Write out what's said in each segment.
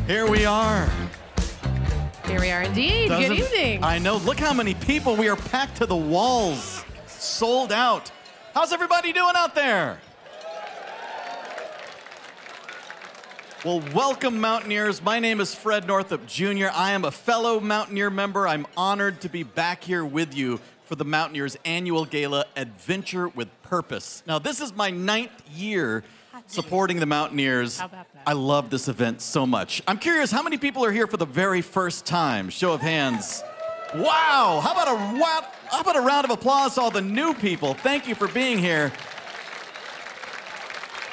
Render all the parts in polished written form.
Here we are. Here we are indeed. Good evening. I know. Look how many people. We are packed to the walls. Sold out. How's everybody doing out there? Well, welcome, Mountaineers. My name is Fred Northup Jr. I am a fellow Mountaineer member. I'm honored to be back here with you for the Mountaineers annual gala, Adventure with Purpose. Now, this is my 9th year supporting the Mountaineers. How about that? I love this event so much. I'm curious, how many people are here for the very first time? Show of hands. Wow! How about a round of applause to all the new people? Thank you for being here.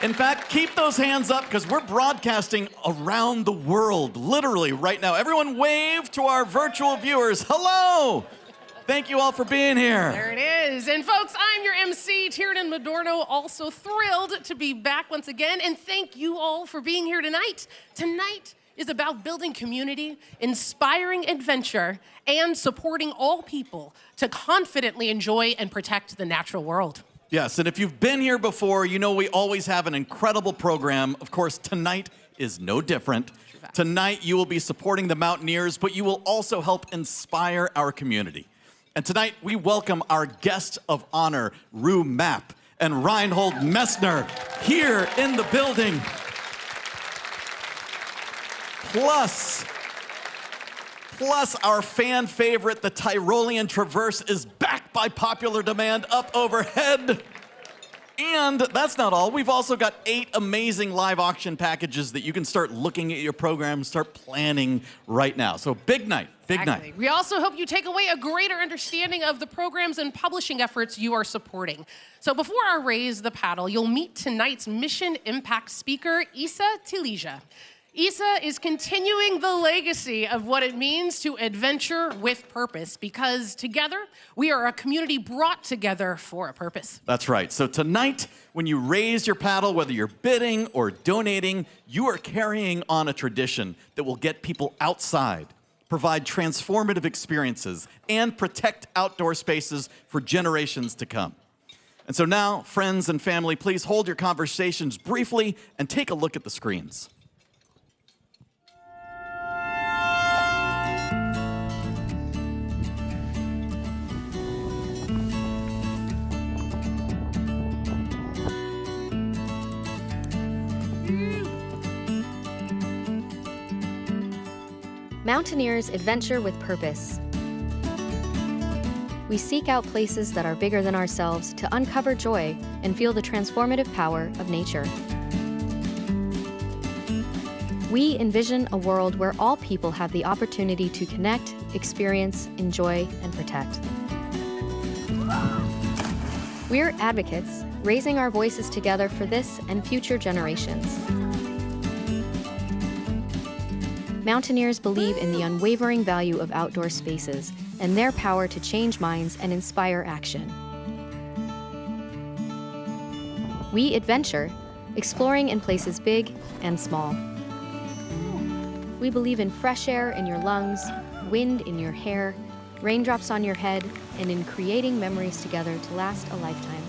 In fact, keep those hands up because we're broadcasting around the world, literally right now. Everyone wave to our virtual viewers. Hello! Thank you all for being here. There it is. And folks, I'm your MC, Tiernan Madorno, also thrilled to be back once again. And thank you all for being here tonight. Tonight is about building community, inspiring adventure, and supporting all people to confidently enjoy and protect the natural world. Yes, and if you've been here before, you know we always have an incredible program. Of course, tonight is no different. Tonight, you will be supporting the Mountaineers, but you will also help inspire our community. And tonight, we welcome our guests of honor, Mapp and Reinhold Messner, here in the building. Plus, our fan favorite, the Tyrolean Traverse, is back by popular demand up overhead. And that's not all. We've also got 8 amazing live auction packages that you can start looking at your program, start planning right now. So big night, big night. We also hope you take away a greater understanding of the programs and publishing efforts you are supporting. So before I raise the paddle, you'll meet tonight's Mission Impact speaker, Tilija. Isa is continuing the legacy of what it means to adventure with purpose, because together we are a community brought together for a purpose. That's right. So tonight, when you raise your paddle, whether you're bidding or donating, you are carrying on a tradition that will get people outside, provide transformative experiences, and protect outdoor spaces for generations to come. And so now, friends and family, please hold your conversations briefly and take a look at the screens. Mountaineers adventure with purpose. We seek out places that are bigger than ourselves to uncover joy and feel the transformative power of nature. We envision a world where all people have the opportunity to connect, experience, enjoy, and protect. We're advocates, raising our voices together for this and future generations. Mountaineers believe in the unwavering value of outdoor spaces and their power to change minds and inspire action. We adventure, exploring in places big and small. We believe in fresh air in your lungs, wind in your hair, raindrops on your head, and in creating memories together to last a lifetime.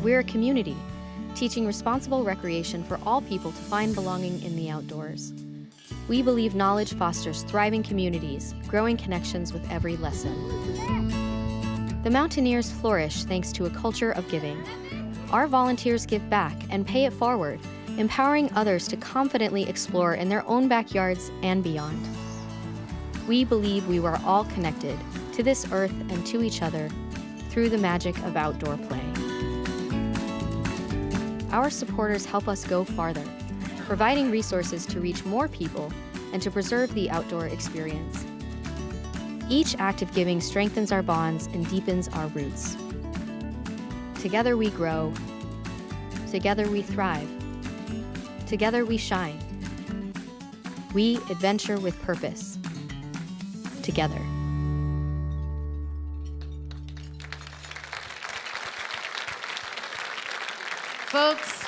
We're a community, teaching responsible recreation for all people to find belonging in the outdoors. We believe knowledge fosters thriving communities, growing connections with every lesson. The Mountaineers flourish thanks to a culture of giving. Our volunteers give back and pay it forward, empowering others to confidently explore in their own backyards and beyond. We believe we are all connected to this earth and to each other through the magic of outdoor play. Our supporters help us go farther, providing resources to reach more people and to preserve the outdoor experience. Each act of giving strengthens our bonds and deepens our roots. Together we grow. Together we thrive. Together we shine. We adventure with purpose. Together. Folks,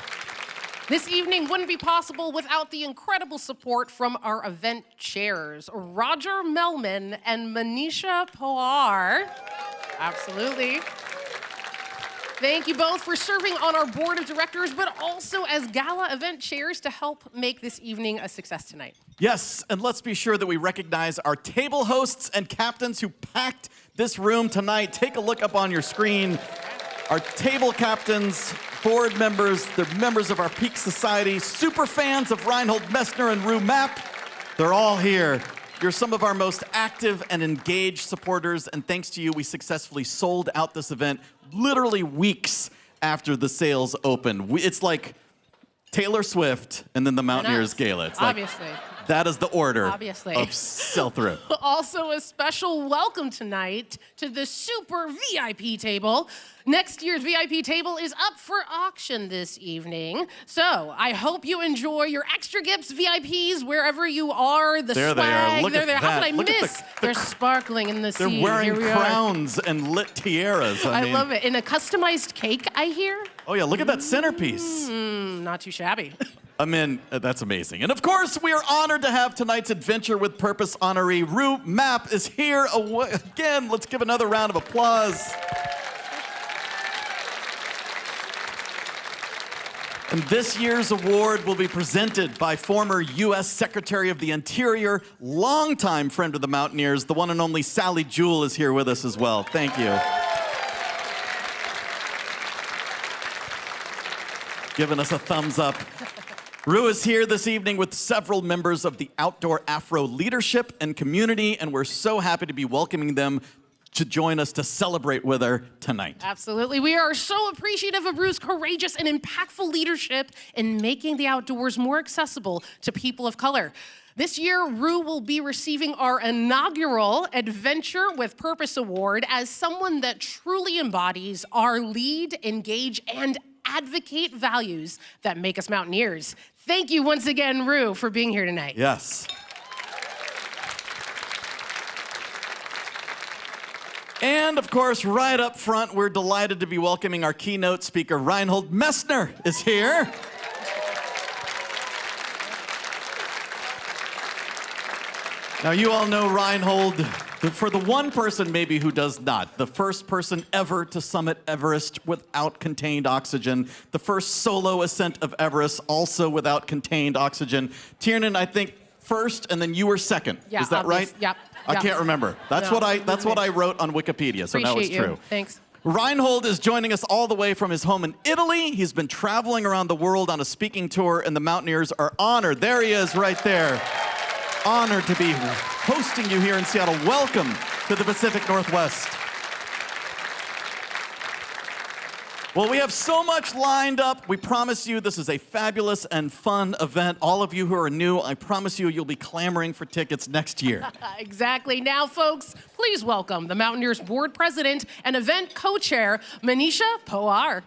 this evening wouldn't be possible without the incredible support from our event chairs, Roger Melman and Manisha Powar. Absolutely. Thank you both for serving on our board of directors, but also as gala event chairs to help make this evening a success tonight. Yes, and let's be sure that we recognize our table hosts and captains who packed this room tonight. Take a look up on your screen. Our table captains, board members, they're members of our Peak Society, super fans of Reinhold Messner and Mapp. They're all here. You're some of our most active and engaged supporters, and thanks to you, we successfully sold out this event literally weeks after the sales opened. It's like Taylor Swift and then the Mountaineers Gala. It's like, obviously. that is the order Obviously. of sell-through. Also, a special welcome tonight to the super VIP table. Next year's VIP table is up for auction this evening. So I hope you enjoy your extra gifts, VIPs, wherever you are. The There swag, they are. Look they're at there. How that. could I Look at miss? They're sparkling in the sea. They're wearing Here we are. crowns and lit tiaras. I mean, love it. In a customized cake, I hear. Oh yeah, look at that centerpiece. Not too shabby. I mean, that's amazing. And of course, we are honored to have tonight's Adventure with Purpose honoree, Mapp, is here again. Let's give another round of applause. And this year's award will be presented by former U.S. Secretary of the Interior, longtime friend of the Mountaineers, the one and only Sally Jewell is here with us as well. Thank you. Giving us a thumbs up. Rue is here this evening with several members of the Outdoor Afro leadership and community, and we're so happy to be welcoming them to join us to celebrate with her tonight. Absolutely. We are so appreciative of Rue's courageous and impactful leadership in making the outdoors more accessible to people of color. This year, Rue will be receiving our inaugural Adventure with Purpose Award as someone that truly embodies our lead, engage, and advocate values that make us Mountaineers. Thank you once again, Rue, for being here tonight. Yes. And of course, right up front, we're delighted to be welcoming our keynote speaker, Reinhold Messner is here. Now, you all know Reinhold, for the one person maybe who does not, the first person ever to summit Everest without contained oxygen, the first solo ascent of Everest also without contained oxygen. Tiernan, I think first, and then you were second. Yeah, is that right? Yep. I can't remember. That's what I wrote on Wikipedia, so now it's true. Thanks. Reinhold is joining us all the way from his home in Italy. He's been traveling around the world on a speaking tour, and the Mountaineers are honored. There he is right there. Honored to be hosting you here in Seattle. Welcome to the Pacific Northwest. Well, we have so much lined up. We promise you this is a fabulous and fun event. All of you who are new, I promise you, you'll be clamoring for tickets next year. Exactly. Now, folks, please welcome the Mountaineers Board President and Event Co-Chair, Manisha Powar.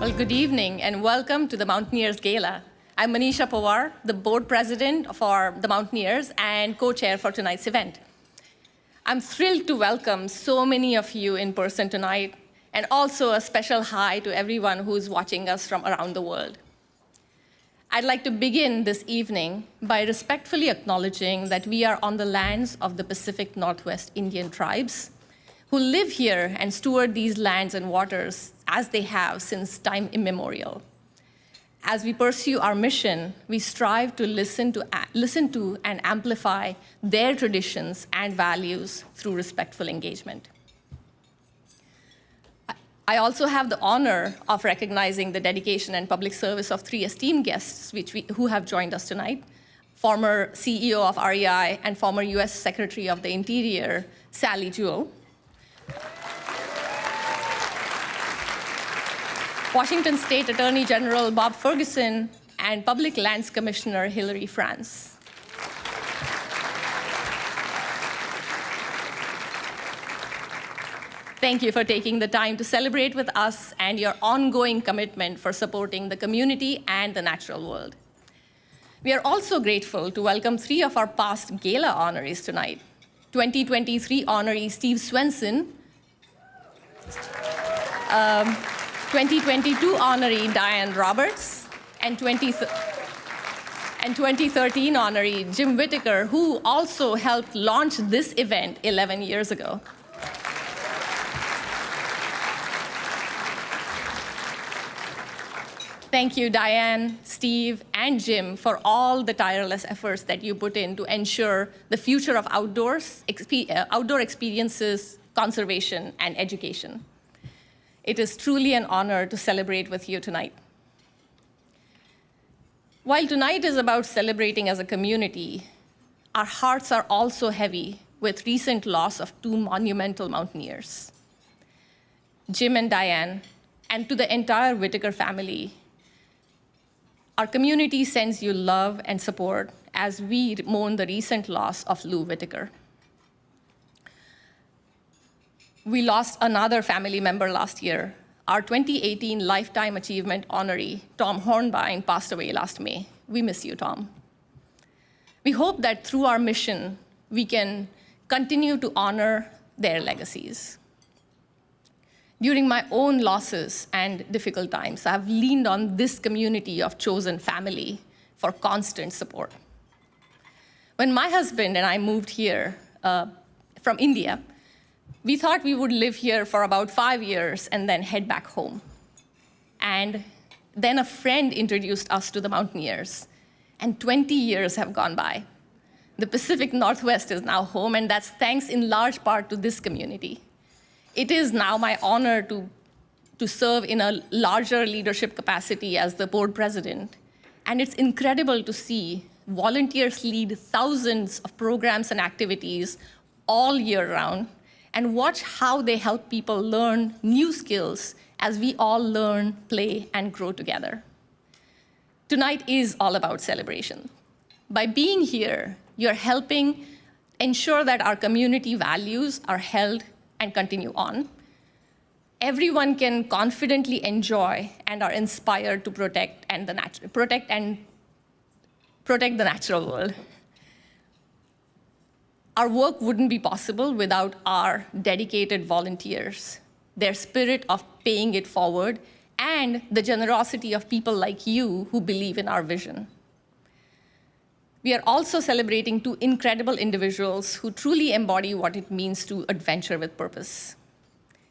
Well, good evening and welcome to the Mountaineers Gala. I'm Manisha Powar, the board president for the Mountaineers and co-chair for tonight's event. I'm thrilled to welcome so many of you in person tonight, and also a special hi to everyone who's watching us from around the world. I'd like to begin this evening by respectfully acknowledging that we are on the lands of the Pacific Northwest Indian tribes, who live here and steward these lands and waters as they have since time immemorial. As we pursue our mission, we strive to listen to and amplify their traditions and values through respectful engagement. I also have the honor of recognizing the dedication and public service of three esteemed guests who have joined us tonight: former CEO of REI and former US Secretary of the Interior, Sally Jewell, Washington State Attorney General Bob Ferguson, and Public Lands Commissioner Hillary France. Thank you for taking the time to celebrate with us and your ongoing commitment for supporting the community and the natural world. We are also grateful to welcome three of our past Gala honorees tonight. 2023 honoree Steve Swenson, 2022 honoree Diane Roberts, and 2013 honoree Jim Whitaker, who also helped launch this event 11 years ago. Thank you, Diane, Steve, and Jim for all the tireless efforts that you put in to ensure the future of outdoor experiences, conservation, and education. It is truly an honor to celebrate with you tonight. While tonight is about celebrating as a community, our hearts are also heavy with recent loss of two monumental mountaineers. Jim and Diane, and to the entire Whitaker family, our community sends you love and support as we mourn the recent loss of Lou Whitaker. We lost another family member last year. Our 2018 Lifetime Achievement honoree, Tom Hornbein, passed away last May. We miss you, Tom. We hope that through our mission, we can continue to honor their legacies. During my own losses and difficult times, I've leaned on this community of chosen family for constant support. When my husband and I moved here from India, we thought we would live here for about 5 years and then head back home. And then a friend introduced us to the Mountaineers, and 20 years have gone by. The Pacific Northwest is now home, and that's thanks in large part to this community. It is now my honor to serve in a larger leadership capacity as the board president. And it's incredible to see volunteers lead thousands of programs and activities all year round and watch how they help people learn new skills as we all learn, play, and grow together. Tonight is all about celebration. By being here, you're helping ensure that our community values are held and continue on. Everyone can confidently enjoy and are inspired to protect the natural world. Our work wouldn't be possible without our dedicated volunteers, their spirit of paying it forward, and the generosity of people like you who believe in our vision. We are also celebrating two incredible individuals who truly embody what it means to adventure with purpose.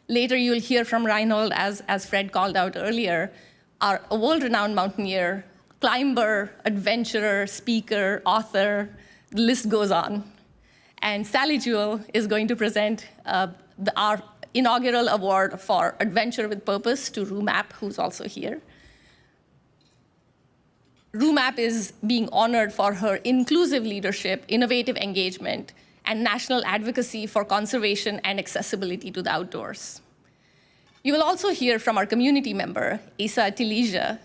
Later, you'll hear from Reinhold, as Fred called out earlier, a world-renowned mountaineer, climber, adventurer, speaker, author, the list goes on. And Sally Jewell is going to present our inaugural award for Adventure with Purpose to Mapp, who's also here. Mapp is being honored for her inclusive leadership, innovative engagement, and national advocacy for conservation and accessibility to the outdoors. You will also hear from our community member, Tilija,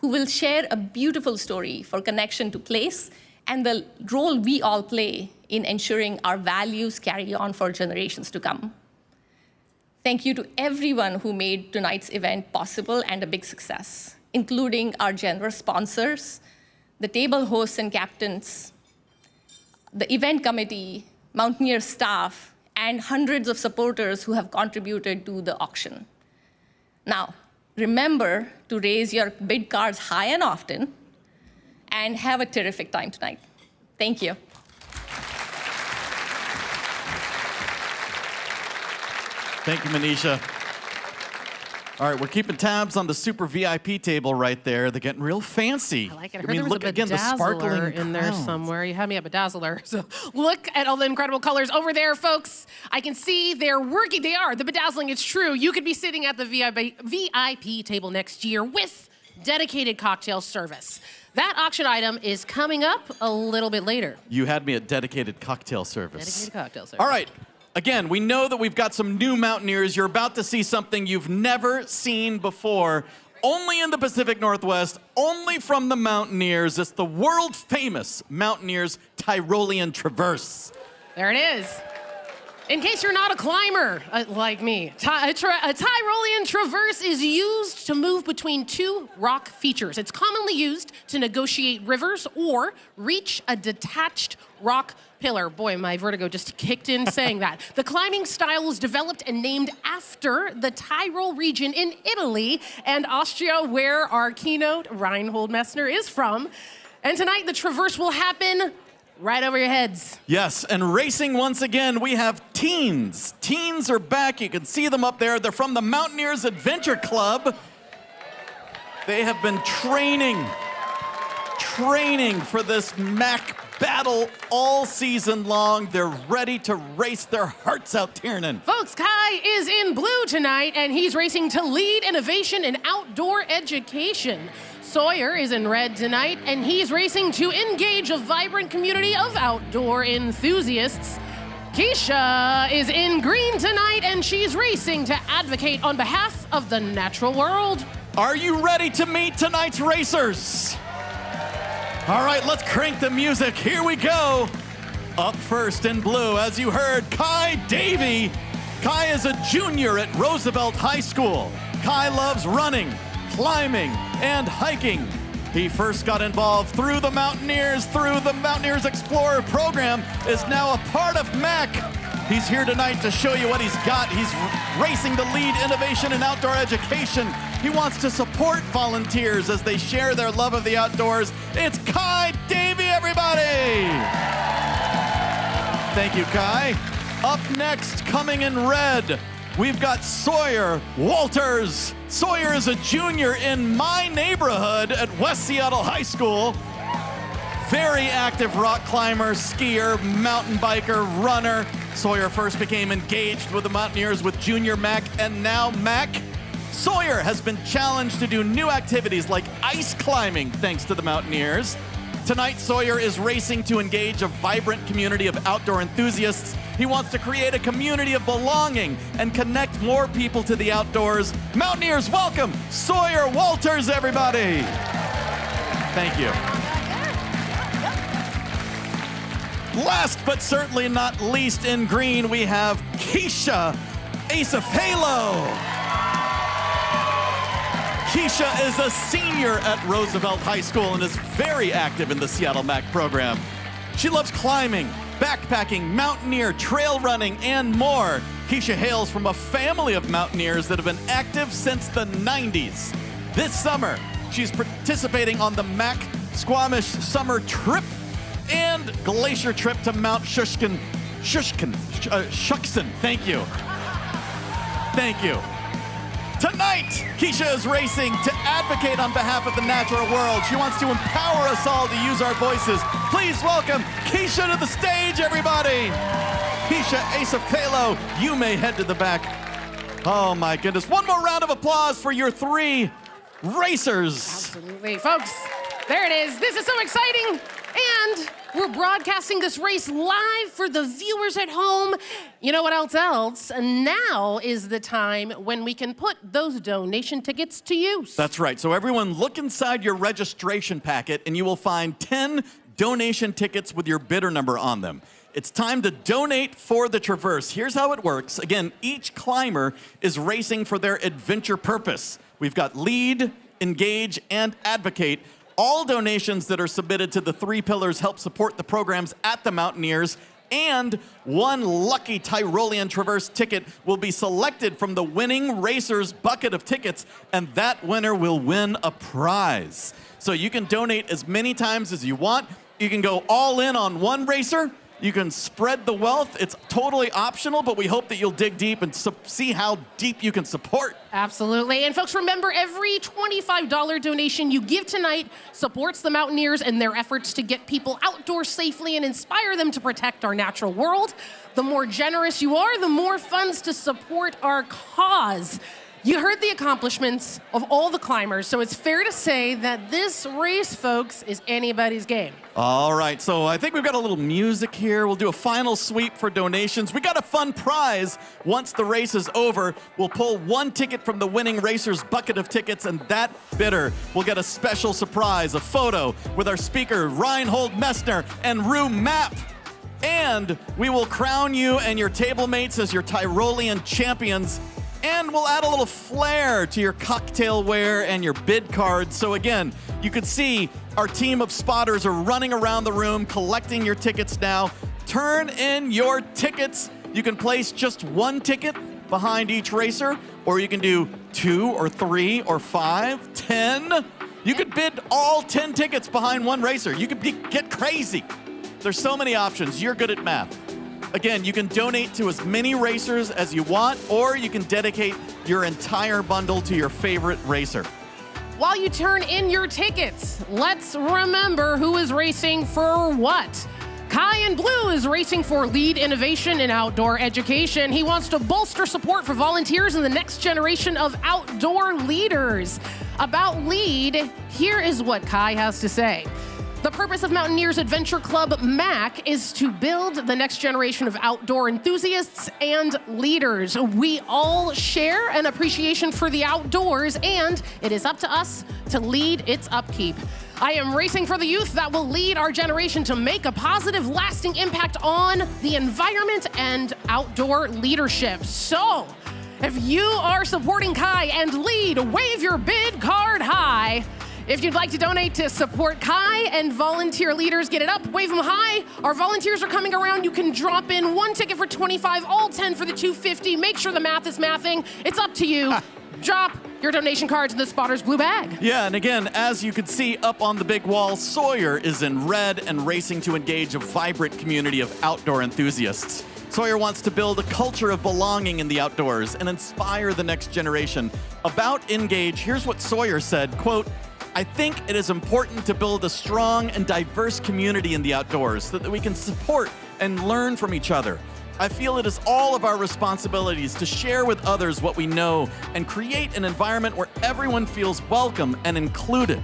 who will share a beautiful story for connection to place and the role we all play in ensuring our values carry on for generations to come. Thank you to everyone who made tonight's event possible and a big success, including our generous sponsors, the table hosts and captains, the event committee, Mountaineer staff, and hundreds of supporters who have contributed to the auction. Now, remember to raise your bid cards high and often, and have a terrific time tonight. Thank you. Thank you, Manisha. All right, we're keeping tabs on the super VIP table right there. They're getting real fancy. I like it. I heard there was a bedazzler in there somewhere. You had me at bedazzler. So look at all the incredible colors over there, folks. I can see they're working. They are. The bedazzling, it's true. You could be sitting at the VIP table next year with dedicated cocktail service. That auction item is coming up a little bit later. You had me at dedicated cocktail service. Dedicated cocktail service. All right. Again, we know that we've got some new Mountaineers. You're about to see something you've never seen before. Only in the Pacific Northwest, only from the Mountaineers. It's the world-famous Mountaineers Tyrolean Traverse. There it is. In case you're not a climber like me, a Tyrolean Traverse is used to move between two rock features. It's commonly used to negotiate rivers or reach a detached rock pillar. Boy, my vertigo just kicked in saying that. The climbing style was developed and named after the Tyrol region in Italy and Austria, where our keynote, Reinhold Messner, is from. And tonight, the Traverse will happen right over your heads. Yes, and racing once again, we have teens. Teens are back. You can see them up there. They're from the Mountaineers Adventure Club. They have been training for this Mack battle all season long. They're ready to race their hearts out, Tiernan. Folks, Kai is in blue tonight, and he's racing to lead innovation in outdoor education. Sawyer is in red tonight, and he's racing to engage a vibrant community of outdoor enthusiasts. Keisha is in green tonight, and she's racing to advocate on behalf of the natural world. Are you ready to meet tonight's racers? All right, let's crank the music. Here we go. Up first in blue, as you heard, Kai Davey. Kai is a junior at Roosevelt High School. Kai loves running, climbing, and hiking. He first got involved through the Mountaineers Explorer program, is now a part of Mack. He's here tonight to show you what he's got. He's racing to lead innovation in outdoor education. He wants to support volunteers as they share their love of the outdoors. It's Kai Davey, everybody! Thank you, Kai. Up next, coming in red, we've got Sawyer Walters. Sawyer is a junior in my neighborhood at West Seattle High School. Very active rock climber, skier, mountain biker, runner. Sawyer first became engaged with the Mountaineers with Junior Mack and now Mack. Sawyer has been challenged to do new activities like ice climbing thanks to the Mountaineers. Tonight, Sawyer is racing to engage a vibrant community of outdoor enthusiasts. He wants to create a community of belonging and connect more people to the outdoors. Mountaineers, welcome Sawyer Walters, everybody. Thank you. Last but certainly not least in green, we have Keisha Acefalo. Keisha is a senior at Roosevelt High School and is very active in the Seattle Mack program. She loves climbing, backpacking, mountaineer, trail running, and more. Keisha hails from a family of mountaineers that have been active since the 90s. This summer, she's participating on the Mack Squamish Summer Trip and Glacier Trip to Mount Shushkin. Thank you. Thank you. Tonight, Keisha is racing to advocate on behalf of the natural world. She wants to empower us all to use our voices. Please welcome Keisha to the stage, everybody. Keisha Acefalo, you may head to the back. Oh my goodness. One more round of applause for your three racers. Absolutely, folks. There it is. This is so exciting. And we're broadcasting this race live for the viewers at home. You know what else? Now is the time when we can put those donation tickets to use. That's right. So everyone, look inside your registration packet and you will find 10 donation tickets with your bidder number on them. It's time to donate for the Traverse. Here's how it works. Again, each climber is racing for their adventure purpose. We've got lead, engage, and advocate. All donations that are submitted to the three pillars help support the programs at the Mountaineers, and one lucky Tyrolean Traverse ticket will be selected from the winning racer's bucket of tickets, and that winner will win a prize. So you can donate as many times as you want. You can go all in on one racer. You can spread the wealth. It's totally optional, but we hope that you'll dig deep and see how deep you can support. Absolutely. And folks, remember, every $25 donation you give tonight supports the Mountaineers and their efforts to get people outdoors safely and inspire them to protect our natural world. The more generous you are, the more funds to support our cause. You heard the accomplishments of all the climbers, so it's fair to say that this race, folks, is anybody's game. All right, so I think we've got a little music here. We'll do a final sweep for donations. We got a fun prize. Once the race is over, we'll pull one ticket from the winning racer's bucket of tickets, and that bidder will get a special surprise, a photo with our speaker, Reinhold Messner and Mapp. And we will crown you and your table mates as your Tyrolean champions. And we'll add a little flair to your cocktail wear and your bid cards. So again, you can see our team of spotters are running around the room collecting your tickets now. Turn in your tickets. You can place just one ticket behind each racer, or you can do 2 or 3 or 5, 10. You could bid all 10 tickets behind one racer. You could get crazy. There's so many options. You're good at math. Again, you can donate to as many racers as you want, or you can dedicate your entire bundle to your favorite racer. While you turn in your tickets, let's remember who is racing for what. Kai in blue is racing for lead innovation in outdoor education. He wants to bolster support for volunteers and the next generation of outdoor leaders. About LEAD, here is what Kai has to say. The purpose of Mountaineers Adventure Club MAC is to build the next generation of outdoor enthusiasts and leaders. We all share an appreciation for the outdoors, and it is up to us to lead its upkeep. I am racing for the youth that will lead our generation to make a positive, lasting impact on the environment and outdoor leadership. So, if you are supporting Kai and LEAD, wave your bid card high. If you'd like to donate to support Kai and volunteer leaders, get it up, wave them high. Our volunteers are coming around. You can drop in one ticket for $25, all 10 for the $250. Make sure the math is mathing. It's up to you. Drop your donation cards in the spotter's blue bag. Yeah, and again, as you can see up on the big wall, Sawyer is in red and racing to engage a vibrant community of outdoor enthusiasts. Sawyer wants to build a culture of belonging in the outdoors and inspire the next generation. About Engage, here's what Sawyer said, quote, I think it is important to build a strong and diverse community in the outdoors so that we can support and learn from each other. I feel it is all of our responsibilities to share with others what we know and create an environment where everyone feels welcome and included.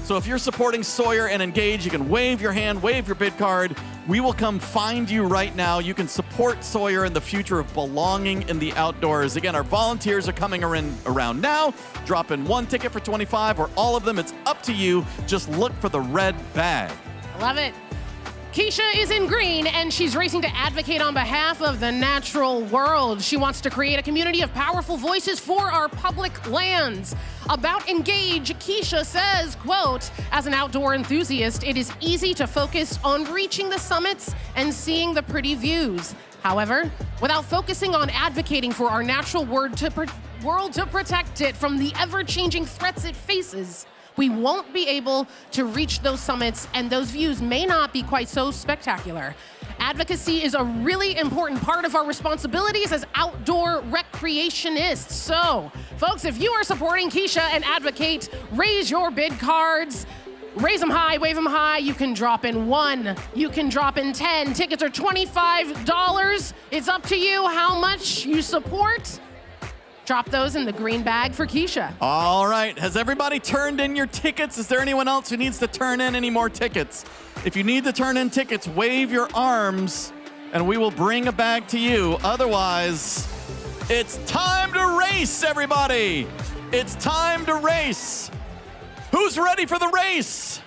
So if you're supporting Sawyer and Engage, you can wave your hand, wave your bid card. We will come find you right now. You can support Sawyer in the future of belonging in the outdoors. Again, our volunteers are coming around now. Drop in one ticket for $25 or all of them. It's up to you. Just look for the red bag. Love it. Keisha is in green, and she's racing to advocate on behalf of the natural world. She wants to create a community of powerful voices for our public lands. About Engage, Keisha says, quote, as an outdoor enthusiast, it is easy to focus on reaching the summits and seeing the pretty views. However, without focusing on advocating for our natural world to protect it from the ever-changing threats it faces, we won't be able to reach those summits, and those views may not be quite so spectacular. Advocacy is a really important part of our responsibilities as outdoor recreationists. So, folks, if you are supporting Keisha and Advocate, raise your bid cards. Raise them high, wave them high. You can drop in 1, you can drop in 10. Tickets are $25. It's up to you how much you support. Drop those in the green bag for Keisha. All right, has everybody turned in your tickets? Is there anyone else who needs to turn in any more tickets? If you need to turn in tickets, wave your arms and we will bring a bag to you. Otherwise, it's time to race, everybody. It's time to race. Who's ready for the race?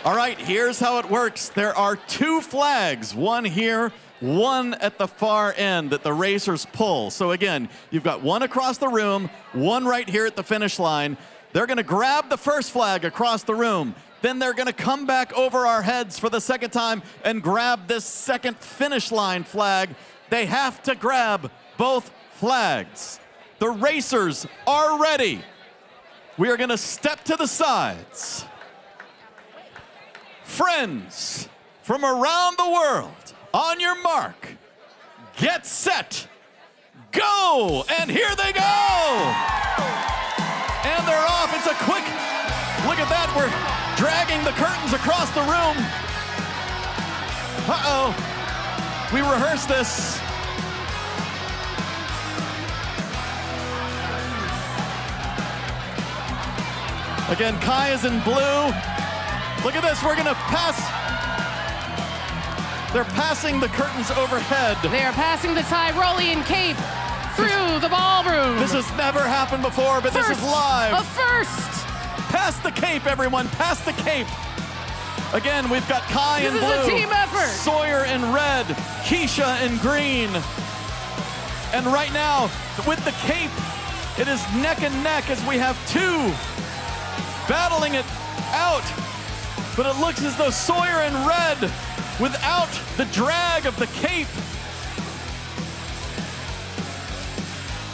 All right, here's how it works. There are 2 flags, one here, one at the far end that the racers pull. So again, you've got one across the room, one right here at the finish line. They're gonna grab the first flag across the room. Then they're gonna come back over our heads for the second time and grab this second finish line flag. They have to grab both flags. The racers are ready. We are gonna step to the sides. Friends from around the world, on your mark, get set, go! And here they go! And they're off. It's a quick, look at that. We're dragging the curtains across the room. Uh-oh. We rehearsed this. Again, Kai is in blue. Look at this. We're going to pass. They're passing the curtains overhead. They are passing the Tyrolean cape through the ballroom. This has never happened before, but this is live. A first. Pass the cape, everyone. Pass the cape. Again, we've got Kai in blue, This is a team effort. Sawyer in red, Keisha in green. And right now, with the cape, it is neck and neck as we have two battling it out. But it looks as though Sawyer in red, without the drag of the cape.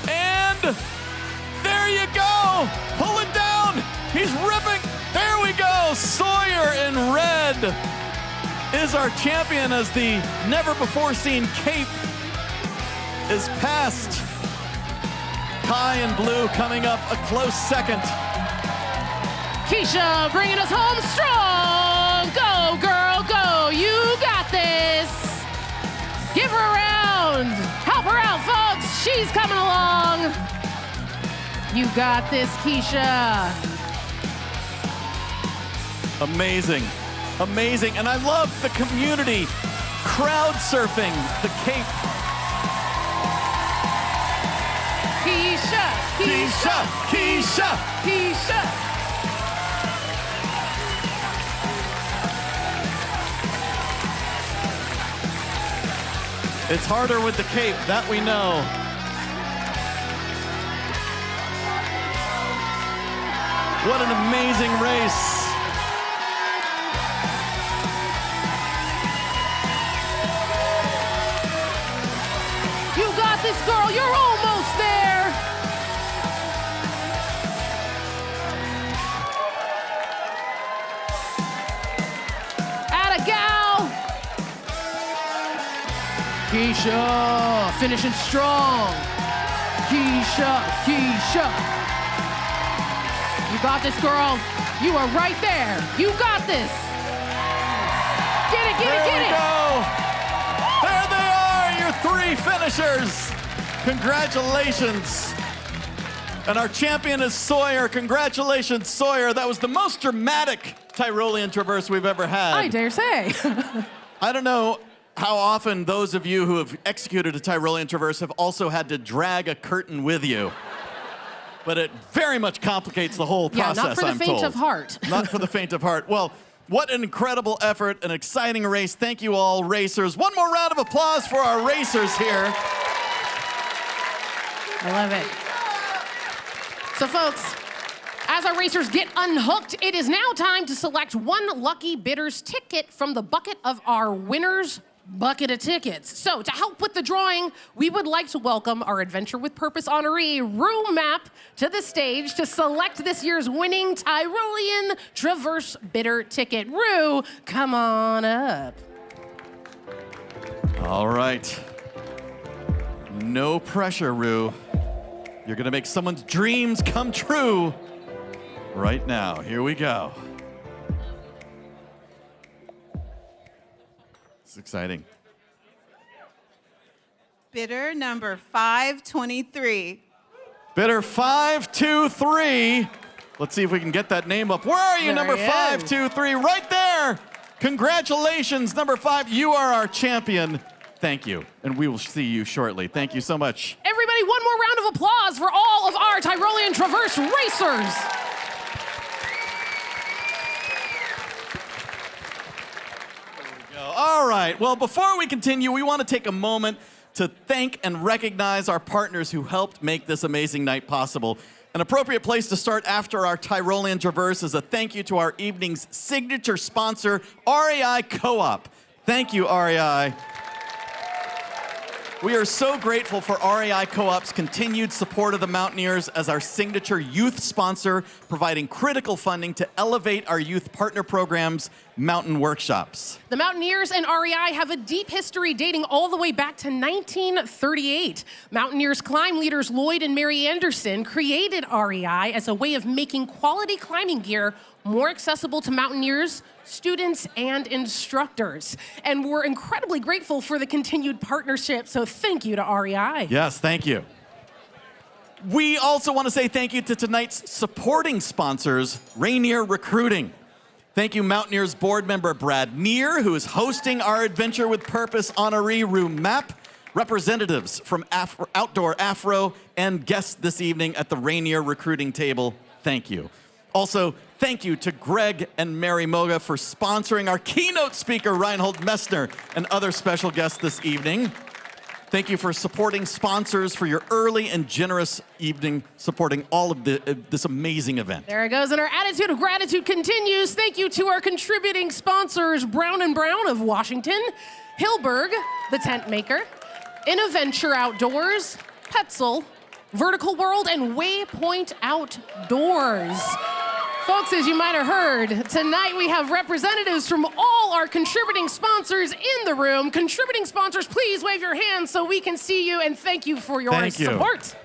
And there you go. Pull it down. He's ripping. There we go. Sawyer in red is our champion as the never-before-seen cape is past. Kai in blue coming up a close second. Keisha bringing us home strong. Go, girl, go. You got this. Give her a round. Help her out, folks. She's coming along. You got this, Keisha. Amazing, amazing. And I love the community crowd surfing the cape. Keisha, Keisha, Keisha. Keisha. It's harder with the cape, that we know. What an amazing race. You got this, girl. You're almost there. Atta gal. Keisha, finishing strong. Keisha, Keisha. You got this, girl. You are right there. You got this. Get it, get it, get it. Go. There they are, your three finishers. Congratulations. And our champion is Sawyer. Congratulations, Sawyer. That was the most dramatic Tyrolean Traverse we've ever had. I dare say. I don't know how often those of you who have executed a Tyrolean Traverse have also had to drag a curtain with you. But it very much complicates the whole process, Yeah, not for the I'm faint told. of heart. Not for the faint of heart. Well, what an incredible effort, an exciting race. Thank you all, racers. One more round of applause for our racers here. I love it. So, folks, as our racers get unhooked, it is now time to select one lucky bidder's ticket from the bucket of our winners' bucket of tickets. So, to help with the drawing, we would like to welcome our Adventure with Purpose honoree, Mapp, to the stage to select this year's winning Tyrolean Traverse bidder ticket. Rue, come on up. All right. No pressure, Rue. You're gonna make someone's dreams come true right now. Here we go. It's exciting. Bidder number 523. Bidder 523. Let's see if we can get that name up. Where are you, There number he is. 523? Right there. Congratulations, number 5. You are our champion. Thank you. And we will see you shortly. Thank you so much. Everybody, one more round of applause for all of our Tyrolean Traverse racers. All right, well, before we continue, we want to take a moment to thank and recognize our partners who helped make this amazing night possible. An appropriate place to start after our Tyrolean Traverse is a thank you to our evening's signature sponsor, REI Co-op. Thank you, REI. We are so grateful for REI Co-op's continued support of the Mountaineers as our signature youth sponsor, providing critical funding to elevate our youth partner programs, Mountain Workshops. The Mountaineers and REI have a deep history dating all the way back to 1938. Mountaineers climb leaders Lloyd and Mary Anderson created REI as a way of making quality climbing gear more accessible to mountaineers, students, and instructors. And we're incredibly grateful for the continued partnership, so thank you to REI. Yes, thank you. We also want to say thank you to tonight's supporting sponsors, Rainier Recruiting. Thank you, Mountaineers board member Brad Neer, who is hosting our Adventure with Purpose honoree, Mapp, representatives from Outdoor Afro, and guests this evening at the Rainier Recruiting table. Thank you. Also, thank you to Greg and Mary Moga for sponsoring our keynote speaker, Reinhold Messner, and other special guests this evening. Thank you for supporting sponsors for your early and generous evening, supporting all of this amazing event. There it goes, and our attitude of gratitude continues. Thank you to our contributing sponsors, Brown & Brown of Washington, Hilberg, the tent maker, Innoventure Outdoors, Petzl, Vertical World, and Waypoint Outdoors. Folks, as you might have heard, tonight we have representatives from all our contributing sponsors in the room. Contributing sponsors, please wave your hands so we can see you, and thank you for your support.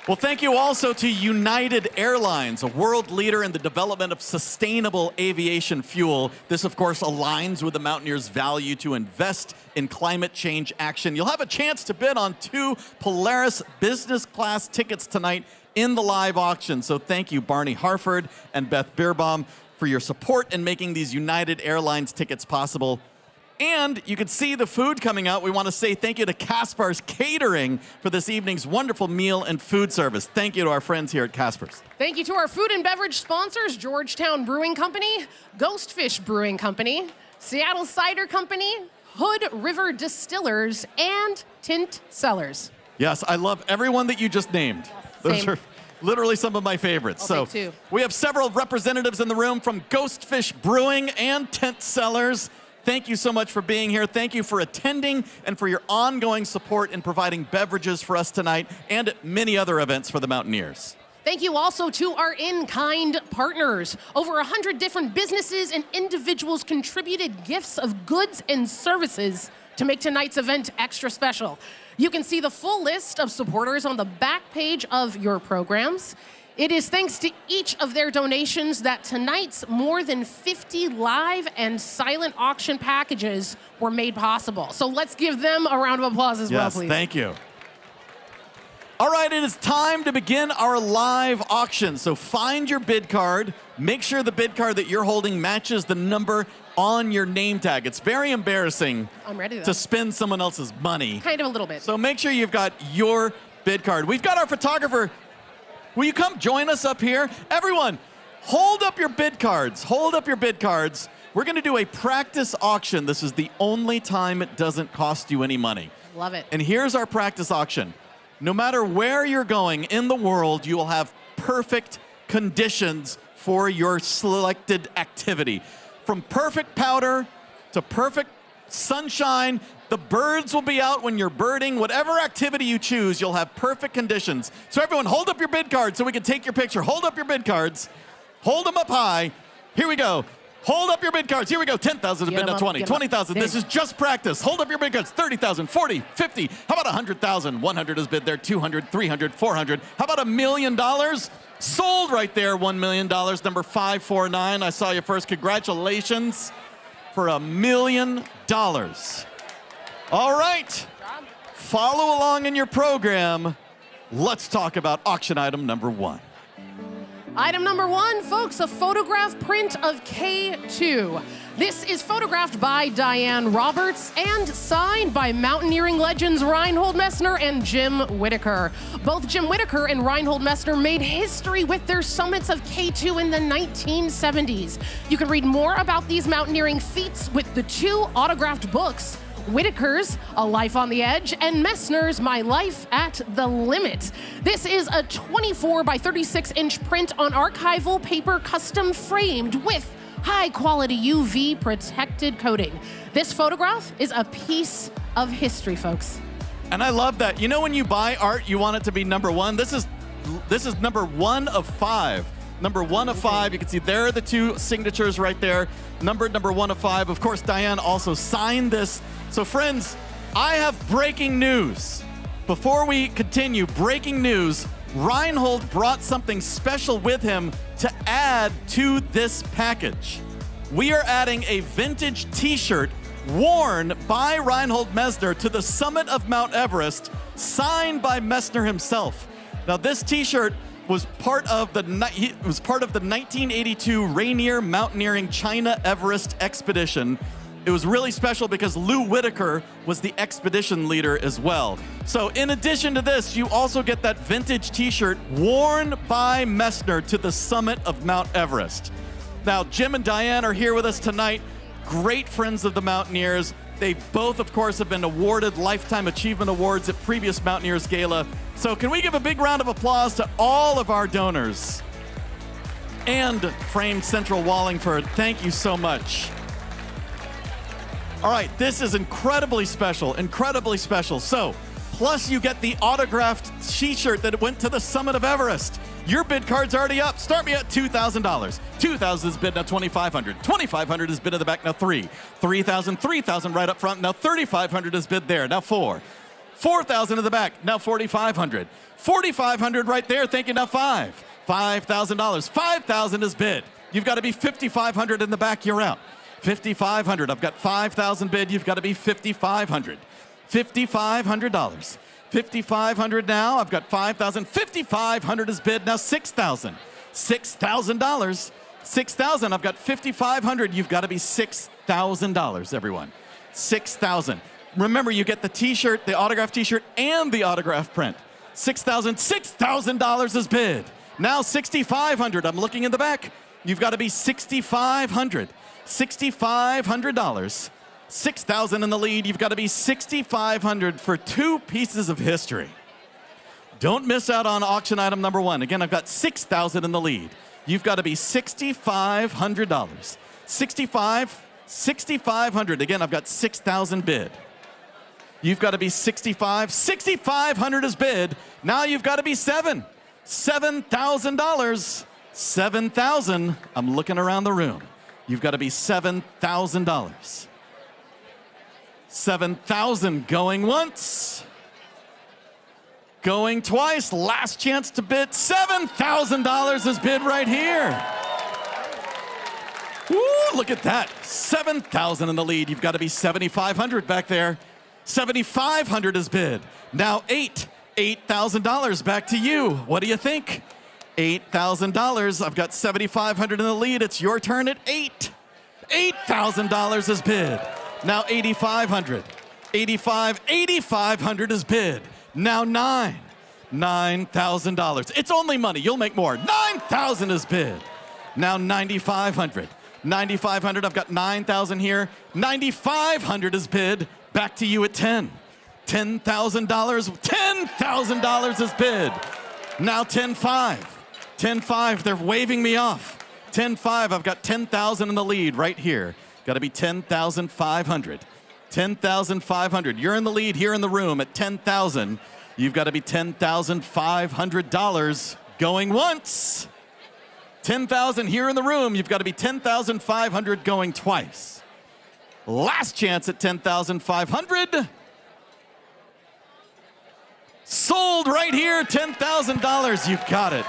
Well, thank you also to United Airlines, a world leader in the development of sustainable aviation fuel. This, of course, aligns with the Mountaineers' value to invest in climate change action. You'll have a chance to bid on 2 Polaris business class tickets tonight in the live auction. So thank you, Barney Harford and Beth Beerbaum, for your support in making these United Airlines tickets possible. And you can see the food coming out. We want to say thank you to Kaspar's Catering for this evening's wonderful meal and food service. Thank you to our friends here at Kaspar's. Thank you to our food and beverage sponsors, Georgetown Brewing Company, Ghostfish Brewing Company, Seattle Cider Company, Hood River Distillers, and Tint Cellars. Yes, I love everyone that you just named. Those are literally some of my favorites. I'll take 2. We have several representatives in the room from Ghostfish Brewing and Tent Cellars. Thank you so much for being here. Thank you for attending and for your ongoing support in providing beverages for us tonight and at many other events for the Mountaineers. Thank you also to our in-kind partners. Over 100 different businesses and individuals contributed gifts of goods and services to make tonight's event extra special. You can see the full list of supporters on the back page of your programs. It is thanks to each of their donations that tonight's more than 50 live and silent auction packages were made possible. So let's give them a round of applause as well, please. Yes, thank you. All right, it is time to begin our live auction. So find your bid card. Make sure the bid card that you're holding matches the number on your name tag. It's very embarrassing to spend someone else's money. Kind of a little bit. So make sure you've got your bid card. We've got our photographer. Will you come join us up here? Everyone, hold up your bid cards. Hold up your bid cards. We're going to do a practice auction. This is the only time it doesn't cost you any money. Love it. And here's our practice auction. No matter where you're going in the world, you will have perfect conditions for your selected activity. From perfect powder to perfect sunshine, the birds will be out when you're birding. Whatever activity you choose, you'll have perfect conditions. So everyone, hold up your bid cards so we can take your picture. Hold up your bid cards. Hold them up high. Here we go. Hold up your bid cards. Here we go. 10,000 to bid now 20. 20,000. This is just practice. Hold up your bid cards. 30,000, 40, 50. How about 100,000? 100 is bid there. 200, 300, 400. How about $1 million? Sold right there. $1 million. Number 549. I saw you first. Congratulations for $1 million. All right. Follow along in your program. Let's talk about auction item number 1. Item number 1, folks, a photograph print of K2. This is photographed by Diane Roberts and signed by mountaineering legends Reinhold Messner and Jim Whittaker. Both Jim Whittaker and Reinhold Messner made history with their summits of K2 in the 1970s. You can read more about these mountaineering feats with the 2 autographed books, Whittaker's A Life on the Edge and Messner's My Life at the Limit. This is a 24 by 36 inch print on archival paper, custom framed with high quality UV protected coating. This photograph is a piece of history, folks. And I love that. You know, when you buy art, you want it to be number 1. This is number 1 of 5. Number 1 of 5. You can see there are the 2 signatures right there. Number 1 of 5. Of course, Diane also signed this. So friends, I have breaking news. Before we continue, breaking news. Reinhold brought something special with him to add to this package. We are adding a vintage t-shirt worn by Reinhold Messner to the summit of Mount Everest, signed by Messner himself. Now this t-shirt was part of the 1982 Rainier Mountaineering China Everest expedition. It was really special because Lou Whitaker was the expedition leader as well. So in addition to this, you also get that vintage t-shirt worn by Messner to the summit of Mount Everest. Now, Jim and Diane are here with us tonight, great friends of the Mountaineers. They both, of course, have been awarded Lifetime Achievement Awards at previous Mountaineers Gala. So can we give a big round of applause to all of our donors? And Framed Central Wallingford, thank you so much. All right, this is incredibly special, incredibly special. So, plus you get the autographed t-shirt that went to the summit of Everest. Your bid card's already up. Start me at $2,000. $2,000 is bid, now $2,500. $2,500 is bid in the back, now $3,000. $3,000 right up front, now $3,500 is bid there, now $4,000. $4,000 in the back, now $4,500. $4,500 right there, thank you, now $5,000. $5,000. $5,000 is bid. You've got to be $5,500 in the back, you're out. $5,500. I've got $5,000 bid. You've got to be $5,500. $5,500. $5,500 now. I've got $5,000. $5,500 is bid. Now $6,000. $6,000. $6,000. I've got $5,500. You've got to be $6,000, everyone. $6,000. Remember, you get the t-shirt, the autographed t-shirt, and the autograph print. $6,000. $6,000 is bid. Now $6,500. I'm looking in the back. You've got to be $6,500. $6,500. $6,000 in the lead. You've got to be $6,500 for two pieces of history. Don't miss out on auction item number one. Again, I've got $6,000 in the lead. You've got to be $6,500. $6,500. Again, I've got $6,000 bid. You've got to be $6,500 is bid. Now you've got to be $7,000. $7,000. I'm looking around the room. You've got to be $7,000. $7,000 going once. Going twice. Last chance to bid. $7,000 is bid right here. Woo, look at that. $7,000 in the lead. You've got to be $7,500 back there. $7,500 is bid. Now $8,000 back to you. What do you think? $8,000. I've got $7,500 in the lead. It's your turn at $8,000 is bid. Now $8,500. $8,500 is bid. Now $9,000. It's only money. You'll make more. $9,000 is bid. Now $9,500. $9,500. I've got $9,000 here. $9,500 is bid. Back to you at $10,000. $10,000 is bid. Now $10,500. $10,500. They're waving me off. $10,500. I've got $10,000 in the lead right here. Got to be $10,500. $10,500. You're in the lead here in the room at $10,000. You've got to be $10,500 going once. $10,000 here in the room. You've got to be $10,500 going twice. Last chance at $10,500. Sold right here, $10,000. You've got it.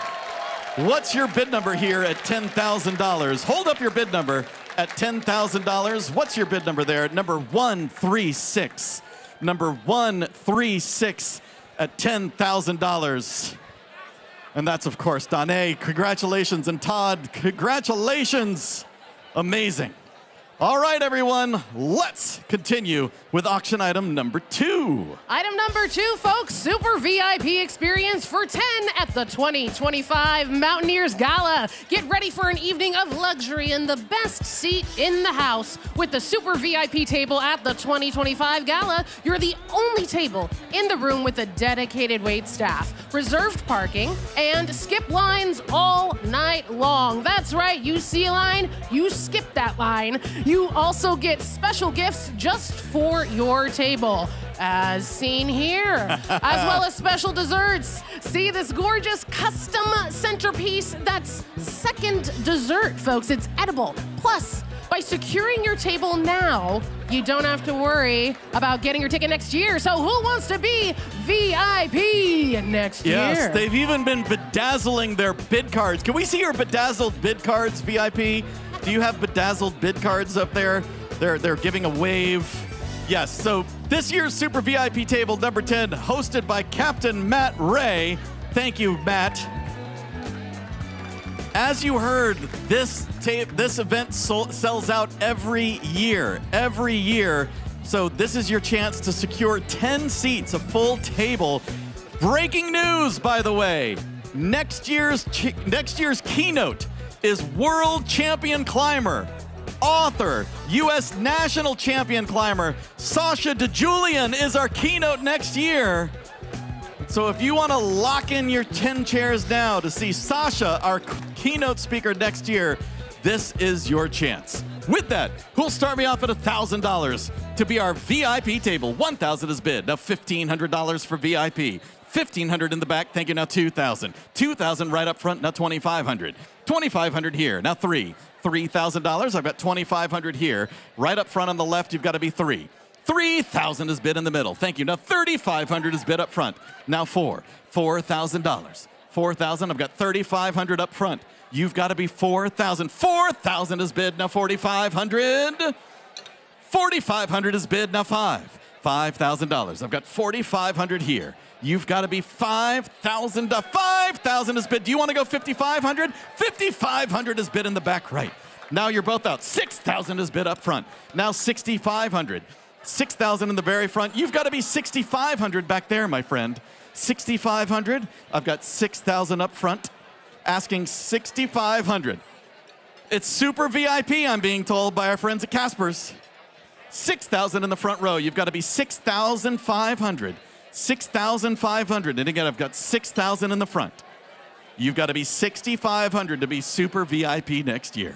What's your bid number here at $10,000? Hold up your bid number at $10,000. What's your bid number there? Number 136. Number 136 at $10,000. And that's, of course, Danae. Congratulations. And Todd, congratulations. Amazing. All right, everyone, let's continue with auction item number 2. Item number 2, folks, super VIP experience for 10 at the 2025 Mountaineers Gala. Get ready for an evening of luxury in the best seat in the house. With the super VIP table at the 2025 Gala, you're the only table in the room with a dedicated wait staff, reserved parking, and skip lines all night long. That's right, you see a line, you skip that line. You also get special gifts just for your table, as seen here, as well as special desserts. See this gorgeous custom centerpiece? That's second dessert, folks. It's edible. Plus, by securing your table now, you don't have to worry about getting your ticket next year. So who wants to be VIP next year? Yes, they've even been bedazzling their bid cards. Can we see your bedazzled bid cards, VIP? Do you have bedazzled bid cards up there? They're giving a wave. Yes, so this year's Super VIP table number 10, hosted by Captain Matt Ray. Thank you, Matt. As you heard, this event sells out every year. So this is your chance to secure 10 seats, a full table. Breaking news, by the way. Next year's keynote is world champion climber, author, U.S. national champion climber, Sasha DeJulian is our keynote next year. So if you want to lock in your 10 chairs now to see Sasha, our keynote speaker next year, this is your chance. With that, who'll start me off at $1,000 to be our VIP table? $1,000 is bid. Now $1,500 for VIP. $1,500 in the back. Thank you. Now $2,000. $2,000 right up front. Now $2,500. $2,500 here. Now $3,000. I've got $2,500 here. Right up front on the left, you've got to be $3,000. $3,000 is bid in the middle. Thank you. Now $3,500 is bid up front. Now $4,000. $4,000. I've got $3,500 up front. You've got to be $4,000. $4,000 is bid. Now $4,500. $4,500 is bid. Now $5,000. I've got $4,500 here. You've got to be $5,000. $5,000 is bid. Do you want to go $5,500? $5,500 is bid in the back right. Now you're both out. $6,000 is bid up front. Now $6,500. $6,000 in the very front. You've got to be $6,500 back there, my friend. $6,500. I've got $6,000 up front. Asking $6,500. It's super VIP, I'm being told by our friends at Casper's. $6,000 in the front row. You've got to be $6,500. $6,500. And again, I've got $6,000 in the front. You've got to be $6,500 to be super VIP next year.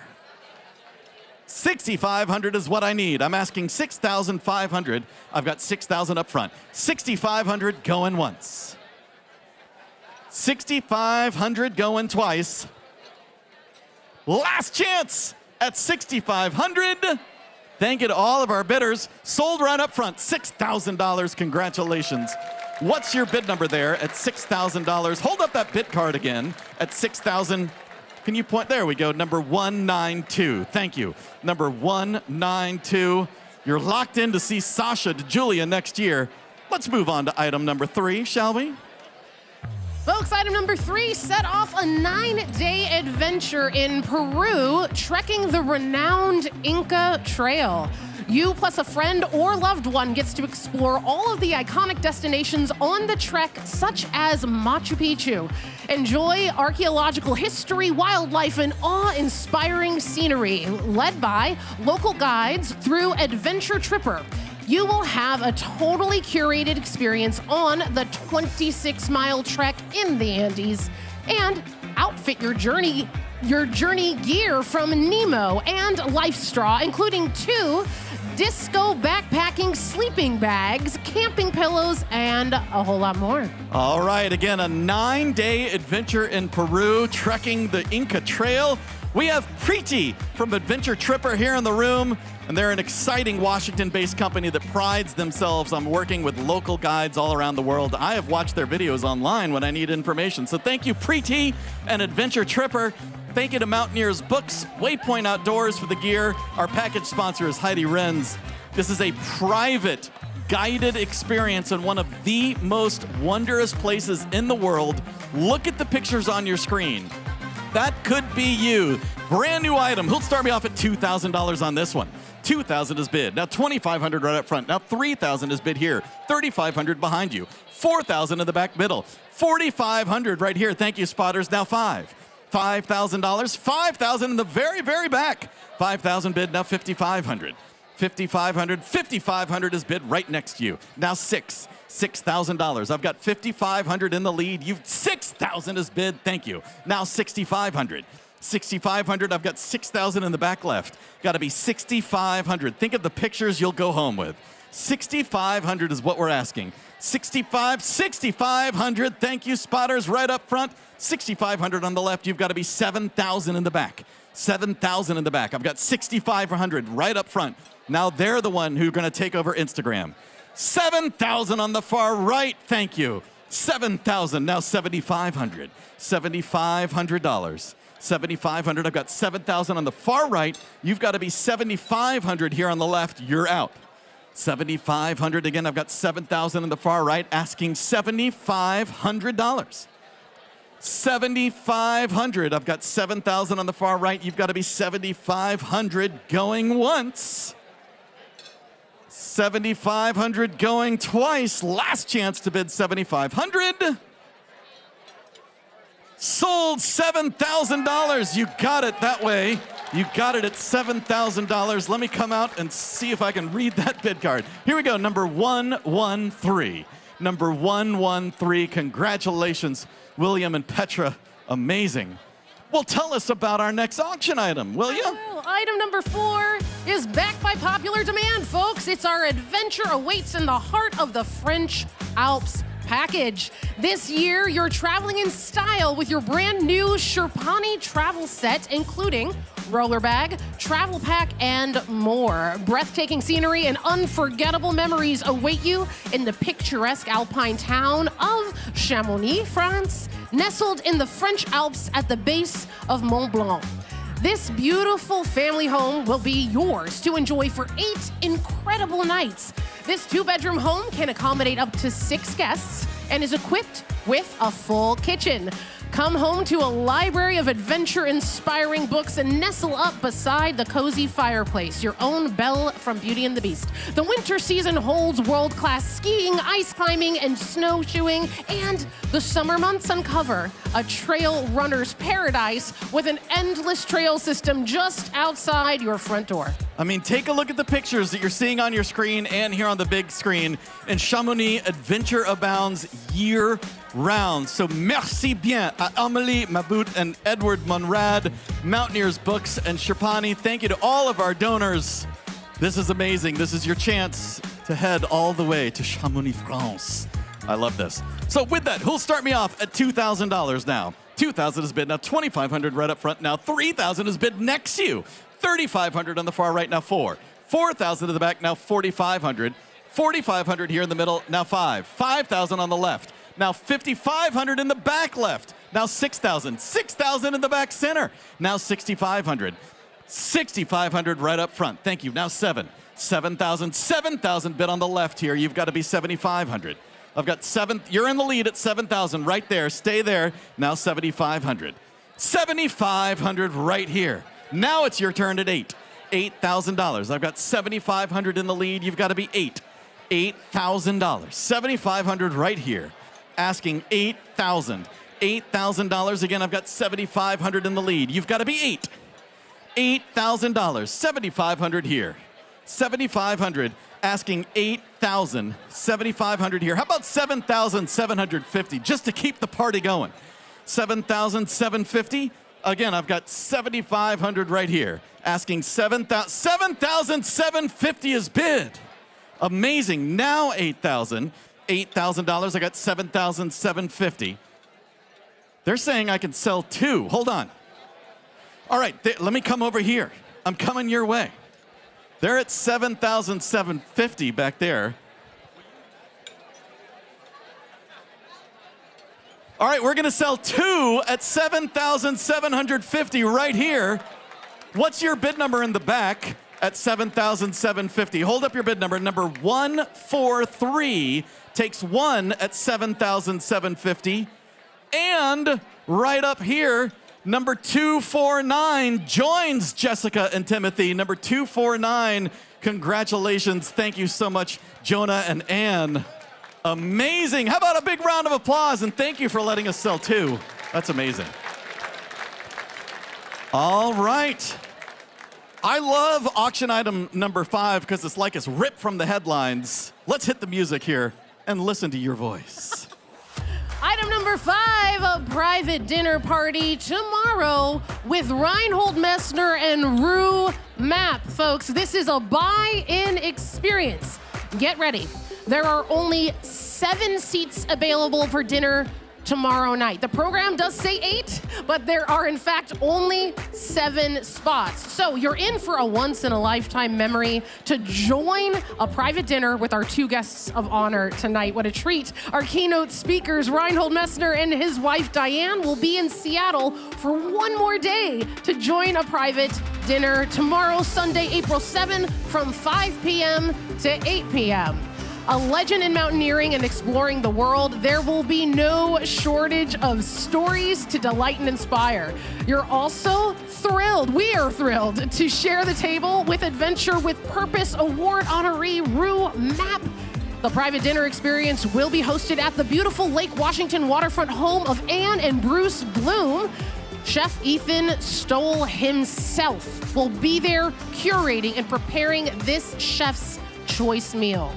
$6,500 is what I need. I'm asking $6,500. I've got $6,000 up front. $6,500 going once. $6,500 going twice. Last chance at $6,500. Thank you to all of our bidders. Sold right up front. $6,000. Congratulations. What's your bid number there at $6,000? Hold up that bid card again at $6,000. Can you point? There we go. Number 192. Thank you. Number 192. You're locked in to see Sasha DeJulian next year. Let's move on to item number 3, shall we? Folks, item number 3 set off a 9-day adventure in Peru, trekking the renowned Inca Trail. You plus a friend or loved one gets to explore all of the iconic destinations on the trek, such as Machu Picchu. Enjoy archaeological history, wildlife, and awe-inspiring scenery, led by local guides through Adventure Tripper. You will have a totally curated experience on the 26-mile trek in the Andes and outfit your journey gear from Nemo and LifeStraw, including 2 disco backpacking sleeping bags, camping pillows, and a whole lot more. All right, again, a 9-day adventure in Peru, trekking the Inca Trail. We have Preeti from Adventure Tripper here in the room, and they're an exciting Washington-based company that prides themselves on working with local guides all around the world. I have watched their videos online when I need information. So thank you, Preeti and Adventure Tripper. Thank you to Mountaineers Books, Waypoint Outdoors for the gear. Our package sponsor is Heidi Renz. This is a private, guided experience in one of the most wondrous places in the world. Look at the pictures on your screen. That could be you. Brand new item. Who'll start me off at $2,000 on this one? $2,000 is bid. Now $2,500 right up front. Now $3,000 is bid here. $3,500 behind you. $4,000 in the back middle. $4,500 right here. Thank you, spotters. Now $5,000. $5,000 in the very, very back. $5,000 bid. Now $5,500. $5,500 is bid right next to you. Now $6,000. I've got $5,500 in the lead. $6,000 is bid. Thank you. Now $6,500. $6,500. I've got $6,000 in the back left. Got to be $6,500. Think of the pictures you'll go home with. $6,500 is what we're asking. $6,500. Thank you, spotters, right up front. $6,500 on the left. You've got to be $7,000 in the back. $7,000 in the back. I've got $6,500 right up front. Now they're the one who are going to take over Instagram. $7,000 on the far right. Thank you. $7,000. Now $7,500. $7,500. $7,500. I've got $7,000 on the far right. You've got to be $7,500 here on the left. You're out. $7,500 again. I've got $7,000 on the far right. Asking $7,500. 7,500. I've got 7,000 on the far right. You've got to be 7,500 going once. 7,500 going twice. Last chance to bid 7,500. Sold $7,000. You got it that way. You got it at $7,000. Let me come out and see if I can read that bid card. Here we go, number 113. Number 113, congratulations, William and Petra, amazing. Well, tell us about our next auction item, will you? Well, item number 4 is backed by popular demand, folks. It's our Adventure Awaits in the Heart of the French Alps package. This year, you're traveling in style with your brand new Sherpani travel set, including roller bag, travel pack, and more. Breathtaking scenery and unforgettable memories await you in the picturesque alpine town of Chamonix, France, nestled in the French Alps at the base of Mont Blanc. This beautiful family home will be yours to enjoy for 8 incredible nights. This 2-bedroom home can accommodate up to 6 guests and is equipped with a full kitchen. Come home to a library of adventure-inspiring books and nestle up beside the cozy fireplace, your own Belle from Beauty and the Beast. The winter season holds world-class skiing, ice climbing, and snowshoeing, and the summer months uncover a trail runner's paradise with an endless trail system just outside your front door. I mean, take a look at the pictures that you're seeing on your screen and here on the big screen. In Chamonix, adventure abounds year-round. So merci bien à Amélie Mabout and Edward Monrad, Mountaineers Books and Sherpani. Thank you to all of our donors. This is amazing. This is your chance to head all the way to Chamonix, France. I love this. So with that, who'll start me off at $2,000 now? 2,000 is bid now, 2,500 right up front now, 3,000 is bid next to you. 3,500 on the far right, now 4. 4,000 in the back, now 4,500. 4,500 here in the middle, now 5. 5,000 on the left, now 5,500 in the back left, now 6,000. 6,000 in the back center, now 6,500. 6,500 right up front, thank you, now 7. 7,000, 7,000 bid on the left here, you've got to be 7,500. I've got 7, you're in the lead at 7,000 right there, stay there, now 7,500. 7,500 right here. Now it's your turn at 8. $8,000. I've got 7,500 in the lead. You've got to be 8. $8,000. 7,500 right here. Asking 8,000. $8,000 again. I've got 7,500 in the lead. You've got to be 8. $8,000. 7,500 here. 7,500. Asking 8,000. 7,500 here. How about 7,750 just to keep the party going? 7,750. Again, I've got 7,500 right here. Asking 7,750 is bid. Amazing. Now 8,000. $8,000. I got 7,750. They're saying I can sell 2. Hold on. All right, let me come over here. I'm coming your way. They're at 7,750 back there. All right, we're gonna sell 2 at 7,750 right here. What's your bid number in the back at 7,750? Hold up your bid number. Number 143 takes 1 at 7,750. And right up here, number 249 joins Jessica and Timothy. Number 249, congratulations. Thank you so much, Jonah and Ann. Amazing. How about a big round of applause, and thank you for letting us sell 2. That's amazing. All right. I love auction item number 5 because it's like it's ripped from the headlines. Let's hit the music here and listen to your voice. Item number 5, a private dinner party tomorrow with Reinhold Messner and Rue Mapp. Folks, this is a buy-in experience. Get ready. There are only 7 seats available for dinner tomorrow night. The program does say 8, but there are in fact only 7 spots. So you're in for a once-in-a-lifetime memory to join a private dinner with our 2 guests of honor tonight. What a treat. Our keynote speakers, Reinhold Messner and his wife, Diane, will be in Seattle for one more day to join a private dinner tomorrow, Sunday, April 7, from 5 p.m. to 8 p.m. A legend in mountaineering and exploring the world, there will be no shortage of stories to delight and inspire. You're also thrilled, we are thrilled, to share the table with Adventure with Purpose Award honoree Rue Mapp. The private dinner experience will be hosted at the beautiful Lake Washington waterfront home of Anne and Bruce Bloom. Chef Ethan Stoll himself will be there curating and preparing this chef's choice meal.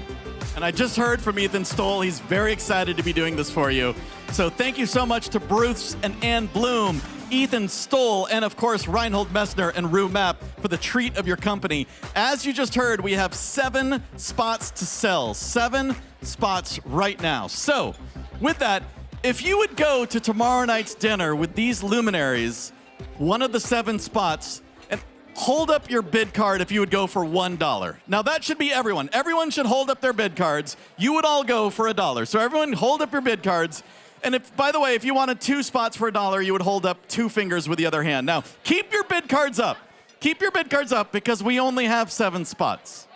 And I just heard from Ethan Stoll. He's very excited to be doing this for you. So thank you so much to Bruce and Anne Bloom, Ethan Stoll, and of course, Reinhold Messner and Rue Mapp for the treat of your company. As you just heard, we have 7 spots to sell. 7 spots right now. So with that, if you would go to tomorrow night's dinner with these luminaries, one of the 7 spots, and hold up your bid card if you would go for $1. Now that should be everyone. Everyone should hold up their bid cards. You would all go for $1. So everyone hold up your bid cards. And if, by the way, if you wanted 2 spots for $1, you would hold up 2 fingers with the other hand. Now, keep your bid cards up. Keep your bid cards up because we only have 7 spots.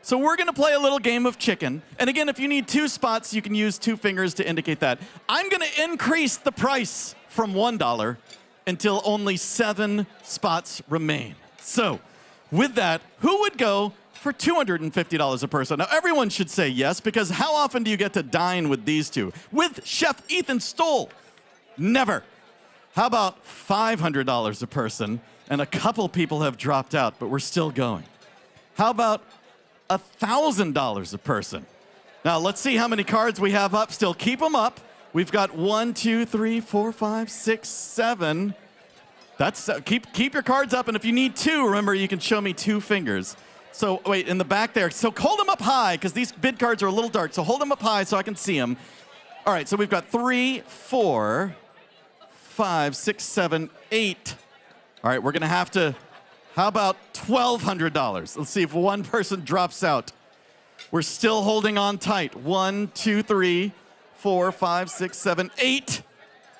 So we're gonna play a little game of chicken. And again, if you need 2 spots, you can use 2 fingers to indicate that. I'm gonna increase the price from $1 until only 7 spots remain. So with that, who would go for $250 a person? Now, everyone should say yes, because how often do you get to dine with these two? With Chef Ethan Stoll? Never. How about $500 a person? And a couple people have dropped out, but we're still going. How about $1,000 a person? Now, let's see how many cards we have up still. Keep them up. We've got 1, 2, 3, 4, 5, 6, 7. That's keep your cards up, and if you need 2, remember, you can show me 2 fingers. So wait, in the back there. So hold them up high, because these bid cards are a little dark. So hold them up high so I can see them. All right, so we've got 3, 4, 5, 6, 7, 8. All right, we're going to have to, how about $1,200? Let's see if one person drops out. We're still holding on tight. 1, 2, 3, 4, 5, 6, 7, 8.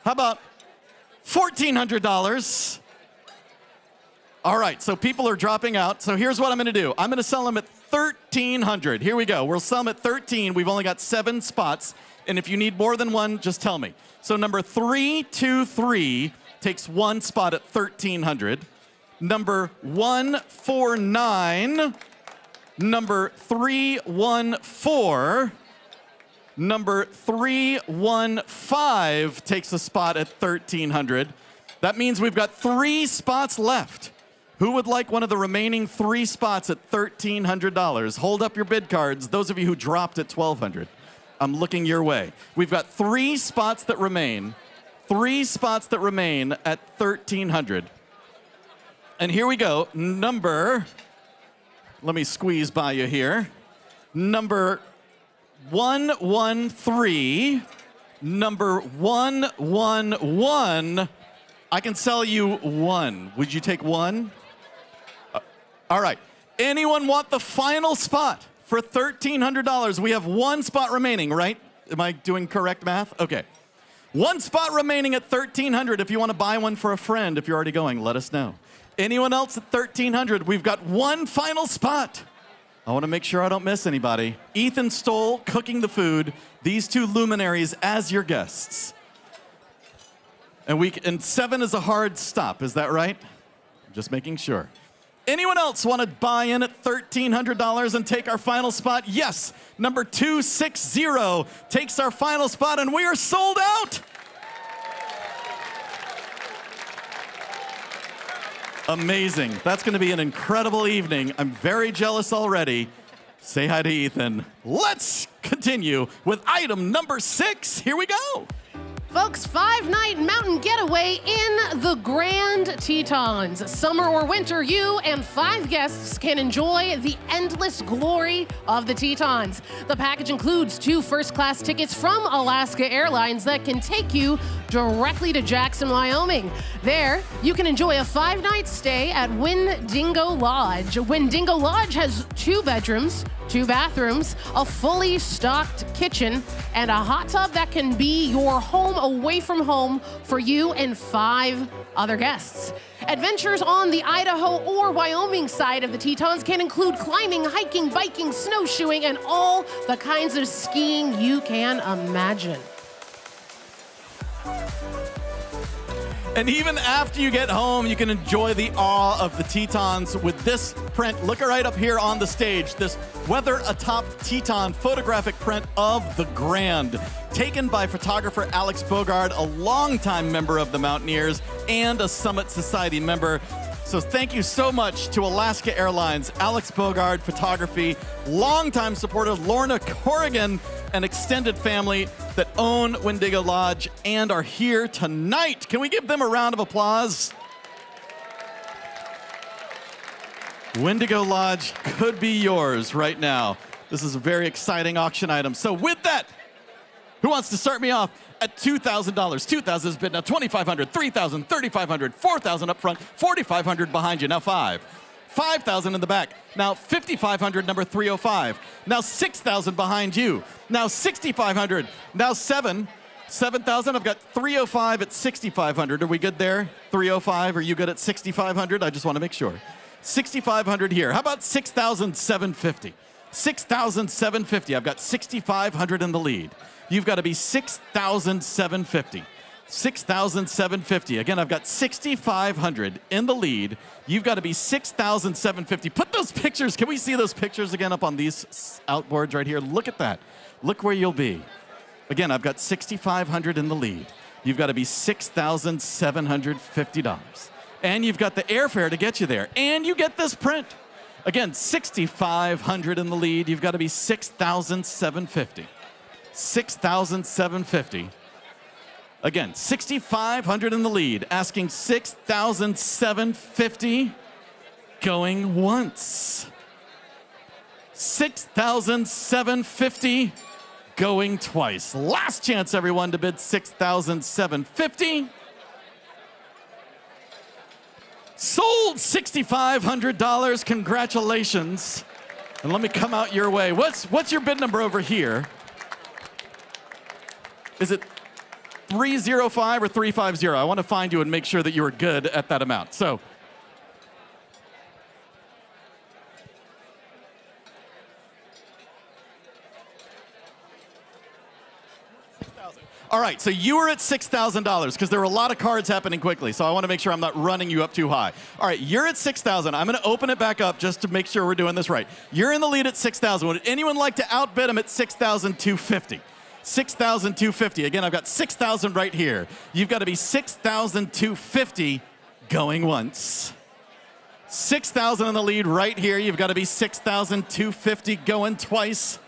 How about $1,400? All right, so people are dropping out. So here's what I'm gonna do. I'm gonna sell them at $1,300. Here we go. We'll sell them at 13. We've only got 7 spots. And if you need more than one, just tell me. So number 323 takes 1 spot at $1,300. Number 149, number 314, number 315 takes a spot at $1,300. That means we've got 3 spots left. Who would like one of the remaining 3 spots at $1,300? Hold up your bid cards, those of you who dropped at $1,200. I'm looking your way. We've got 3 spots that remain. 3 spots that remain at $1,300. And here we go. Number, let me squeeze by you here. Number 113, number 111. I can sell you 1. Would you take 1? All right. Anyone want the final spot for $1,300? We have 1 spot remaining, right? Am I doing correct math? Okay. 1 spot remaining at $1,300. If you want to buy one for a friend, if you're already going, let us know. Anyone else at $1,300? We've got 1 final spot. I want to make sure I don't miss anybody. Ethan Stoll cooking the food. These 2 luminaries as your guests. And 7 is a hard stop, is that right? I'm just making sure. Anyone else want to buy in at $1,300 and take our final spot? Yes, number 260 takes our final spot, and we are sold out. Amazing. That's going to be an incredible evening. I'm very jealous already. Say hi to Ethan. Let's continue with item number 6. Here we go. Folks, 5-night mountain getaway in the Grand Tetons. Summer or winter, you and 5 guests can enjoy the endless glory of the Tetons. The package includes 2 first-class tickets from Alaska Airlines that can take you directly to Jackson, Wyoming. There, you can enjoy a 5-night stay at Wendigo Lodge. Wendigo Lodge has 2 bedrooms, 2 bathrooms, a fully stocked kitchen, and a hot tub that can be your home away from home for you and 5 other guests. Adventures on the Idaho or Wyoming side of the Tetons can include climbing, hiking, biking, snowshoeing, and all the kinds of skiing you can imagine. And even after you get home, you can enjoy the awe of the Tetons with this print. Look right up here on the stage. This Weather Atop Teton photographic print of the Grand, taken by photographer Alex Bogard, a longtime member of the Mountaineers and a Summit Society member. So thank you so much to Alaska Airlines, Alex Bogard Photography, longtime supporter Lorna Corrigan, and extended family that own Wendigo Lodge and are here tonight. Can we give them a round of applause? Wendigo Lodge could be yours right now. This is a very exciting auction item. So with that, who wants to start me off at $2,000? $2,000 is bid now. $2,500, $3,000, $3,500, $4,000 up front, $4,500 behind you. Now $5,000 in the back. Now $5,500, number 305. Now $6,000 behind you. Now $6,500. Now $7,000. I've got 305 at $6,500. Are we good there? 305. Are you good at $6,500? I just want to make sure. $6,500 here. How about $6,750? $6,750. I've got $6,500 in the lead. You've got to be $6,750. $6,750. Again, I've got $6,500 in the lead. You've got to be $6,750. Put those pictures. Can we see those pictures again up on these outboards right here? Look at that. Look where you'll be. Again, I've got $6,500 in the lead. You've got to be $6,750. And you've got the airfare to get you there. And you get this print. Again, $6,500 in the lead. You've got to be $6,750. $6,750. Again, $6,500 in the lead, asking $6,750, going once. $6,750, going twice. Last chance, everyone, to bid $6,750. Sold $6,500. Congratulations. And let me come out your way. What's your bid number over here? Is it 305 or 350? I want to find you and make sure that you are good at that amount. So, all right, so you were at $6,000 because there were a lot of cards happening quickly, so I want to make sure I'm not running you up too high. All right, you're at $6,000. I'm going to open it back up just to make sure we're doing this right. You're in the lead at $6,000. Would anyone like to outbid him at $6,250? $6,250. Again, I've got $6,000 right here. You've got to be $6,250 going once. $6,000 in the lead right here. You've got to be $6,250 going twice.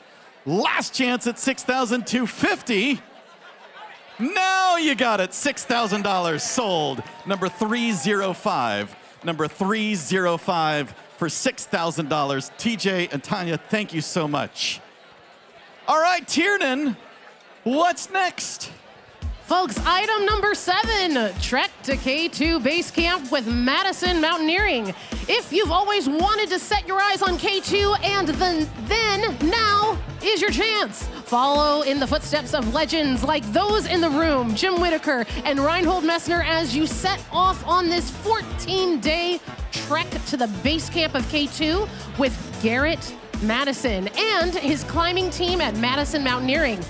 Last chance at $6,250. Now you got it. $6,000 sold. Number 305. Number 305 for $6,000. TJ and Tanya, thank you so much. All right, Tiernan, what's next? Folks, item number 7, trek to K2 Base Camp with Madison Mountaineering. If you've always wanted to set your eyes on K2 and then now is your chance. Follow in the footsteps of legends like those in the room, Jim Whitaker and Reinhold Messner, as you set off on this 14-day trek to the base camp of K2 with Garrett Madison and his climbing team at Madison Mountaineering.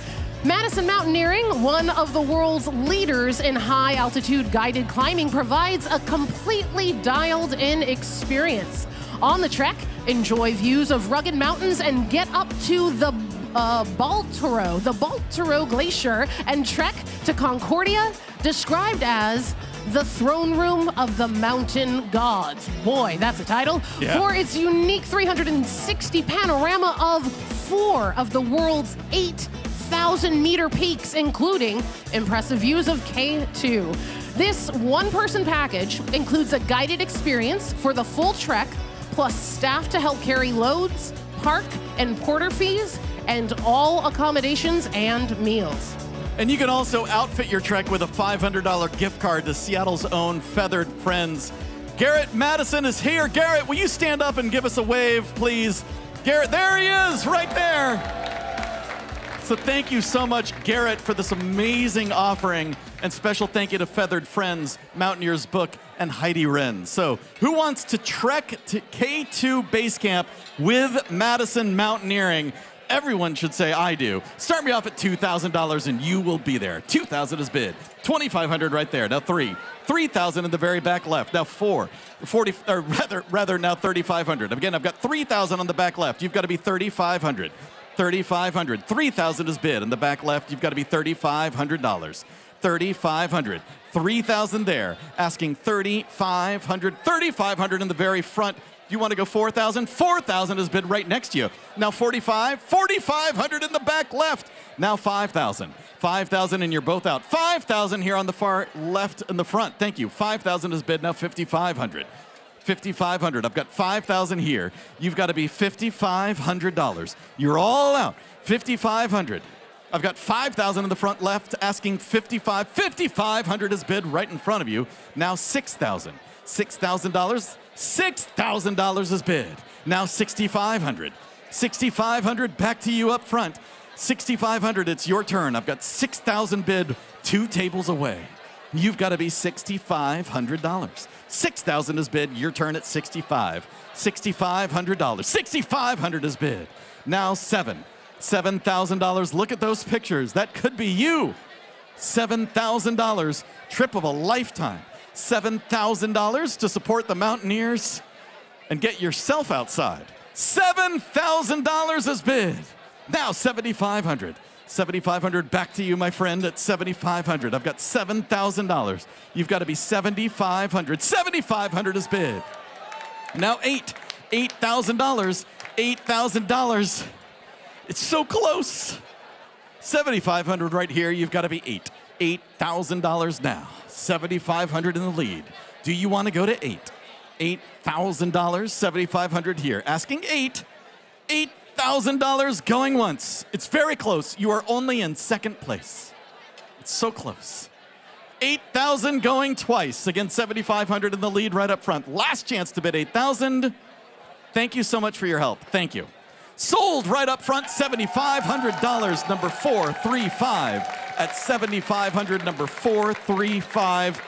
Madison Mountaineering, one of the world's leaders in high-altitude guided climbing, provides a completely dialed-in experience. On the trek, enjoy views of rugged mountains and get up to the Baltoro Glacier and trek to Concordia, described as the throne room of the mountain gods. Boy, that's a title. Yeah. For its unique 360 panorama of 4 of the world's 8,000-meter peaks, including impressive views of K2. This one-person package includes a guided experience for the full trek, plus staff to help carry loads, park and porter fees, and all accommodations and meals. And you can also outfit your trek with a $500 gift card to Seattle's own Feathered Friends. Garrett Madison is here. Garrett, will you stand up and give us a wave, please? Garrett, there he is, right there. So thank you so much, Garrett, for this amazing offering. And special thank you to Feathered Friends, Mountaineers Book, and Heidi Wren. So who wants to trek to K2 Base Camp with Madison Mountaineering? Everyone should say, I do. Start me off at $2,000 and you will be there. $2,000 is bid. $2,500 right there. Now $3,000 in the very back left. Now now $3,500. Again, I've got $3,000 on the back left. You've got to be $3,500. $3,500. $3,000 is bid. In the back left, you've got to be $3,500. $3,500. $3,000 there. Asking $3,500. $3,500 in the very front. You want to go $4,000? $4,000 is bid right next to you. Now $4,500 in the back left. Now $5,000. $5,000 and you're both out. $5,000 here on the far left in the front. Thank you. $5,000 is bid. Now $5,500. $5,500. I've got $5,000 here. You've got to be $5,500. You're all out. $5,500. I've got $5,000 in the front left, asking $5,500. $5,500 is bid right in front of you. Now $6,000. $6,000. $6,000 is bid. Now $6,500. $6,500 back to you up front. $6,500, it's your turn. I've got $6,000 bid 2 tables away. You've got to be $6,500. $6,000 is bid, your turn at $6,500. $6,500. $6,500 is bid. Now $7,000. Look at those pictures. That could be you. $7,000, trip of a lifetime. $7,000 to support the Mountaineers and get yourself outside. $7,000 is bid. Now $7,500. $7,500 back to you, my friend, at $7,500. I've got $7,000. You've got to be $7,500. $7,500 is bid. Now $8,000. $8,000. It's so close. $7,500 right here. You've got to be $8,000 now. $7,500 in the lead. Do you want to go to $8,000? $7,500 here. Asking $8,000 going once. It's very close. You are only in second place. It's so close. $8,000 going twice. Again, $7,500 in the lead right up front. Last chance to bid $8,000. Thank you so much for your help. Thank you. Sold right up front, $7,500, number 435 at $7,500, number 435.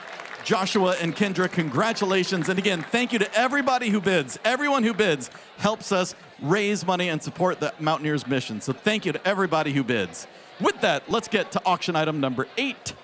Joshua and Kendra, congratulations. And again, thank you to everybody who bids. Everyone who bids helps us raise money and support the Mountaineers mission. So thank you to everybody who bids. With that, let's get to auction item number 8.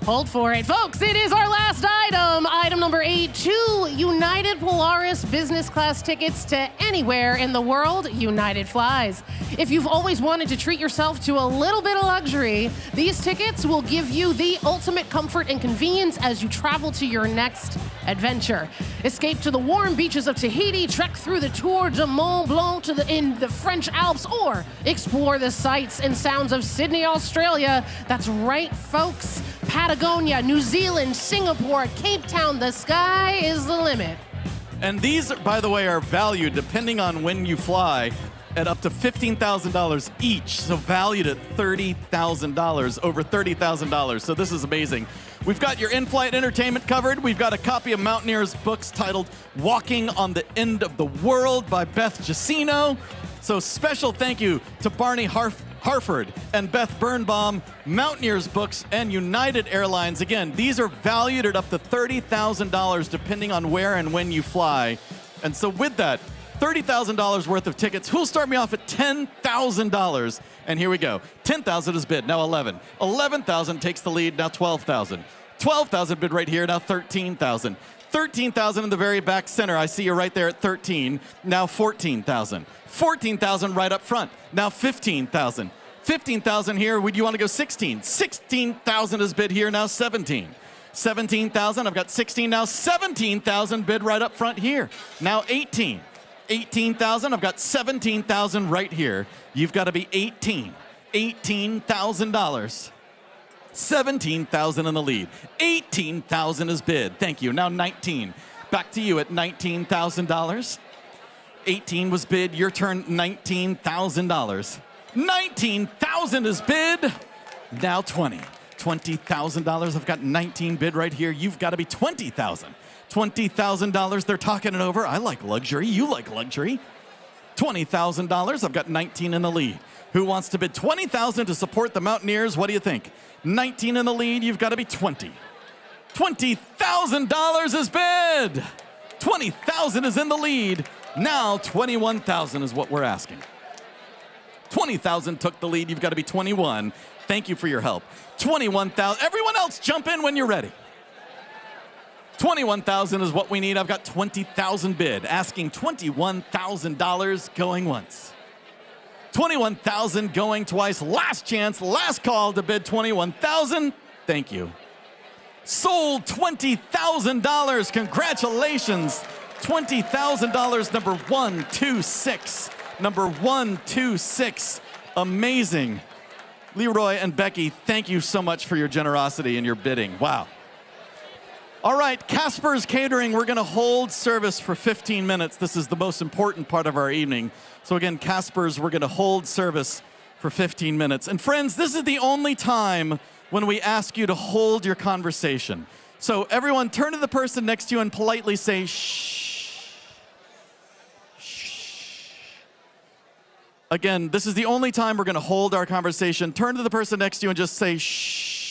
Hold for it, folks. It is our last item. Item number 8, 2 United Polaris business class tickets to anywhere in the world United flies. If you've always wanted to treat yourself to a little bit of luxury, these tickets will give you the ultimate comfort and convenience as you travel to your next adventure. Escape to the warm beaches of Tahiti, trek through the Tour de Mont Blanc in the French Alps, or explore the sights and sounds of Sydney, Australia. That's right, folks. Patagonia, New Zealand, Singapore, Cape Town, the sky is the limit. And these, by the way, are valued, depending on when you fly, at up to $15,000 each. So valued at $30,000, over $30,000. So this is amazing. We've got your in-flight entertainment covered. We've got a copy of Mountaineers books titled Walking on the End of the World by Beth Jacino. So special thank you to Barney Harford and Beth Birnbaum, Mountaineers Books, and United Airlines. Again, these are valued at up to $30,000 depending on where and when you fly. And so with that, $30,000 worth of tickets. Who'll start me off at $10,000? And here we go. $10,000 is bid, now $11,000. $11,000 takes the lead, now $12,000. $12,000 bid right here, now $13,000. $13,000 in the very back center. I see you right there at $13,000. Now $14,000. $14,000 right up front. Now $15,000. $15,000 here. Would you want to go $16,000? $16,000 is bid here. Now $17,000. $17,000. I've got $16,000 now. $17,000 bid right up front here. Now $18,000. $18,000. I've got $17,000 right here. You've got to be $18,000. $17,000 in the lead. $18,000 is bid. Thank you. Now $19,000. Back to you at $19,000. $18,000 was bid. Your turn, $19,000. $19,000 is bid. Now $20,000. $20,000. I've got $19,000 bid right here. You've got to be $20,000. $20,000. They're talking it over. I like luxury. You like luxury. $20,000. I've got 19 in the lead. Who wants to bid $20,000 to support the Mountaineers? What do you think? 19 in the lead, you've got to be 20. $20,000 is bid. 20,000 is in the lead. Now 21,000 is what we're asking. 20,000 took the lead, you've got to be 21. Thank you for your help. 21,000, everyone else jump in when you're ready. 21,000 is what we need. I've got 20,000 bid, asking $21,000 going once. 21,000 going twice. Last chance, last call to bid 21,000. Thank you. Sold $20,000. Congratulations. $20,000, number 126. Number 126. Amazing. Leroy and Becky, thank you so much for your generosity and your bidding. Wow. All right, Casper's Catering, we're going to hold service for 15 minutes. This is the most important part of our evening. So again, Casper's, we're going to hold service for 15 minutes. And friends, this is the only time when we ask you to hold your conversation. So everyone, turn to the person next to you and politely say, shh. Shh. Again, this is the only time we're going to hold our conversation. Turn to the person next to you and just say, shh.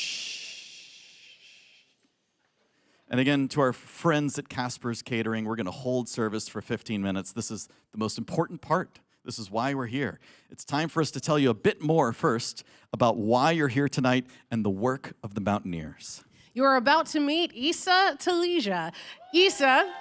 And again, to our friends at Casper's Catering, we're going to hold service for 15 minutes. This is the most important part. This is why we're here. It's time for us to tell you a bit more first about why you're here tonight and the work of the Mountaineers. You're about to meet Isa Tilija. Isa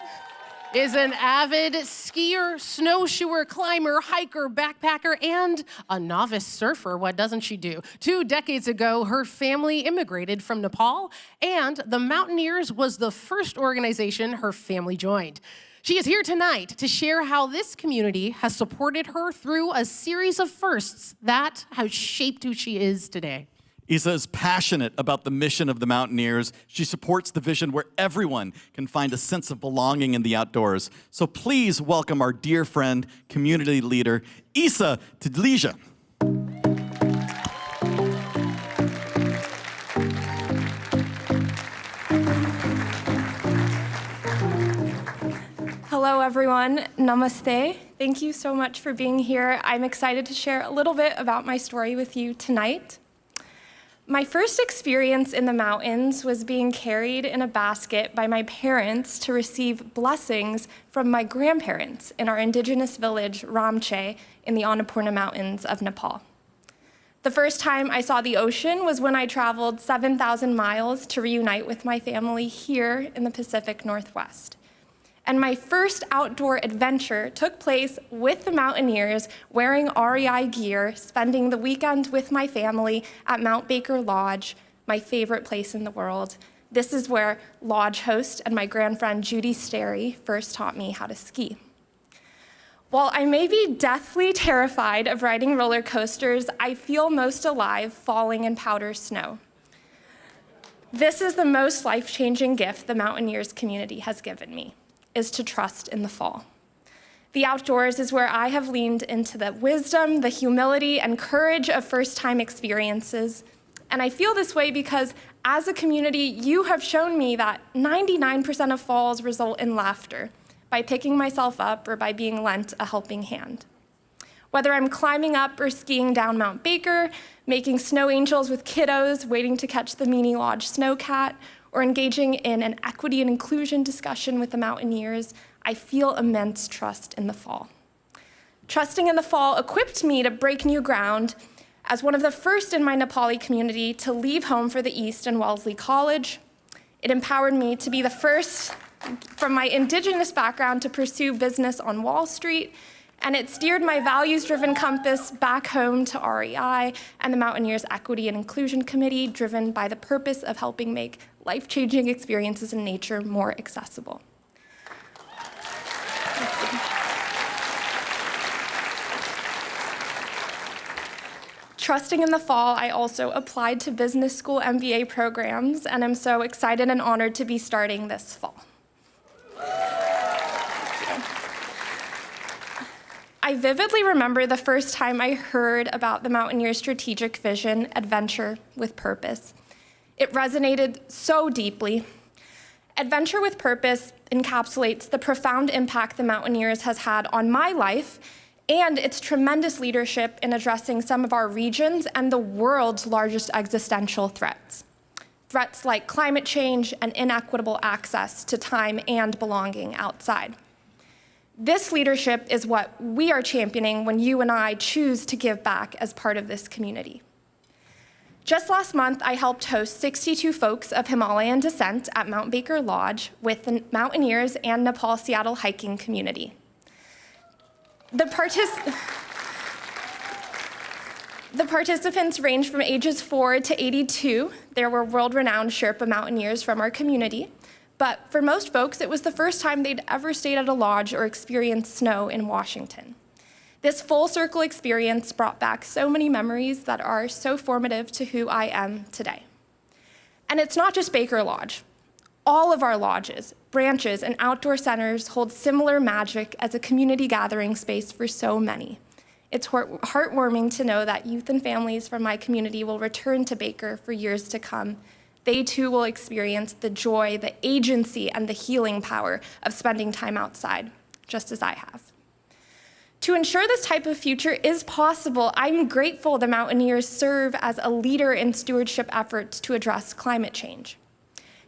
is an avid skier, snowshoer, climber, hiker, backpacker, and a novice surfer. What doesn't she do? 2 decades ago, her family immigrated from Nepal, and the Mountaineers was the first organization her family joined. She is here tonight to share how this community has supported her through a series of firsts that has shaped who she is today. Isa is passionate about the mission of the Mountaineers. She supports the vision where everyone can find a sense of belonging in the outdoors. So please welcome our dear friend, community leader, Isa Tilija. Hello, everyone. Namaste. Thank you so much for being here. I'm excited to share a little bit about my story with you tonight. My first experience in the mountains was being carried in a basket by my parents to receive blessings from my grandparents in our indigenous village, Ramche, in the Annapurna Mountains of Nepal. The first time I saw the ocean was when I traveled 7,000 miles to reunite with my family here in the Pacific Northwest. And my first outdoor adventure took place with the Mountaineers, wearing REI gear, spending the weekend with my family at Mount Baker Lodge, my favorite place in the world. This is where lodge host and my grandfriend Judy Sterry first taught me how to ski. While I may be deathly terrified of riding roller coasters, I feel most alive falling in powder snow. This is the most life-changing gift the Mountaineers community has given me, is to trust in the fall. The outdoors is where I have leaned into the wisdom, the humility, and courage of first-time experiences. And I feel this way because as a community, you have shown me that 99% of falls result in laughter by picking myself up or by being lent a helping hand. Whether I'm climbing up or skiing down Mount Baker, making snow angels with kiddos, waiting to catch the Meany Lodge snowcat, or engaging in an equity and inclusion discussion with the Mountaineers, I feel immense trust in the fall. Trusting in the fall equipped me to break new ground as one of the first in my Nepali community to leave home for the East and Wellesley College. It empowered me to be the first from my indigenous background to pursue business on Wall Street, and it steered my values-driven compass back home to REI and the Mountaineers Equity and Inclusion Committee, driven by the purpose of helping make life-changing experiences in nature more accessible. Trusting in the fall, I also applied to business school MBA programs, and I'm so excited and honored to be starting this fall. I vividly remember the first time I heard about the Mountaineers' strategic vision, Adventure with Purpose. It resonated so deeply. Adventure with Purpose encapsulates the profound impact the Mountaineers has had on my life and its tremendous leadership in addressing some of our region's and the world's largest existential threats. Threats like climate change and inequitable access to time and belonging outside. This leadership is what we are championing when you and I choose to give back as part of this community. Just last month, I helped host 62 folks of Himalayan descent at Mount Baker Lodge with the Mountaineers and Nepal-Seattle hiking community. The participants ranged from ages 4 to 82. There were world-renowned Sherpa mountaineers from our community. But for most folks, it was the first time they'd ever stayed at a lodge or experienced snow in Washington. This full-circle experience brought back so many memories that are so formative to who I am today. And it's not just Baker Lodge. All of our lodges, branches, and outdoor centers hold similar magic as a community gathering space for so many. It's heartwarming to know that youth and families from my community will return to Baker for years to come. They too will experience the joy, the agency, and the healing power of spending time outside, just as I have. To ensure this type of future is possible, I'm grateful the Mountaineers serve as a leader in stewardship efforts to address climate change.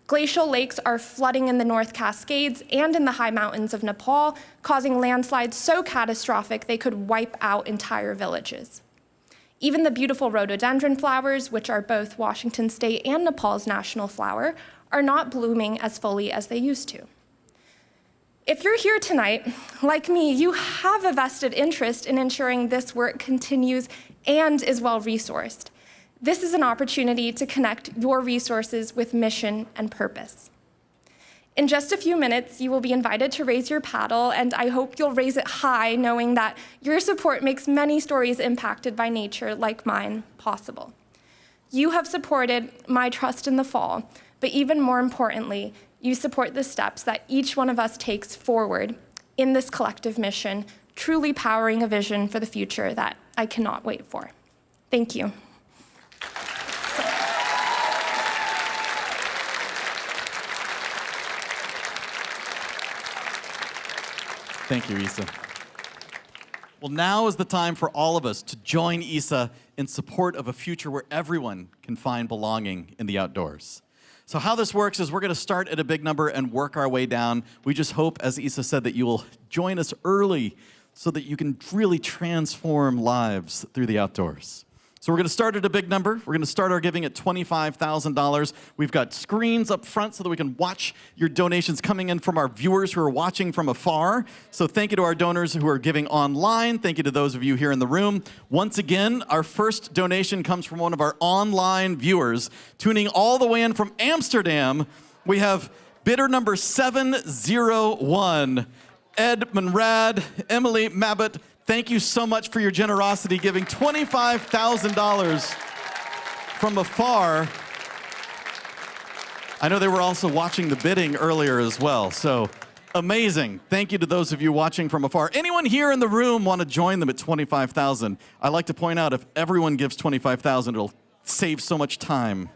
Glacial lakes are flooding in the North Cascades and in the high mountains of Nepal, causing landslides so catastrophic they could wipe out entire villages. Even the beautiful rhododendron flowers, which are both Washington State and Nepal's national flower, are not blooming as fully as they used to. If you're here tonight, like me, you have a vested interest in ensuring this work continues and is well-resourced. This is an opportunity to connect your resources with mission and purpose. In just a few minutes, you will be invited to raise your paddle, and I hope you'll raise it high, knowing that your support makes many stories impacted by nature like mine possible. You have supported my trust in the fall, but even more importantly, you support the steps that each one of us takes forward in this collective mission, truly powering a vision for the future that I cannot wait for. Thank you. Thank you, Isa. Well, now is the time for all of us to join Isa in support of a future where everyone can find belonging in the outdoors. So how this works is we're going to start at a big number and work our way down. We just hope, as Isa said, that you will join us early so that you can really transform lives through the outdoors. So we're going to start at a big number. We're going to start our giving at $25,000. We've got screens up front so that we can watch your donations coming in from our viewers who are watching from afar. So thank you to our donors who are giving online. Thank you to those of you here in the room. Once again, our first donation comes from one of our online viewers, tuning all the way in from Amsterdam. We have bidder number 701, Ed Manrad, Emily Mabbott. Thank you so much for your generosity, giving $25,000 from afar. I know they were also watching the bidding earlier as well, so amazing. Thank you to those of you watching from afar. Anyone here in the room want to join them at $25,000? I like to point out, if everyone gives $25,000, it'll save so much time.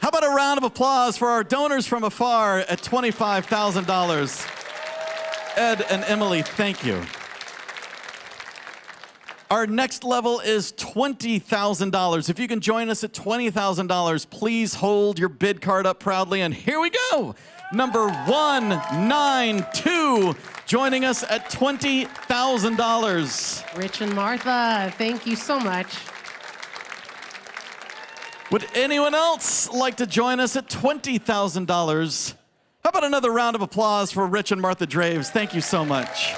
How about a round of applause for our donors from afar at $25,000? Ed and Emily, thank you. Our next level is $20,000. If you can join us at $20,000, please hold your bid card up proudly. And here we go. Number 192, joining us at $20,000. Rich and Martha, thank you so much. Would anyone else like to join us at $20,000? How about another round of applause for Rich and Martha Draves? Thank you so much.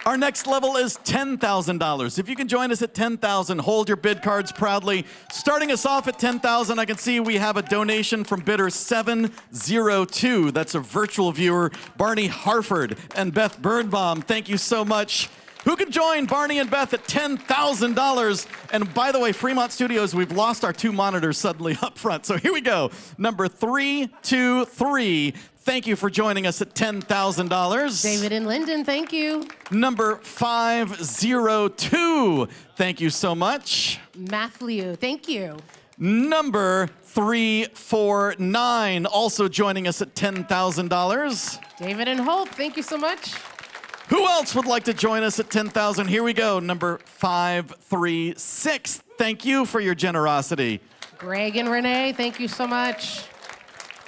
Our next level is $10,000. If you can join us at $10,000, hold your bid cards proudly. Starting us off at $10,000, I can see we have a donation from bidder 702. That's a virtual viewer, Barney Harford and Beth Birnbaum. Thank you so much. Who can join Barney and Beth at $10,000? And by the way, Fremont Studios, we've lost our two monitors suddenly up front. So here we go. Number 323. Thank you for joining us at $10,000. David and Lyndon, thank you. Number 502. Thank you so much. Matthew, thank you. Number 349, also joining us at $10,000. David and Hope, thank you so much. Who else would like to join us at 10,000? Here we go, number 536. Thank you for your generosity. Greg and Renee, thank you so much.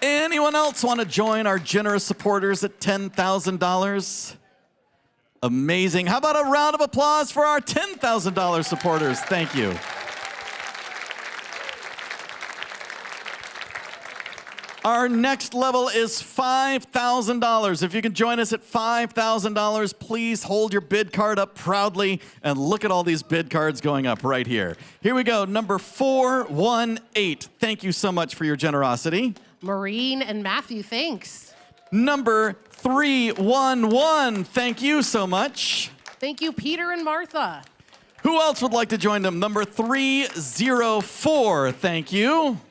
Anyone else want to join our generous supporters at $10,000? Amazing. How about a round of applause for our $10,000 supporters? Thank you. Our next level is $5,000. If you can join us at $5,000, please hold your bid card up proudly and look at all these bid cards going up right here. Here we go, number 418. Thank you so much for your generosity. Maureen and Matthew, thanks. Number 311, thank you so much. Thank you, Peter and Martha. Who else would like to join them? Number 304, thank you.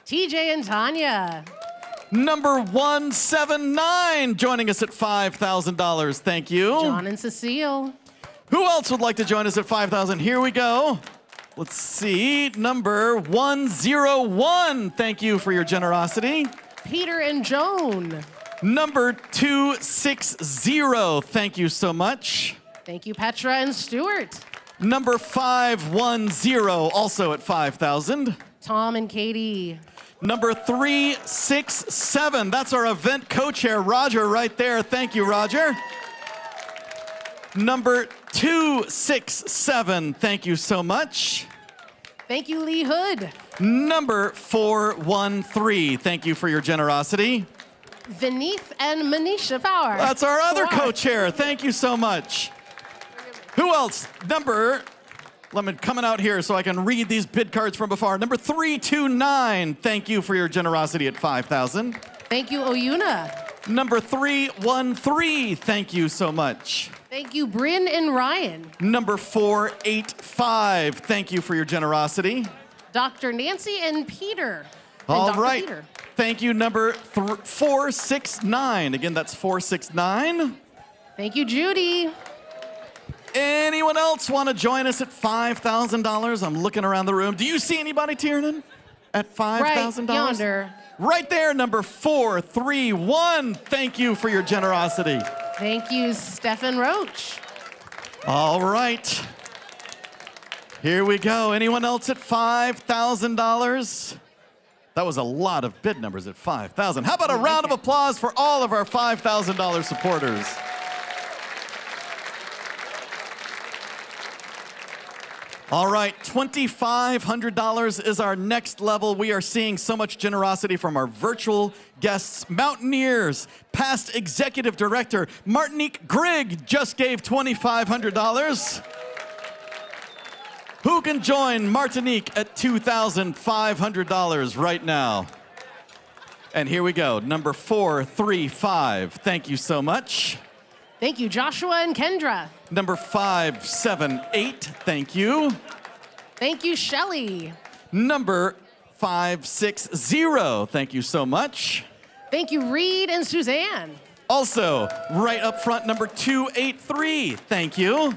TJ and Tanya. Number 179, joining us at $5,000, thank you. John and Cecile. Who else would like to join us at $5,000? Here we go. Let's see, number 101, thank you for your generosity. Peter and Joan. Number 260, thank you so much. Thank you, Petra and Stuart. Number 510, also at 5,000. Tom and Katie. Number 367, that's our event co-chair, Roger, right there. Thank you, Roger. Number 267, thank you so much. Thank you, Lee Hood. Number 413, thank you for your generosity. Vineeth and Manisha Powar. That's our other Powar. co-chair. Thank you so much. Who else? Let me coming out here so I can read these bid cards from afar. Number 329, thank you for your generosity at 5,000. Thank you, Oyuna. Number 313, thank you so much. Thank you, Bryn and Ryan. Number 485, thank you for your generosity. Dr. Nancy and Peter. All Dr. right. Peter. Thank you, number 469. Again, that's 469. Thank you, Judy. Anyone else want to join us at $5,000? I'm looking around the room. Do you see anybody, Tiernan, at $5,000? Right yonder. Right there, number 431. Thank you for your generosity. Thank you, Stefan Roach. All right. Here we go. Anyone else at $5,000? That was a lot of bid numbers at 5,000. How about a round of applause for all of our $5,000 supporters? All right, $2,500 is our next level. We are seeing so much generosity from our virtual guests. Mountaineers, past executive director Martinique Grigg just gave $2,500. Who can join Martinique at $2,500 right now? And here we go, number 435. Thank you so much. Thank you, Joshua and Kendra. Number 578, thank you. Thank you, Shelley. Number 560, thank you so much. Thank you, Reed and Suzanne. Also, right up front, number 283, thank you.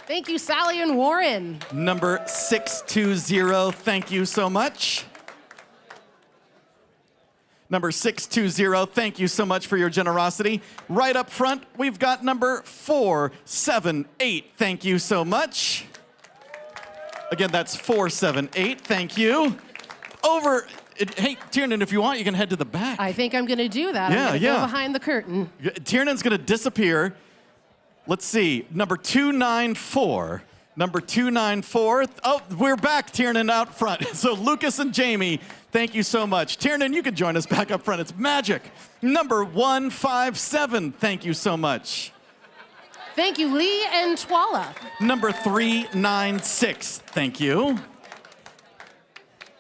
Thank you, Sally and Warren. Number 620, thank you so much. Number 620, thank you so much for your generosity. Right up front, we've got number 478, thank you so much. Again, that's 478, thank you. Hey, Tiernan, if you want, you can head to the back. I think I'm gonna do that. Yeah, I'm gonna yeah. go behind the curtain. Tiernan's gonna disappear. Let's see, number 294. Number 294, oh, we're back, Tiernan, out front. So Lucas and Jamie, thank you so much. Tiernan, you can join us back up front, it's magic. Number 157, thank you so much. Thank you, Lee and Twala. Number 396, thank you.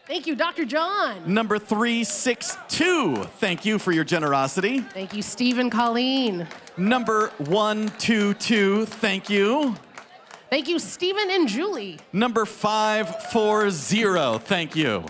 Thank you, Dr. John. Number 362, thank you for your generosity. Thank you, Steve and Colleen. Number 122, thank you. Thank you, Stephen and Julie. Number 540, thank you.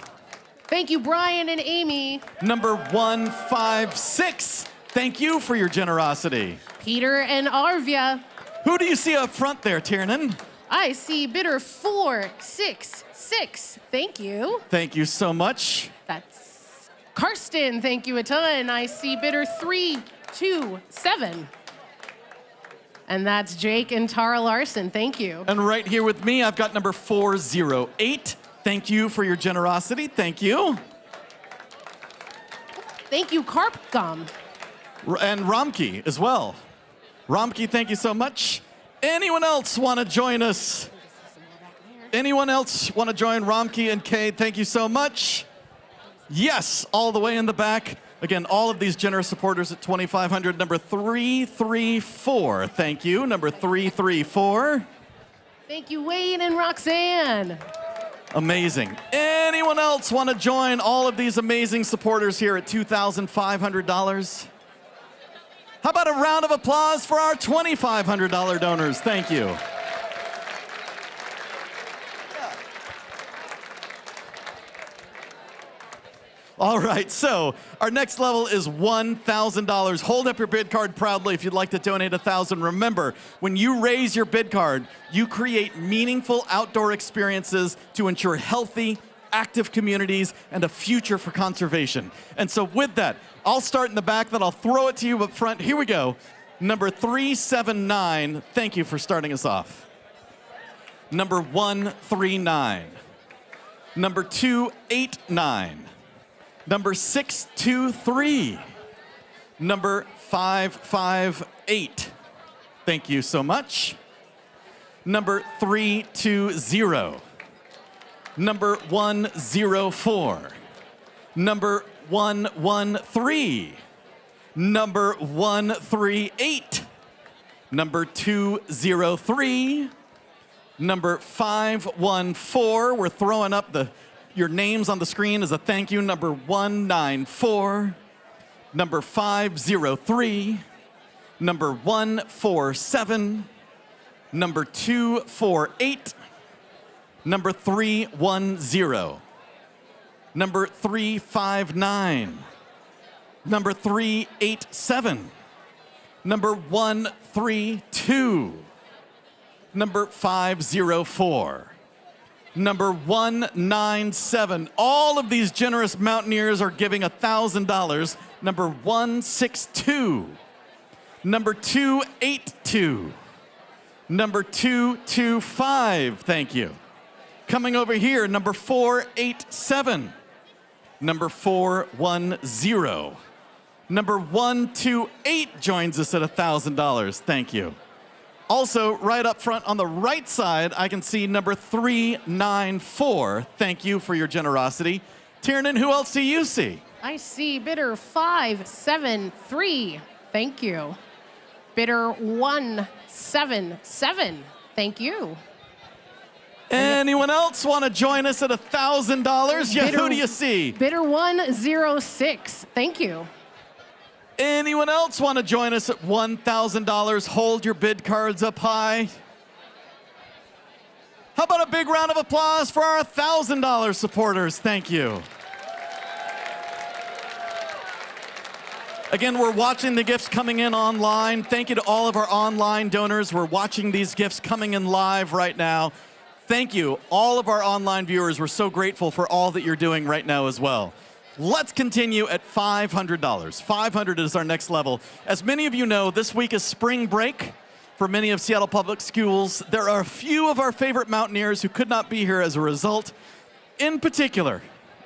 Thank you, Brian and Amy. Number 156, thank you for your generosity. Peter and Arvia. Who do you see up front there, Tiernan? I see bidder 466. Thank you. Thank you so much. That's Karsten. Thank you a ton. I see bidder 327. And that's Jake and Tara Larson. Thank you. And right here with me, I've got number 408. Thank you for your generosity. Thank you. Thank you, Carp Gum. And Romke as well. Romke, thank you so much. Anyone else want to join us? Anyone else want to join Romke and Kay? Thank you so much. Yes, all the way in the back. Again, all of these generous supporters at $2,500. Number 334, thank you. Number 334. Thank you, Wade and Roxanne. Amazing. Anyone else want to join all of these amazing supporters here at $2,500? How about a round of applause for our $2,500 donors? Thank you. All right, so our next level is $1,000. Hold up your bid card proudly if you'd like to donate $1,000. Remember, when you raise your bid card, you create meaningful outdoor experiences to ensure healthy, active communities and a future for conservation. And so with that, I'll start in the back, then I'll throw it to you up front. Here we go. Number 379, thank you for starting us off. Number 139. Number 289. Number 623. Number 558. Thank you so much. Number 320. Number 104. Number 113. Number 138. Number 203. Number 514. We're throwing up your names on the screen as a thank you. Number 194. Number 503. Number 147. Number 248. Number 310. Number 359. Number 387. Number 132. Number 504. Number 197. All of these generous mountaineers are giving $1,000. Number 162. Number 282. Number 225. Thank you. Coming over here, number 487. Number 410. Number 128 joins us at $1,000. Thank you. Also, right up front on the right side, I can see number 394. Thank you for your generosity. Tiernan, who else do you see? I see bidder 573. Thank you. Bidder 177. Thank you. Anyone else want to join us at $1,000? Yeah, who do you see? Bidder 106. Thank you. Anyone else want to join us at $1,000? Hold your bid cards up high. How about a big round of applause for our $1,000 supporters? Thank you. Again, we're watching the gifts coming in online. Thank you to all of our online donors. We're watching these gifts coming in live right now. Thank you, all of our online viewers. We're so grateful for all that you're doing right now as well. Let's continue at $500. $500 is our next level. As many of you know, this week is spring break for many of Seattle Public Schools. There are a few of our favorite Mountaineers who could not be here as a result. In particular,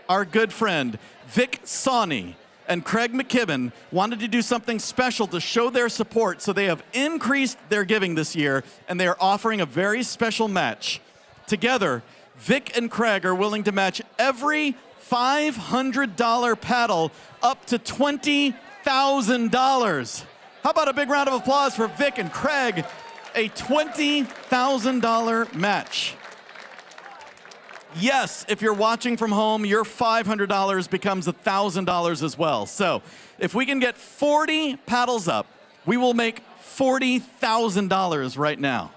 our good friend Vic Sawney and Craig McKibben wanted to do something special to show their support, so they have increased their giving this year, and they are offering a very special match. Together, Vic and Craig are willing to match every $500 paddle up to $20,000. How about a big round of applause for Vic and Craig? A $20,000 match. Yes, if you're watching from home, your $500 becomes $1,000 as well. So if we can get 40 paddles up, we will make $40,000 right now.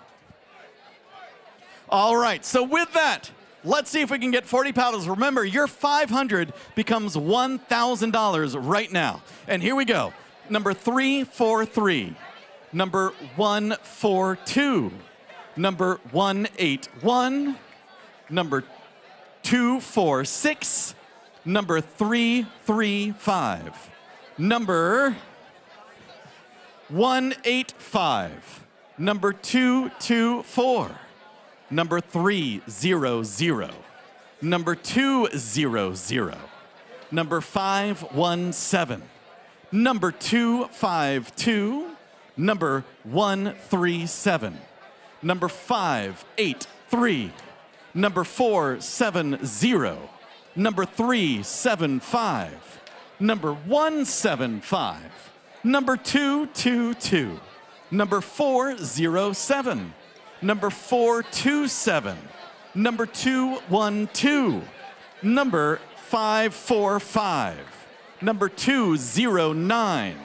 All right, so with that, let's see if we can get 40 paddles. Remember, your $500 becomes $1,000 right now. And here we go. Number 343, number 142, number 181, number 246, number 335, number 185, number 224, number 300, number 200, number 517, number 252, number 137, number 583, number 470, number 375, number 175, number 222, number 407, number 427, number 212, number 545, number 209,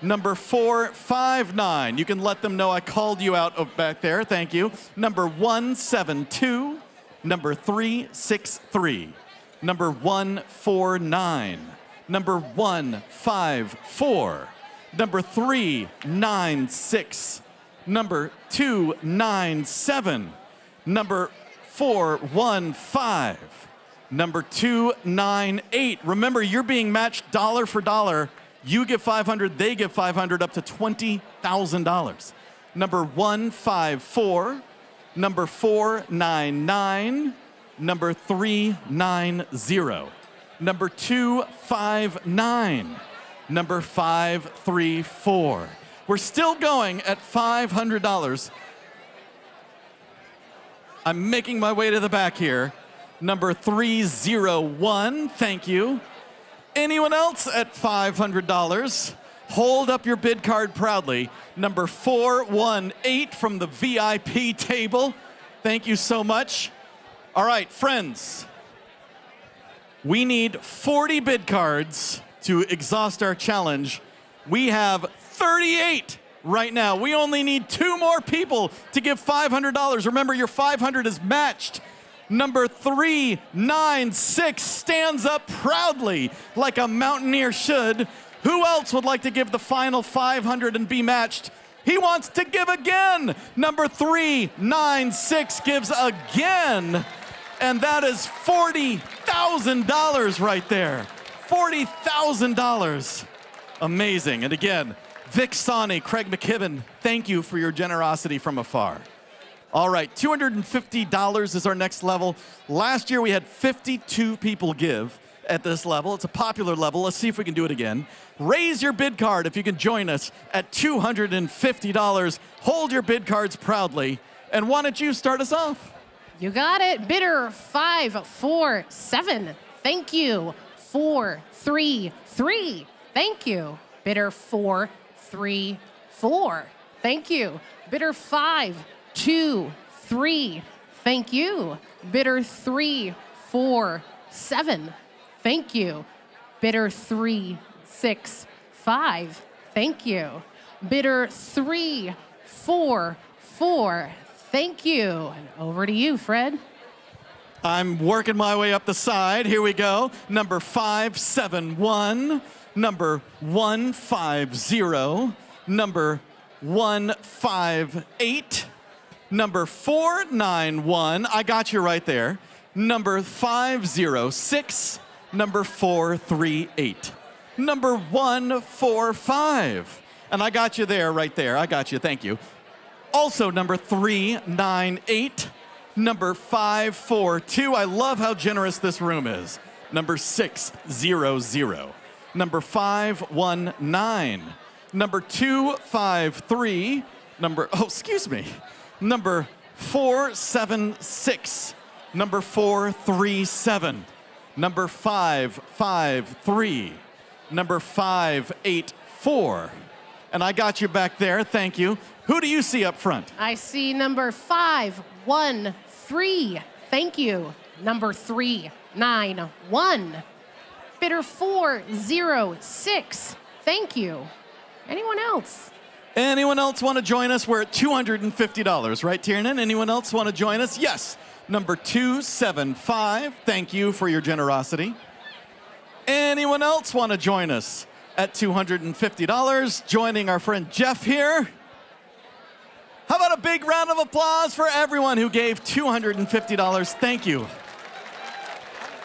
number 459. You can let them know I called you out back there. Thank you. Number 172, number 363, number 149, number 154, number 396, number 297, number 415, number 298. Remember, you're being matched dollar for dollar. You give 500, they give 500, up to $20,000. Number 154, number 499, number 390, number 259, number 534. We're still going at $500. I'm making my way to the back here. Number 301, thank you. Anyone else at $500? Hold up your bid card proudly. Number 418 from the VIP table. Thank you so much. All right, friends. We need 40 bid cards to exhaust our challenge. We have 38 right now. We only need 2 more people to give $500. Remember, your 500 is matched. Number 396 stands up proudly like a Mountaineer should. Who else would like to give the final 500 and be matched? He wants to give again. Number 396 gives again. And that is $40,000 right there. $40,000. Amazing. And again, Vic Sawney, Craig McKibben, thank you for your generosity from afar. All right, $250 is our next level. Last year we had 52 people give at this level. It's a popular level. Let's see if we can do it again. Raise your bid card if you can join us at $250. Hold your bid cards proudly. And why don't you start us off? You got it. Bidder 547. Thank you. 433. Thank you. Bidder 434. Thank you. Bidder 523. Thank you. Bidder 347. Thank you. Bidder 365. Thank you. Bidder 344. Thank you. And over to you, Fred. I'm working my way up the side. Here we go. Number 571, number 150, number 158, number 491. I got you right there. Number 506, number 438, number 145. And I got you there, right there. I got you. Thank you. Also, number 398, number 542. I love how generous this room is. Number 600, number 519, number 253, number 476, number 437, number 553, number 584. And I got you back there. Thank you. Who do you see up front? I see number 513. Thank you. Number 391. Bidder 406. Thank you. Anyone else? Anyone else want to join us? We're at $250, right, Tiernan? Anyone else want to join us? Yes. Number 275. Thank you for your generosity. Anyone else want to join us at $250? Joining our friend Jeff here. How about a big round of applause for everyone who gave $250? Thank you.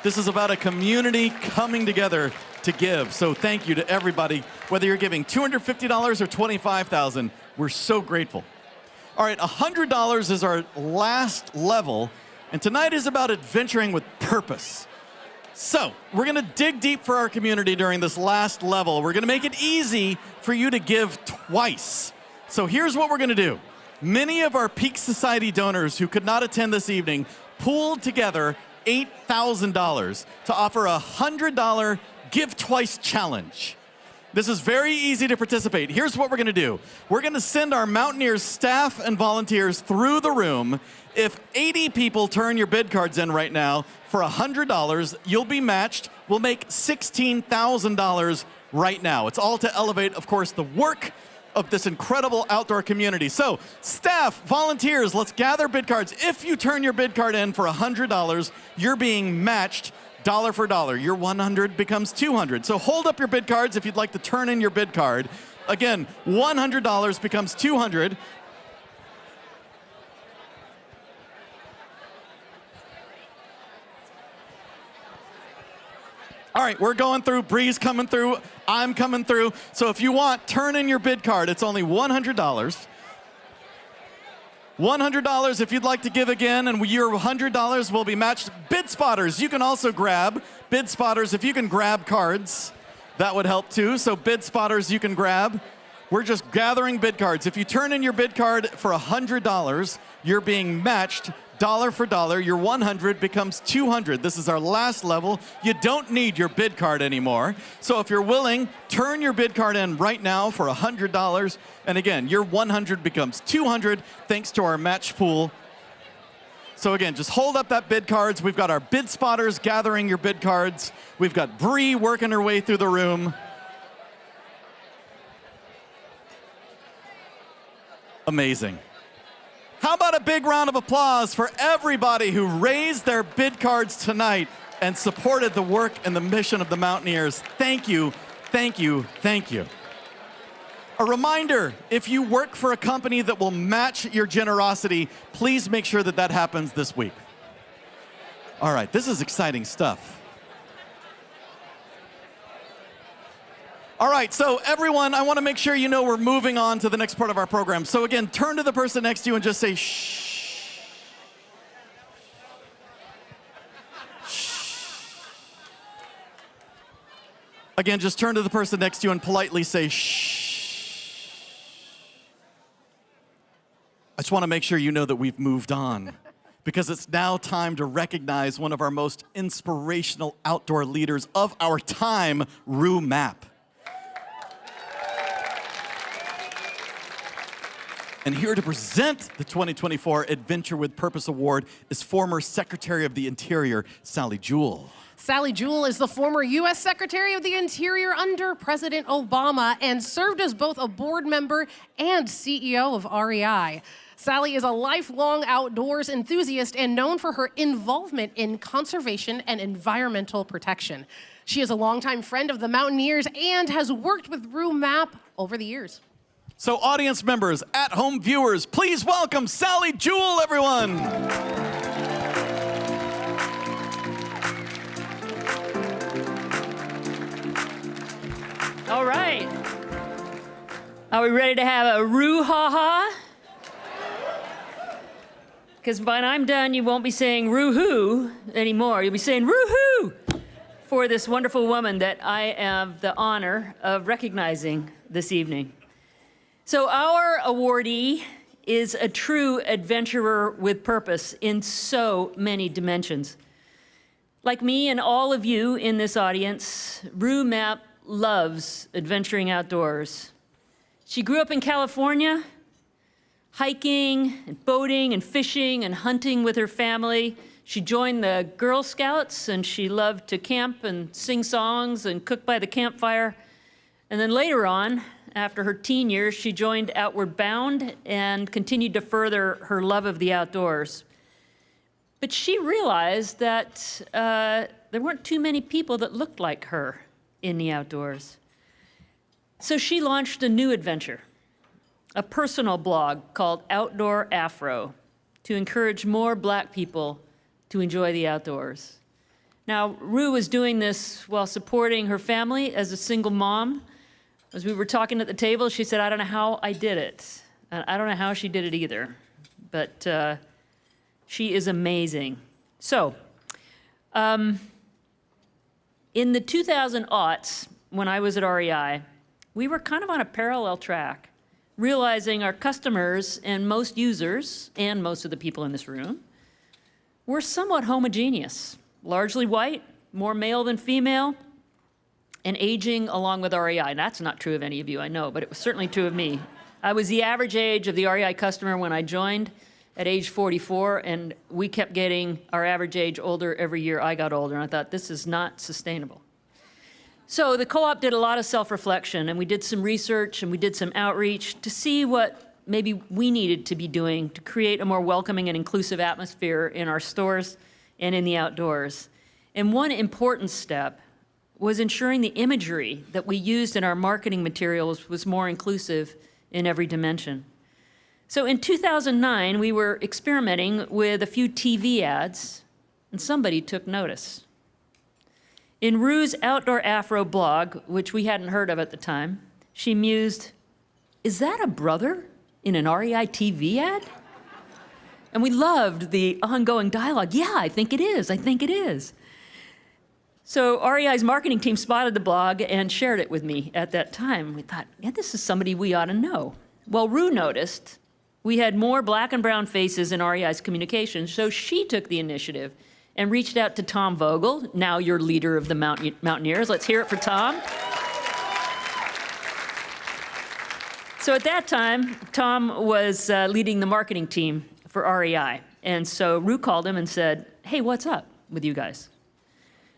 This is about a community coming together to give. So thank you to everybody, whether you're giving $250 or $25,000. We're so grateful. All right, $100 is our last level, and tonight is about adventuring with purpose. So we're going to dig deep for our community during this last level. We're going to make it easy for you to give twice. So here's what we're going to do. Many of our Peak Society donors who could not attend this evening pooled together $8,000 to offer a $100 Give Twice challenge. This is very easy to participate. Here's what we're going to do. We're going to send our Mountaineers staff and volunteers through the room. If 80 people turn your bid cards in right now for $100, you'll be matched. We'll make $16,000 right now. It's all to elevate, of course, the work of this incredible outdoor community. So, staff, volunteers, let's gather bid cards. If you turn your bid card in for $100, you're being matched dollar for dollar. Your 100 becomes 200. So hold up your bid cards if you'd like to turn in your bid card. Again, $100 becomes 200. All right, we're going through. Bree's coming through. I'm coming through. So if you want, turn in your bid card. It's only $100. $100 if you'd like to give again, and your $100 will be matched. Bid spotters, you can also grab. Bid spotters, if you can grab cards, that would help too. So bid spotters, you can grab. We're just gathering bid cards. If you turn in your bid card for $100, you're being matched dollar for dollar. Your 100 becomes 200. This is our last level. You don't need your bid card anymore. So if you're willing, turn your bid card in right now for $100. And again, your 100 becomes 200 thanks to our match pool. So again, just hold up that bid cards. We've got our bid spotters gathering your bid cards. We've got Bree working her way through the room. Amazing. How about a big round of applause for everybody who raised their bid cards tonight and supported the work and the mission of the Mountaineers. Thank you, thank you, thank you. A reminder, if you work for a company that will match your generosity, please make sure that that happens this week. All right, this is exciting stuff. All right, so everyone, I want to make sure you know we're moving on to the next part of our program. So again, turn to the person next to you and just say, shh. Shh. Again, just turn to the person next to you and politely say, shh. I just want to make sure you know that we've moved on, because it's now time to recognize one of our most inspirational outdoor leaders of our time, Mapp. And here to present the 2024 Adventure with Purpose Award is former Secretary of the Interior, Sally Jewell. Sally Jewell is the former U.S. Secretary of the Interior under President Obama and served as both a board member and CEO of REI. Sally is a lifelong outdoors enthusiast and known for her involvement in conservation and environmental protection. She is a longtime friend of the Mountaineers and has worked with Mapp over the years. So audience members, at-home viewers, please welcome Sally Jewell, everyone. All right. Are we ready to have a roo-ha-ha? Because when I'm done, you won't be saying roo-hoo anymore. You'll be saying roo-hoo for this wonderful woman that I have the honor of recognizing this evening. So our awardee is a true adventurer with purpose in so many dimensions. Like me and all of you in this audience, Mapp loves adventuring outdoors. She grew up in California, hiking and boating and fishing and hunting with her family. She joined the Girl Scouts, and she loved to camp and sing songs and cook by the campfire. And then later on, after her teen years, she joined Outward Bound and continued to further her love of the outdoors. But she realized that there weren't too many people that looked like her in the outdoors. So she launched a new adventure. a personal blog called Outdoor Afro to encourage more Black people to enjoy the outdoors. Now, Rue was doing this while supporting her family as a single mom. As we were talking at the table, she said, I don't know how I did it. And I don't know how she did it either, but she is amazing. So, in the 2000s, when I was at REI, we were kind of on a parallel track, realizing our customers and most users, and most of the people in this room, were somewhat homogeneous, largely white, more male than female, and aging along with REI. And that's not true of any of you, I know, but it was certainly true of me. I was the average age of the REI customer when I joined at age 44, and we kept getting our average age older every year I got older, and I thought, this is not sustainable. So the co-op did a lot of self-reflection, and we did some research, and we did some outreach to see what maybe we needed to be doing to create a more welcoming and inclusive atmosphere in our stores and in the outdoors. And one important step was ensuring the imagery that we used in our marketing materials was more inclusive in every dimension. So in 2009, we were experimenting with a few TV ads, and somebody took notice. In Rue's Outdoor Afro blog, which we hadn't heard of at the time, she mused, "Is that a brother in an REI TV ad?" And we loved the ongoing dialogue. Yeah, I think it is. I think it is. So REI's marketing team spotted the blog and shared it with me at that time. We thought, yeah, this is somebody we ought to know. Well, Rue noticed we had more Black and brown faces in REI's communications, so she took the initiative and reached out to Tom Vogel, now your leader of the Mountaineers. Let's hear it for Tom. So at that time, Tom was leading the marketing team for REI. And so Rue called him and said, hey, what's up with you guys?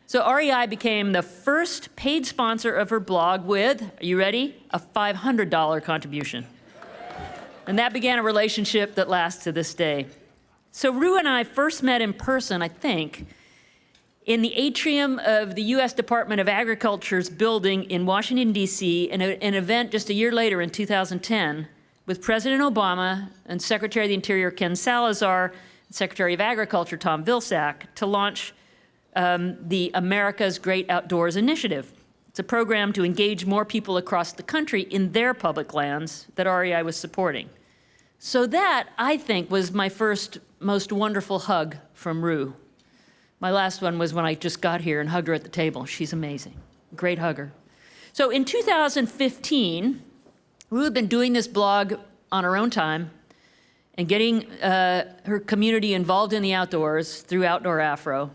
So REI became the first paid sponsor of her blog with, are you ready? A $500 contribution. And that began a relationship that lasts to this day. So Rue and I first met in person, I think, in the atrium of the U.S. Department of Agriculture's building in Washington, D.C., in an event just a year later in 2010 with President Obama and Secretary of the Interior Ken Salazar and Secretary of Agriculture Tom Vilsack to launch the America's Great Outdoors Initiative. It's a program to engage more people across the country in their public lands that REI was supporting. So that, I think, was my first most wonderful hug from Rue. My last one was when I just got here and hugged her at the table. She's amazing, great hugger. So in 2015, Rue had been doing this blog on her own time and getting her community involved in the outdoors through Outdoor Afro.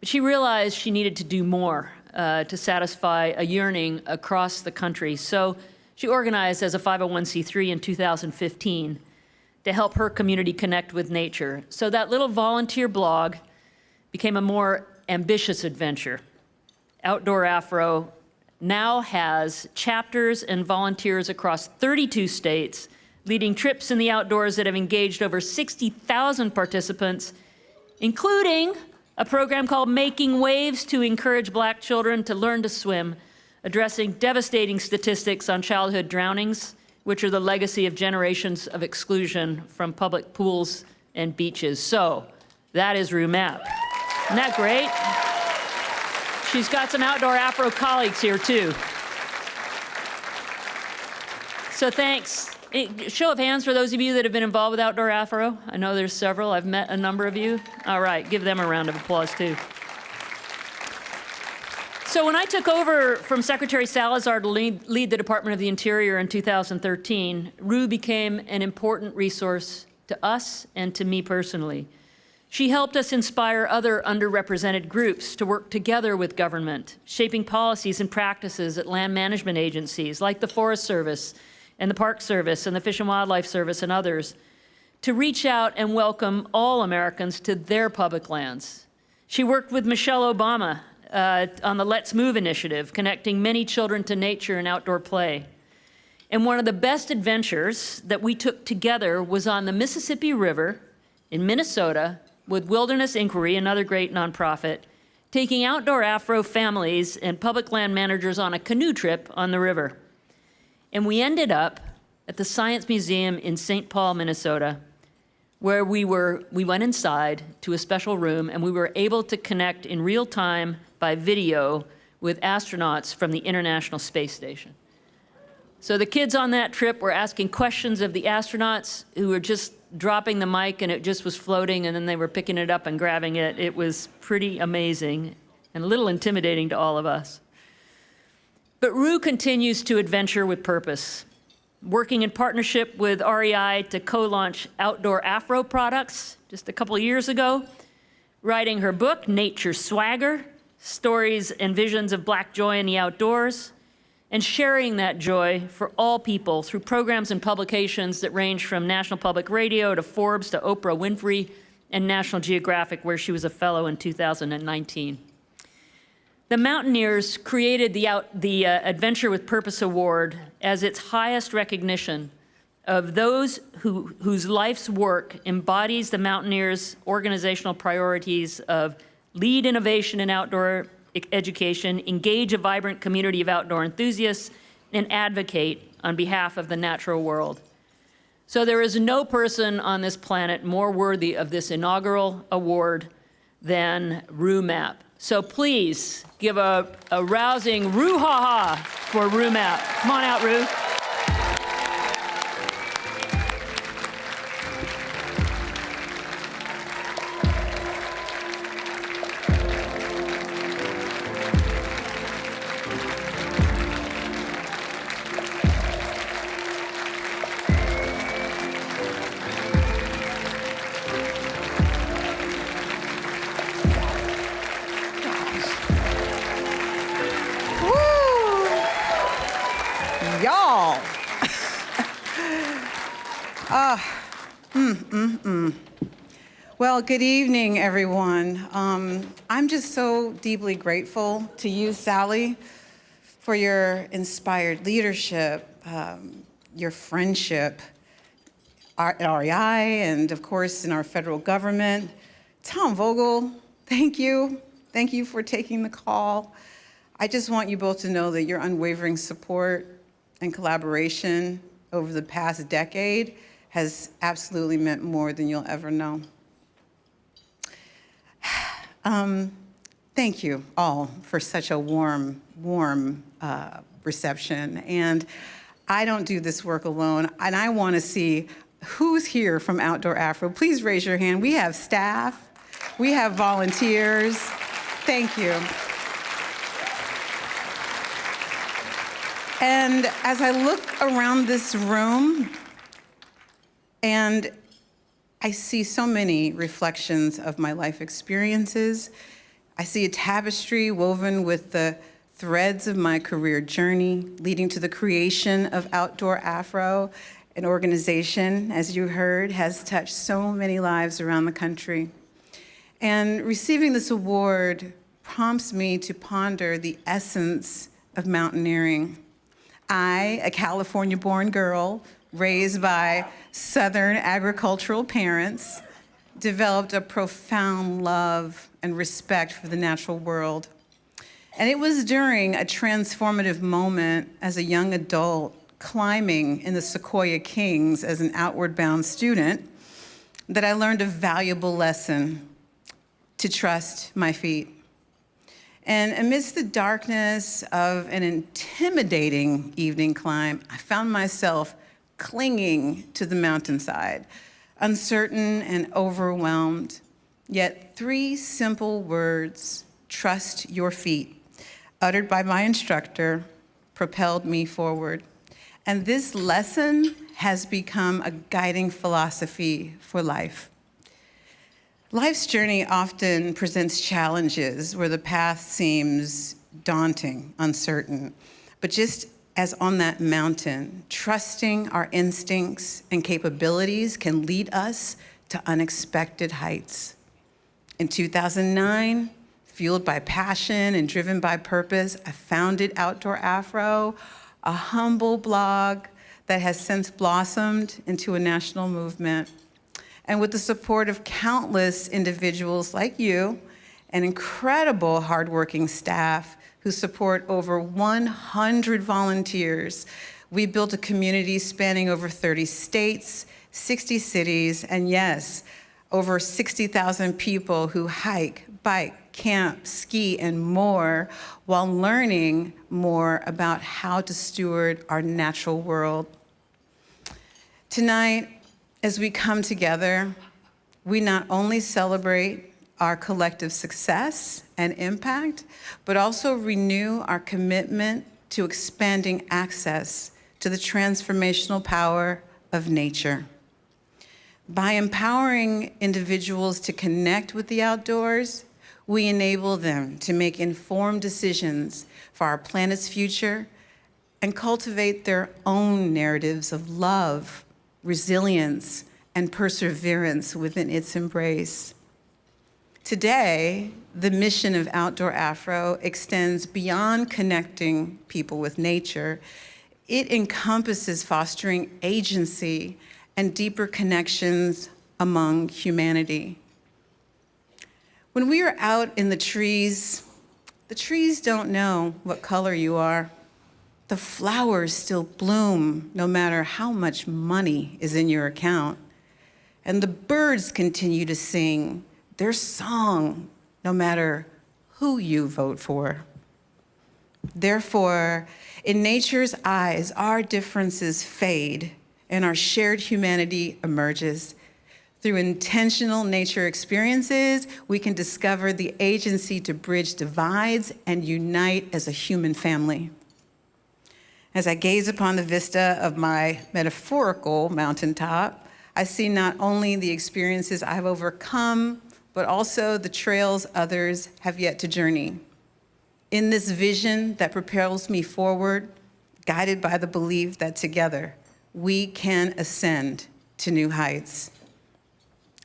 But she realized she needed to do more to satisfy a yearning across the country. So she organized as a 501c3 in 2015 to help her community connect with nature. So that little volunteer blog became a more ambitious adventure. Outdoor Afro now has chapters and volunteers across 32 states, leading trips in the outdoors that have engaged over 60,000 participants, including a program called Making Waves to encourage Black children to learn to swim, addressing devastating statistics on childhood drownings, which are the legacy of generations of exclusion from public pools and beaches. So that is Rue Mapp. Isn't that great? She's got some Outdoor Afro colleagues here too. So thanks. Show of hands for those of you that have been involved with Outdoor Afro. I know there's several. I've met a number of you. All right, give them a round of applause too. So when I took over from Secretary Salazar to lead the Department of the Interior in 2013, Rue became an important resource to us and to me personally. She helped us inspire other underrepresented groups to work together with government, shaping policies and practices at land management agencies like the Forest Service and the Park Service and the Fish and Wildlife Service and others, to reach out and welcome all Americans to their public lands. She worked with Michelle Obama on the Let's Move initiative, connecting many children to nature and outdoor play. And one of the best adventures that we took together was on the Mississippi River in Minnesota with Wilderness Inquiry, another great nonprofit, taking Outdoor Afro families and public land managers on a canoe trip on the river. And we ended up at the Science Museum in St. Paul, Minnesota, where we went inside to a special room and we were able to connect in real time by video with astronauts from the International Space Station. So the kids on that trip were asking questions of the astronauts who were just dropping the mic and it just was floating, and then they were picking it up and grabbing it. It was pretty amazing and a little intimidating to all of us. But Rue continues to adventure with purpose, working in partnership with REI to co-launch Outdoor Afro products just a couple years ago, writing her book, Nature Swagger, Stories and Visions of Black Joy in the Outdoors, and sharing that joy for all people through programs and publications that range from National Public Radio to Forbes to Oprah Winfrey and National Geographic, where she was a fellow in 2019. The Mountaineers created the Adventure with Purpose Award as its highest recognition of those whose life's work embodies the Mountaineers' organizational priorities of lead innovation in outdoor education, engage a vibrant community of outdoor enthusiasts, and advocate on behalf of the natural world. So there is no person on this planet more worthy of this inaugural award than Rue Mapp. So please give a rousing Rue-ha-ha for Rue Mapp. Come on out, Rue. Y'all. Well, good evening, everyone. I'm just so deeply grateful to you, Sally, for your inspired leadership, your friendship at REI, and of course in our federal government. Tom Vogel, thank you. Thank you for taking the call. I just want you both to know that your unwavering support and collaboration over the past decade has absolutely meant more than you'll ever know. Thank you all for such a warm reception. And I don't do this work alone, and I want to see who's here from Outdoor Afro. Please raise your hand. We have staff, we have volunteers. Thank you. And as I look around this room, and I see so many reflections of my life experiences, I see a tapestry woven with the threads of my career journey, leading to the creation of Outdoor Afro, an organization, as you heard, has touched so many lives around the country. And receiving this award prompts me to ponder the essence of mountaineering. I, a California-born girl raised by Southern agricultural parents, developed a profound love and respect for the natural world. And it was during a transformative moment as a young adult climbing in the Sequoia Kings as an outward-bound student that I learned a valuable lesson to trust my feet. And amidst the darkness of an intimidating evening climb, I found myself clinging to the mountainside, uncertain and overwhelmed. Yet 3 simple words, trust your feet, uttered by my instructor, propelled me forward. And this lesson has become a guiding philosophy for life. Life's journey often presents challenges where the path seems daunting, uncertain. But just as on that mountain, trusting our instincts and capabilities can lead us to unexpected heights. In 2009, fueled by passion and driven by purpose, I founded Outdoor Afro, a humble blog that has since blossomed into a national movement. And with the support of countless individuals like you, and incredible hardworking staff who support over 100 volunteers, We built a community spanning over 30 states, 60 cities, and yes, over 60,000 people who hike, bike, camp, ski, and more while learning more about how to steward our natural world. Tonight, as we come together, we not only celebrate our collective success and impact, but also renew our commitment to expanding access to the transformational power of nature. By empowering individuals to connect with the outdoors, we enable them to make informed decisions for our planet's future and cultivate their own narratives of love, resilience, and perseverance within its embrace. Today, the mission of Outdoor Afro extends beyond connecting people with nature. It encompasses fostering agency and deeper connections among humanity. When we are out in the trees don't know what color you are. The flowers still bloom no matter how much money is in your account. And the birds continue to sing their song no matter who you vote for. Therefore, in nature's eyes, our differences fade and our shared humanity emerges. Through intentional nature experiences, we can discover the agency to bridge divides and unite as a human family. As I gaze upon the vista of my metaphorical mountaintop, I see not only the experiences I've overcome, but also the trails others have yet to journey. In this vision that propels me forward, guided by the belief that together we can ascend to new heights.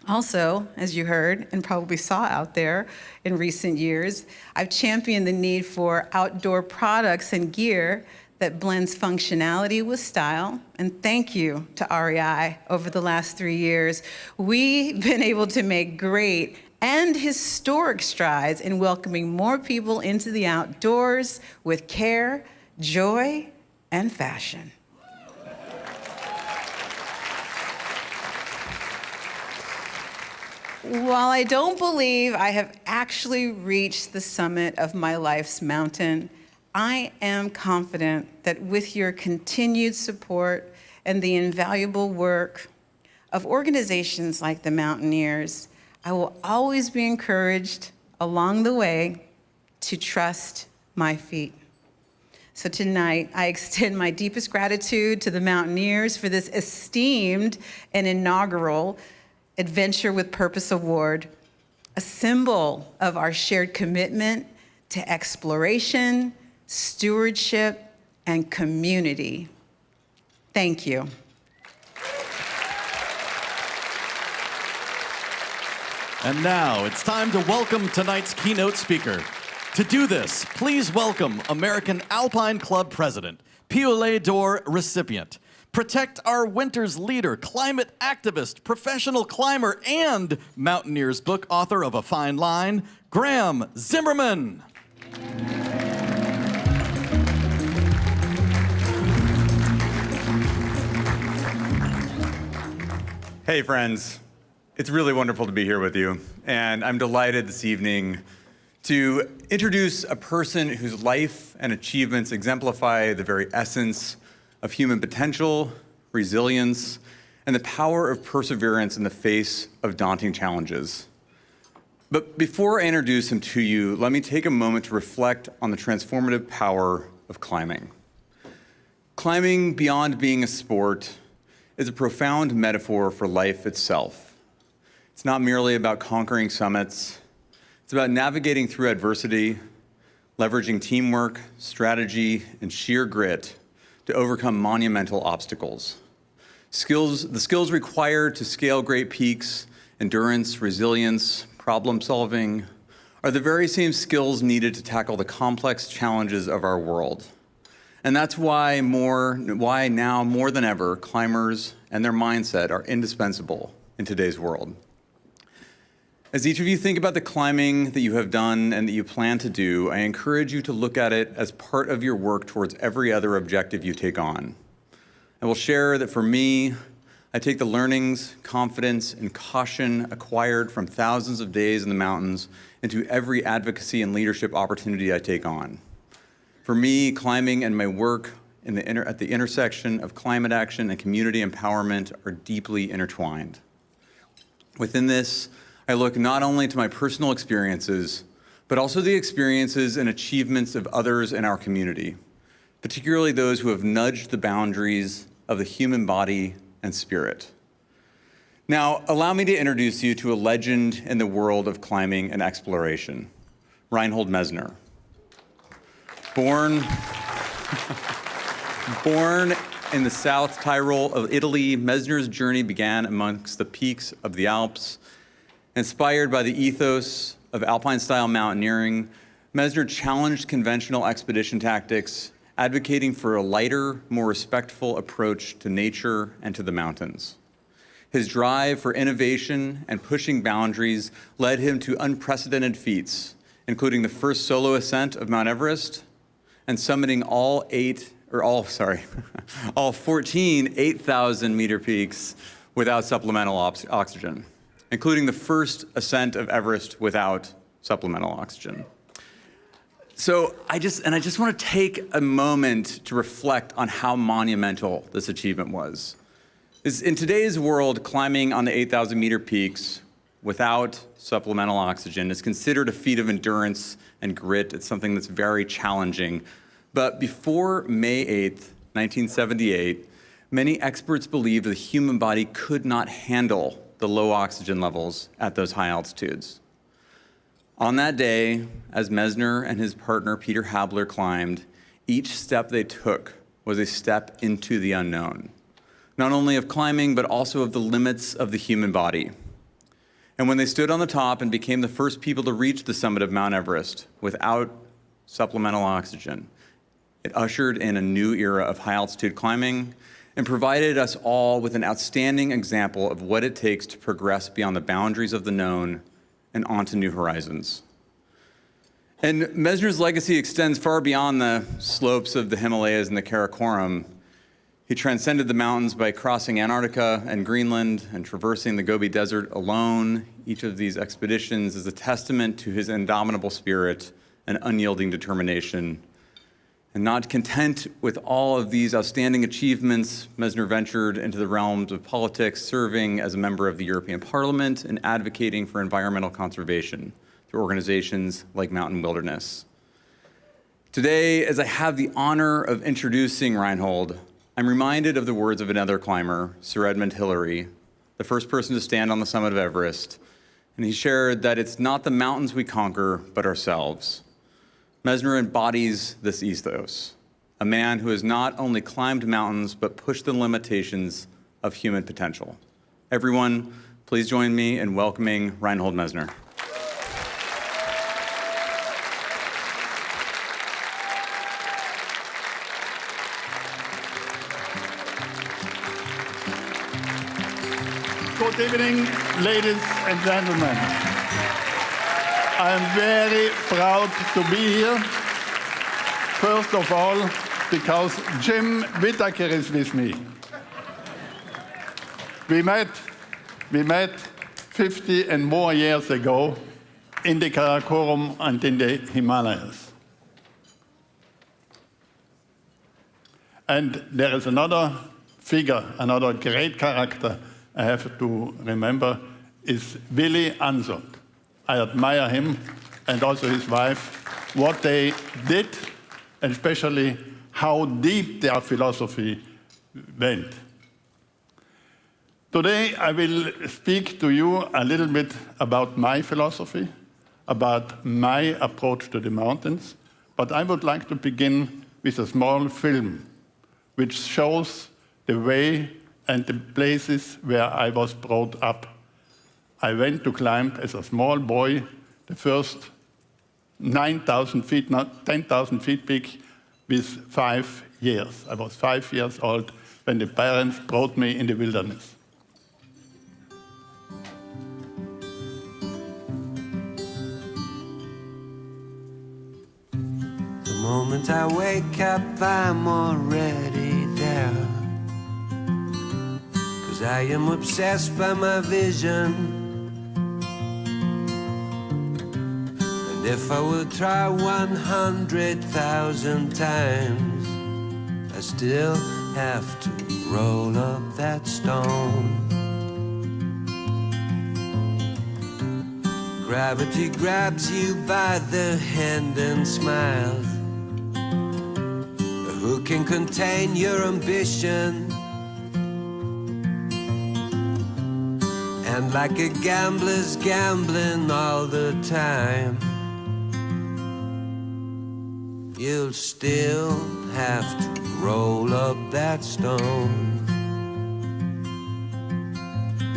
Also, as you heard and probably saw out there in recent years, I've championed the need for outdoor products and gear that blends functionality with style. And thank you to REI over the last 3 years. We've been able to make great and historic strides in welcoming more people into the outdoors with care, joy, and fashion. While I don't believe I have actually reached the summit of my life's mountain, I am confident that with your continued support and the invaluable work of organizations like the Mountaineers, I will always be encouraged along the way to trust my feet. So tonight, I extend my deepest gratitude to the Mountaineers for this esteemed and inaugural Adventure with Purpose Award, a symbol of our shared commitment to exploration, stewardship, and community. Thank you. And now it's time to welcome tonight's keynote speaker. To do this, please welcome American Alpine Club President, Piolet d'Or recipient, Protect Our Winters leader, climate activist, professional climber, and Mountaineers book author of A Fine Line, Graham Zimmerman. Hey friends, it's really wonderful to be here with you, and I'm delighted this evening to introduce a person whose life and achievements exemplify the very essence of human potential, resilience, and the power of perseverance in the face of daunting challenges. But before I introduce him to you, let me take a moment to reflect on the transformative power of climbing. Climbing, beyond being a sport, is a profound metaphor for life itself. It's not merely about conquering summits. It's about navigating through adversity, leveraging teamwork, strategy, and sheer grit to overcome monumental obstacles. The skills required to scale great peaks, endurance, resilience, problem solving, are the very same skills needed to tackle the complex challenges of our world. And that's why now more than ever, climbers and their mindset are indispensable in today's world. As each of you think about the climbing that you have done and that you plan to do, I encourage you to look at it as part of your work towards every other objective you take on. I will share that for me, I take the learnings, confidence, and caution acquired from thousands of days in the mountains into every advocacy and leadership opportunity I take on. For me, climbing and my work at the intersection of climate action and community empowerment are deeply intertwined. Within this, I look not only to my personal experiences, but also the experiences and achievements of others in our community, particularly those who have nudged the boundaries of the human body and spirit. Now, allow me to introduce you to a legend in the world of climbing and exploration, Reinhold Messner. Born in the South Tyrol of Italy, Messner's journey began amongst the peaks of the Alps. Inspired by the ethos of alpine-style mountaineering, Messner challenged conventional expedition tactics, advocating for a lighter, more respectful approach to nature and to the mountains. His drive for innovation and pushing boundaries led him to unprecedented feats, including the first solo ascent of Mount Everest and summiting all 14 8,000-meter peaks without supplemental oxygen, including the first ascent of Everest without supplemental oxygen. So I just want to take a moment to reflect on how monumental this achievement was. In today's world, climbing on the 8,000-meter peaks without supplemental oxygen is considered a feat of endurance and grit. It's something that's very challenging. But before May 8th, 1978, many experts believed the human body could not handle the low oxygen levels at those high altitudes. On that day, as Messner and his partner Peter Habler climbed, each step they took was a step into the unknown, not only of climbing, but also of the limits of the human body. And when they stood on the top and became the first people to reach the summit of Mount Everest without supplemental oxygen, it ushered in a new era of high-altitude climbing and provided us all with an outstanding example of what it takes to progress beyond the boundaries of the known and onto new horizons. And Messner's legacy extends far beyond the slopes of the Himalayas and the Karakoram. He transcended the mountains by crossing Antarctica and Greenland and traversing the Gobi Desert alone. Each of these expeditions is a testament to his indomitable spirit and unyielding determination. And not content with all of these outstanding achievements, Messner ventured into the realms of politics, serving as a member of the European Parliament and advocating for environmental conservation through organizations like Mountain Wilderness. Today, as I have the honor of introducing Reinhold, I'm reminded of the words of another climber, Sir Edmund Hillary, the first person to stand on the summit of Everest, and he shared that it's not the mountains we conquer, but ourselves. Messner embodies this ethos, a man who has not only climbed mountains, but pushed the limitations of human potential. Everyone, please join me in welcoming Reinhold Messner. Good evening, ladies and gentlemen. I'm very proud to be here. First of all, because Jim Whittaker is with me. We met 50 and more years ago in the Karakoram and in the Himalayas. And there is another figure, another great character I have to remember, is Willy Ansot. I admire him and also his wife, what they did, and especially how deep their philosophy went. Today, I will speak to you a little bit about my philosophy, about my approach to the mountains, but I would like to begin with a small film which shows the way and the places where I was brought up. I went to climb as a small boy the first 9,000 feet, not 10,000 feet peak with 5 years. I was 5 years old when the parents brought me in the wilderness. The moment I wake up, I'm already there. 'cause I am obsessed by my vision. And if I will try 100,000 times, I still have to roll up that stone. Gravity grabs you by the hand and smiles. Who can contain your ambition? And like a gambler's gambling all the time, you'll still have to roll up that stone.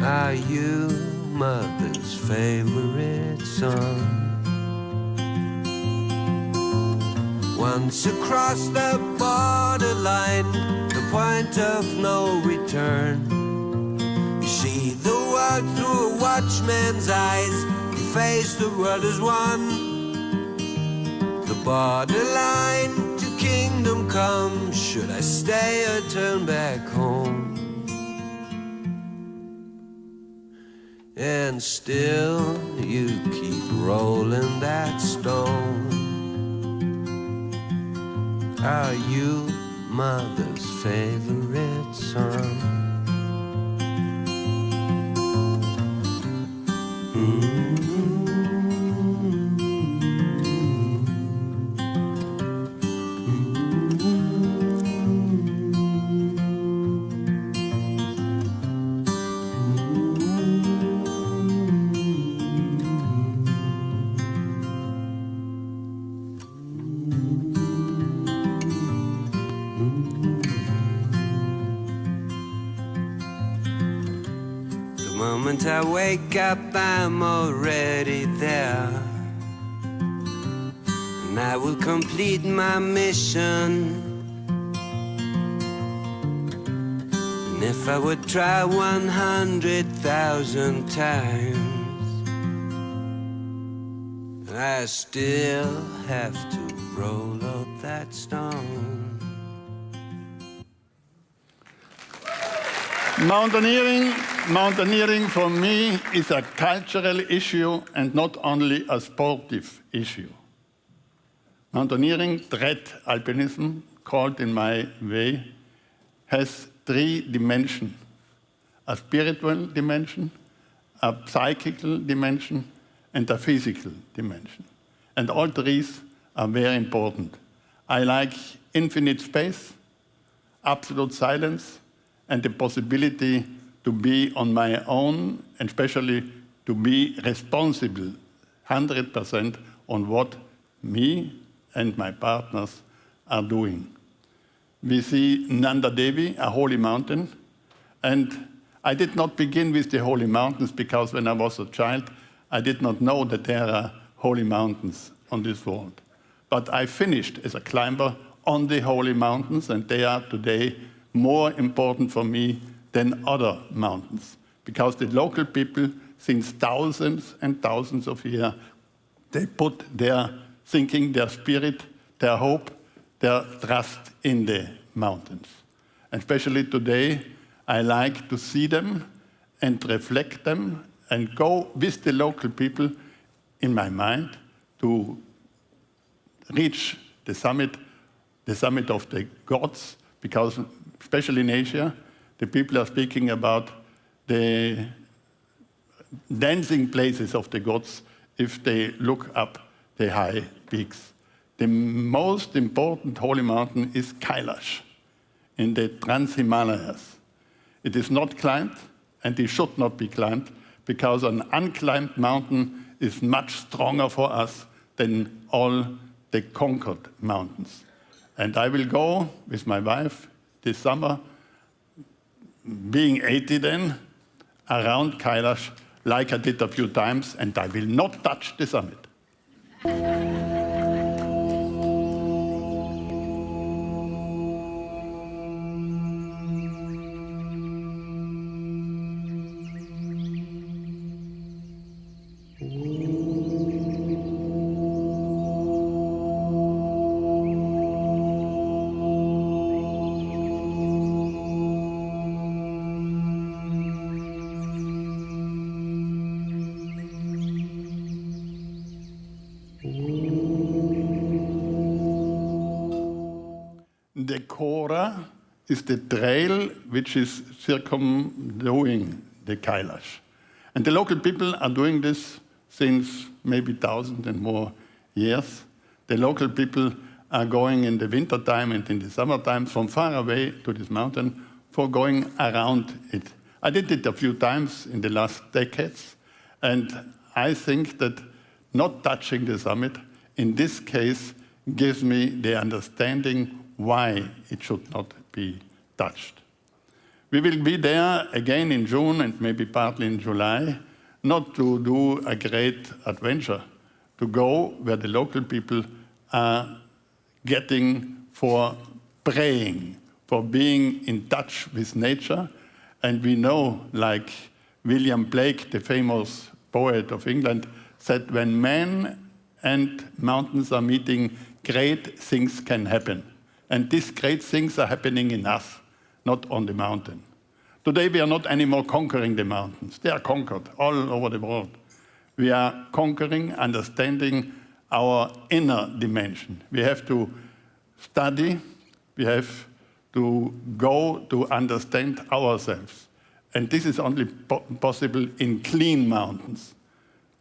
Are you mother's favorite son? Once across the borderline, the point of no return, you see the world through a watchman's eyes. You face the world as one. The borderline to kingdom come. Should I stay or turn back home? And still you keep rolling that stone. Are you mother's favorite son? The moment I wake up, I'm already there, and I will complete my mission. And if I would try 100,000 times, I still have to roll up that stone. Mountaineering for me is a cultural issue and not only a sportive issue. Mountaineering, trad alpinism, called in my way, has three dimensions: a spiritual dimension, a psychical dimension, and a physical dimension. And all three are very important. I like infinite space, absolute silence, and the possibility to be on my own, and especially to be responsible 100% on what me and my partners are doing. We see Nanda Devi, a holy mountain, and I did not begin with the holy mountains because when I was a child, I did not know that there are holy mountains on this world. But I finished as a climber on the holy mountains, and they are today more important for me than other mountains, because the local people, since thousands and thousands of years, they put their thinking, their spirit, their hope, their trust in the mountains. And especially today, I like to see them and reflect them and go with the local people in my mind to reach the summit of the gods, because especially in Asia, the people are speaking about the dancing places of the gods if they look up the high peaks. The most important holy mountain is Kailash in the Trans-Himalayas. It is not climbed, and it should not be climbed, because an unclimbed mountain is much stronger for us than all the conquered mountains. And I will go with my wife this summer, being 80 then, around Kailash like I did a few times, and I will not touch the summit. the Kora is the trail which is circumdoing the Kailash. And the local people are doing this since maybe 1,000 and more years. The local people are going in the wintertime and in the summertime from far away to this mountain for going around it. I did it a few times in the last decades, and I think that not touching the summit in this case gives me the understanding why it should not be touched. We will be there again in June and maybe partly in July, not to do a great adventure, to go where the local people are getting for praying, for being in touch with nature. And we know, like William Blake, the famous poet of England, said, when man and mountains are meeting, great things can happen. And these great things are happening in us, not on the mountain. Today we are not anymore conquering the mountains. They are conquered all over the world. We are conquering, understanding our inner dimension. We have to study, we have to go to understand ourselves. And this is only possible in clean mountains,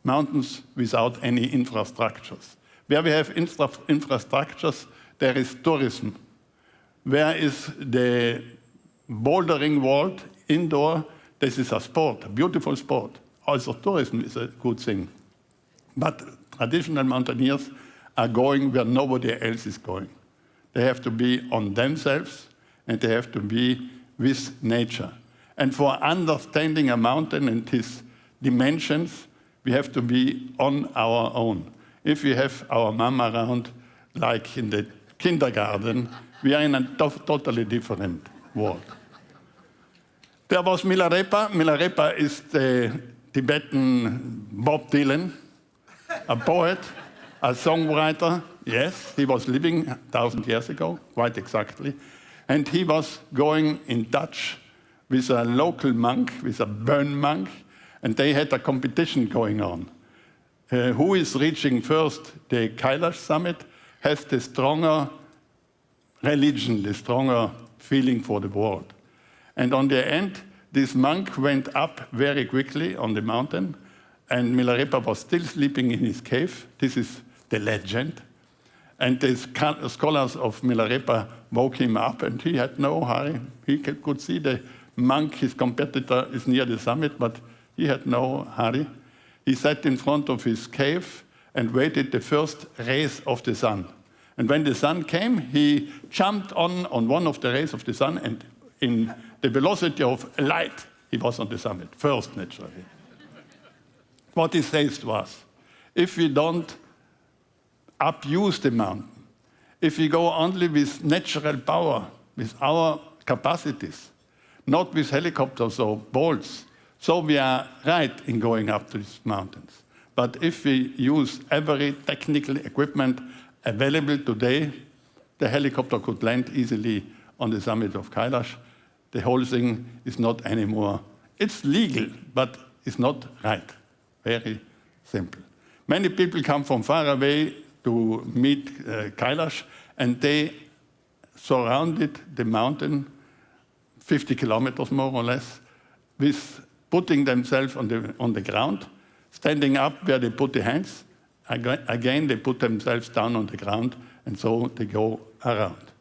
mountains without any infrastructures. Where we have infrastructures, there is tourism. Where is the bouldering world indoor? This is a sport, a beautiful sport. Also tourism is a good thing. But traditional mountaineers are going where nobody else is going. They have to be on themselves, and they have to be with nature. And for understanding a mountain and its dimensions, we have to be on our own. If we have our mom around, like in the kindergarten, we are in a totally different world. There was Milarepa. Milarepa is the Tibetan Bob Dylan, a poet, a songwriter. Yes, he was living 1,000 years ago, quite exactly. And he was going in touch with a local monk, with a Burn monk, and they had a competition going on. Who is reaching first the Kailash summit has the stronger religion, the stronger feeling for the world. And on the end, this monk went up very quickly on the mountain, and Milarepa was still sleeping in his cave. This is the legend. And the scholars of Milarepa woke him up, and he had no hurry. He could see the monk, his competitor, is near the summit, but he had no hurry. He sat in front of his cave and waited the first rays of the sun. And when the sun came, he jumped on one of the rays of the sun, and in the velocity of light, he was on the summit, first, naturally. What he says to us, if we don't abuse the mountain, if we go only with natural power, with our capacities, not with helicopters or bolts, so we are right in going up to these mountains. But if we use every technical equipment available today, the helicopter could land easily on the summit of Kailash. The whole thing is not anymore. It's legal, but it's not right. Very simple. Many people come from far away to meet Kailash, and they surrounded the mountain 50 kilometers more or less, with putting themselves on the ground, standing up where they put the hands. Again, they put themselves down on the ground, and so they go around.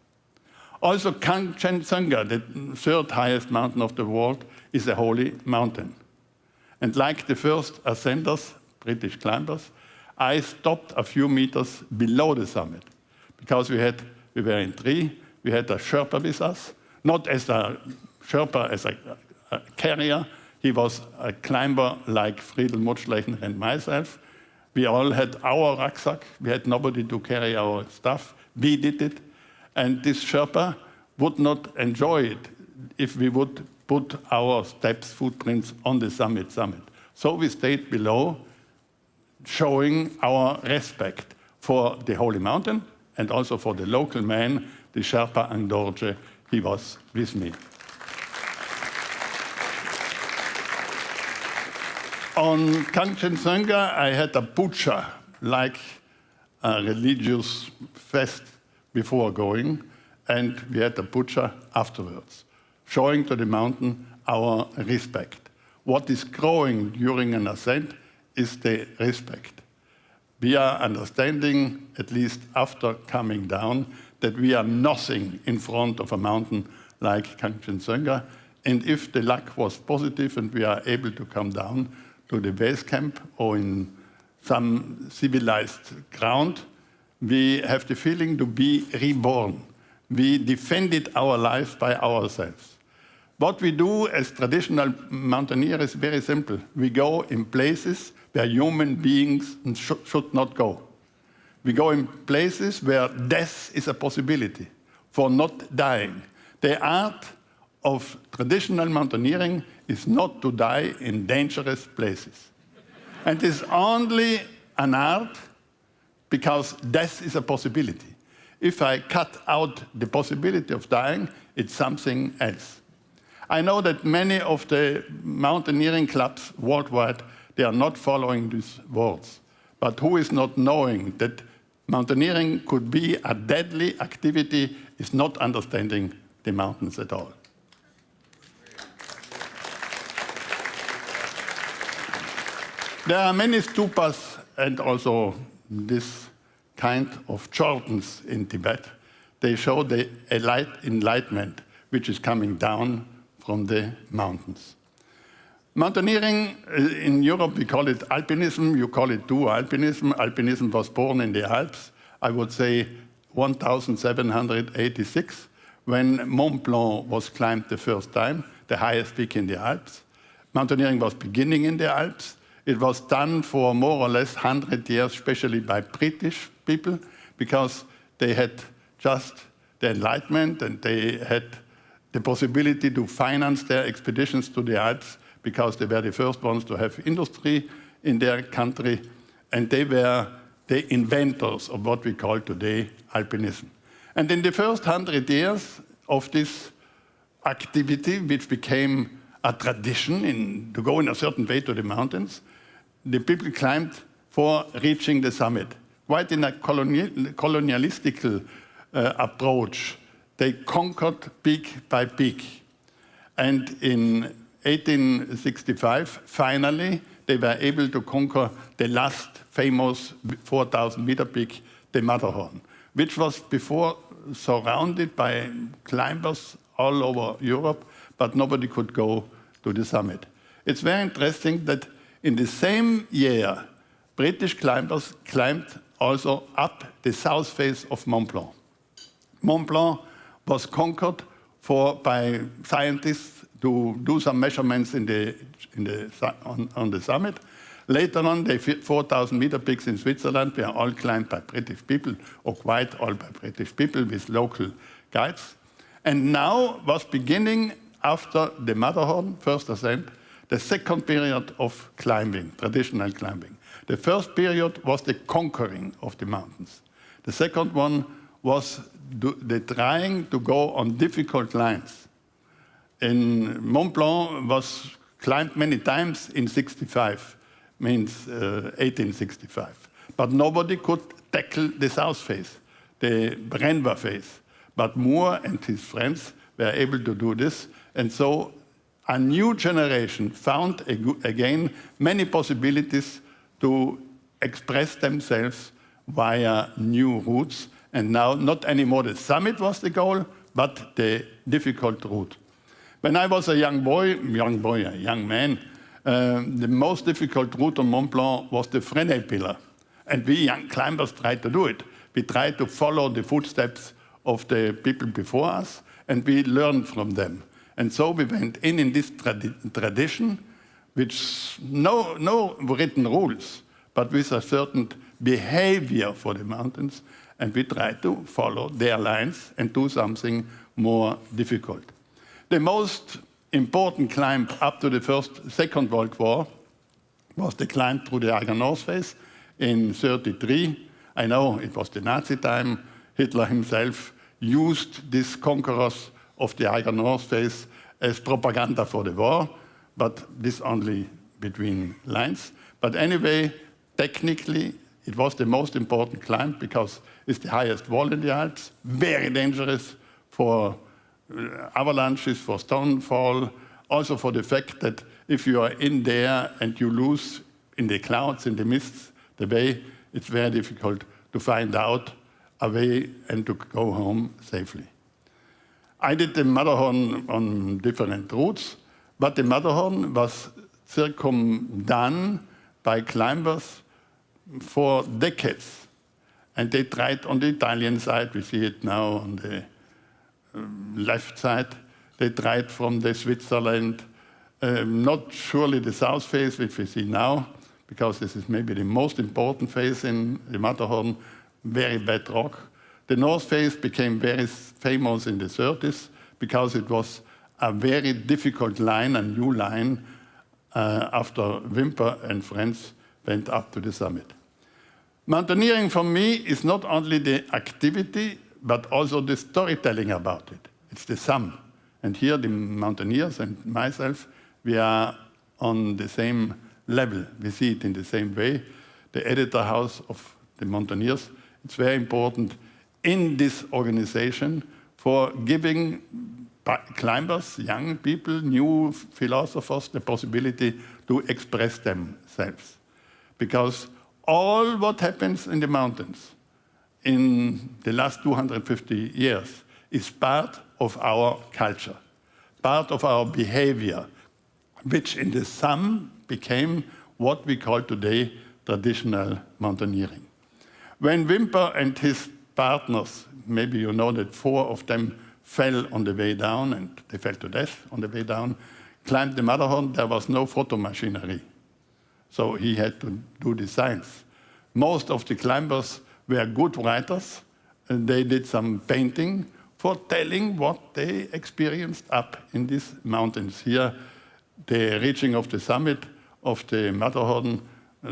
Also, Kanchenjunga, the third highest mountain of the world, is a holy mountain. And like the first ascenders, British climbers, I stopped a few meters below the summit, because we were in three, we had a Sherpa with us, not as a Sherpa, as a carrier. He was a climber like Friedel Mutschleichen and myself. We all had our rucksack. We had nobody to carry our stuff. We did it. And this Sherpa would not enjoy it if we would put our steps, footprints on the summit. So we stayed below, showing our respect for the holy mountain and also for the local man, the Sherpa Angdorje. He was with me. On Kanchenjunga, I had a puja, like a religious fest before going. and we had a butcher afterwards, showing to the mountain our respect. What is growing during an ascent is the respect. We are understanding, at least after coming down, that we are nothing in front of a mountain like Kanchenjunga. And if the luck was positive and we are able to come down to the base camp or in some civilized ground, we have the feeling to be reborn. We defended our lives by ourselves. What we do as traditional mountaineers is very simple. We go in places where human beings should not go. We go in places where death is a possibility for not dying. The art of traditional mountaineering is not to die in dangerous places. And it's only an art because death is a possibility. If I cut out the possibility of dying, it's something else. I know that many of the mountaineering clubs worldwide, they are not following these words. But who is not knowing that mountaineering could be a deadly activity is not understanding the mountains at all. There are many stupas and also this kind of Jordans in Tibet. They show the enlightenment which is coming down from the mountains. Mountaineering, in Europe we call it alpinism, you call it too alpinism. Alpinism was born in the Alps, I would say 1786, when Mont Blanc was climbed the first time, the highest peak in the Alps. Mountaineering was beginning in the Alps. It was done for more or less 100 years, especially by British people, because they had just the Enlightenment and they had the possibility to finance their expeditions to the Alps because they were the first ones to have industry in their country, and they were the inventors of what we call today alpinism. And in the first 100 years of this activity, which became a tradition to go in a certain way to the mountains, the people climbed for reaching the summit. Quite in a colonialistical approach, they conquered peak by peak. And in 1865, finally, they were able to conquer the last famous 4,000-meter peak, the Matterhorn, which was before surrounded by climbers all over Europe, but nobody could go to the summit. It's very interesting that in the same year, British climbers climbed also up the south face of Mont Blanc. Mont Blanc was conquered by scientists to do some measurements on the summit. Later on, the 4,000-meter peaks in Switzerland were all climbed by British people, or quite all by British people with local guides. And now was beginning, after the Matterhorn, first ascent, the second period of climbing, traditional climbing. The first period was the conquering of the mountains. The second one was the trying to go on difficult lines. In Mont Blanc was climbed many times in 65, means 1865. But nobody could tackle the south face, the Brenva face. But Moore and his friends were able to do this. And so a new generation found again many possibilities to express themselves via new routes. And now not anymore the summit was the goal, but the difficult route. When I was a young man, the most difficult route on Mont Blanc was the Fresnay Pillar. And we young climbers tried to do it. We tried to follow the footsteps of the people before us, and we learned from them. And so we went in this tradition, which no written rules, but with a certain behavior for the mountains, and we tried to follow their lines and do something more difficult. The most important climb up to the Second World War was the climb through the Eiger North Face in 1933. I know it was the Nazi time. Hitler himself used these conquerors of the Eiger North Face as propaganda for the war, but this only between lines. But anyway, technically, it was the most important climb because it's the highest wall in the Alps, very dangerous for avalanches, for stonefall, also for the fact that if you are in there and you lose in the clouds, in the mists, the way, it's very difficult to find out a way and to go home safely. I did the Matterhorn on different routes, but the Matterhorn was circumdone by climbers for decades. And they tried on the Italian side, we see it now on the left side. They tried from the Switzerland, not surely the south face, which we see now, because this is maybe the most important face in the Matterhorn, very bad rock. The north face became very famous in the 30s because it was a very difficult line, a new line, after Wimper and friends went up to the summit. Mountaineering for me is not only the activity, but also the storytelling about it. It's the sum. And here the Mountaineers and myself, we are on the same level. We see it in the same way. The editor house of the Mountaineers, it's very important in this organization for giving climbers, young people, new philosophers, the possibility to express themselves. Because all what happens in the mountains in the last 250 years is part of our culture, part of our behavior, which in the sum became what we call today traditional mountaineering. When Wimper and his partners, maybe you know that 4 of them fell on the way down, and they fell to death on the way down, climbed the Matterhorn, there was no photo machinery. So he had to do the science. Most of the climbers were good writers, and they did some painting for telling what they experienced up in these mountains. Here, the reaching of the summit of the Matterhorn,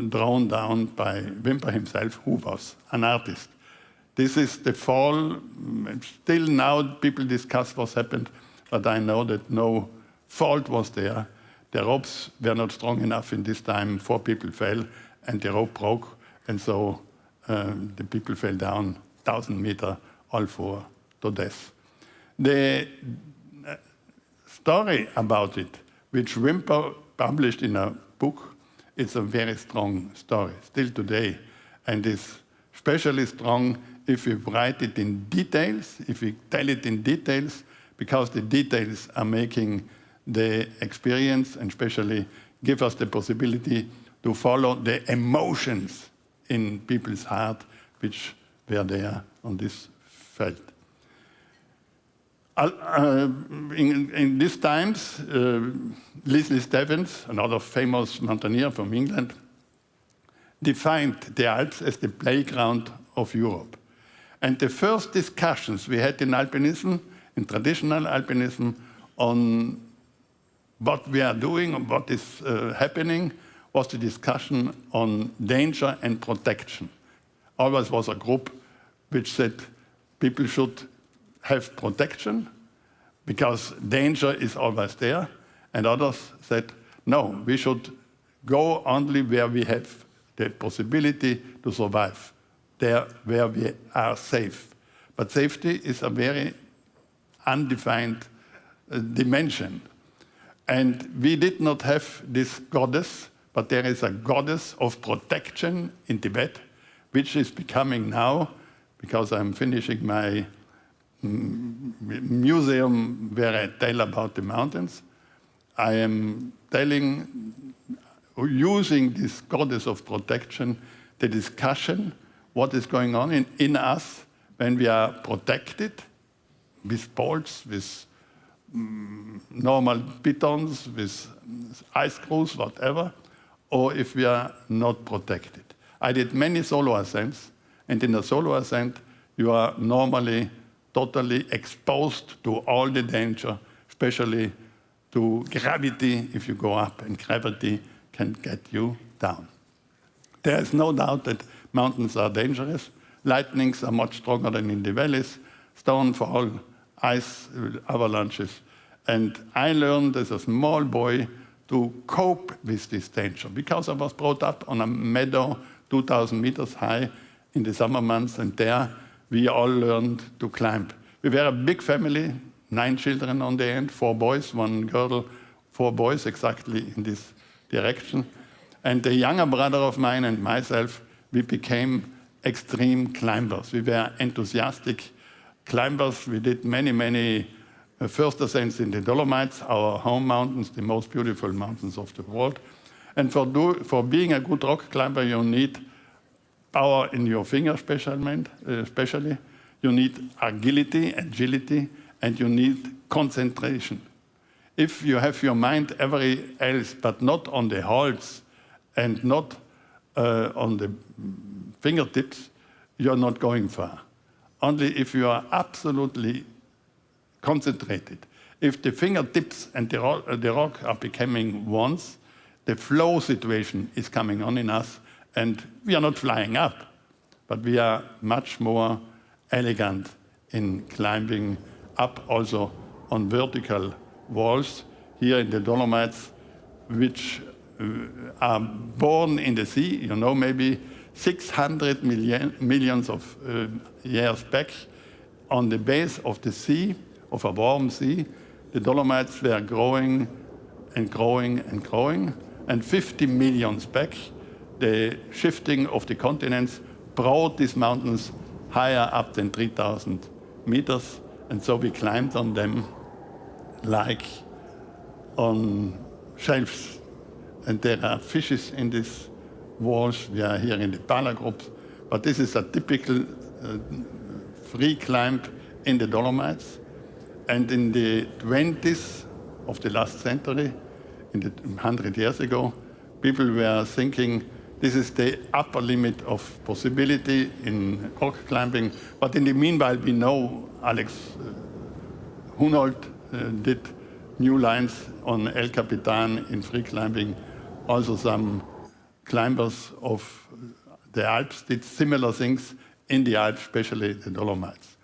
drawn down by Wimper himself, who was an artist. This is the fall. Still now people discuss what's happened, but I know that no fault was there. The ropes were not strong enough in this time. 4 people fell, and the rope broke, and so the people fell down 1,000 meters, all 4 to death. The story about it, which Wimper published in a book, it's a very strong story, still today, and is especially strong if we write it in details, if we tell it in details, because the details are making the experience and especially give us the possibility to follow the emotions in people's heart which were there on this felt. In these times, Leslie Stevens, another famous mountaineer from England, defined the Alps as the playground of Europe. And the first discussions we had in alpinism, in traditional alpinism, on what we are doing and what is happening, was the discussion on danger and protection. Always was a group which said people should have protection because danger is always there, and others said, no, we should go only where we have the possibility to survive, there where we are safe. But safety is a very undefined dimension. And we did not have this goddess, but there is a goddess of protection in Tibet, which is becoming now, because I'm finishing my museum where I tell about the mountains, I am using this goddess of protection, the discussion, what is going on in us when we are protected with bolts, with normal pitons, with ice screws, whatever, or if we are not protected. I did many solo ascents, and in a solo ascent, you are normally totally exposed to all the danger, especially to gravity if you go up, and gravity can get you down. There is no doubt that mountains are dangerous. Lightnings are much stronger than in the valleys. Stonefall, ice avalanches. And I learned as a small boy to cope with this danger because I was brought up on a meadow 2,000 meters high in the summer months, and there we all learned to climb We were a big family, 9 children on the end, 4 boys, 1 girl, 4 boys exactly in this direction. And the younger brother of mine and myself, we became extreme climbers. We were enthusiastic climbers. We did many first ascents in the Dolomites, our home mountains, the most beautiful mountains of the world. And for being a good rock climber, you need power in your fingers, especially. You need agility, and you need concentration. If you have your mind everywhere else, but not on the holds and not on the fingertips, you're not going far. Only if you are absolutely concentrated. If the fingertips and the rock are becoming ones, the flow situation is coming on in us, and we are not flying up, but we are much more elegant in climbing up also on vertical walls here in the Dolomites, which are born in the sea, you know, maybe 600 millions of years back on the base of the sea, of a warm sea. The Dolomites were growing and growing and growing, and 50 millions back, the shifting of the continents brought these mountains higher up than 3,000 meters, and so we climbed on them like on shelves. And there are fishes in these walls. We are here in the Pala groups, but this is a typical free climb in the Dolomites. And in the 20s of the last century, 100 years ago, people were thinking this is the upper limit of possibility in rock climbing. But in the meanwhile, we know Alex Hunold did new lines on El Capitan in free climbing. Also some climbers of the Alps did similar things in the Alps, especially the Dolomites.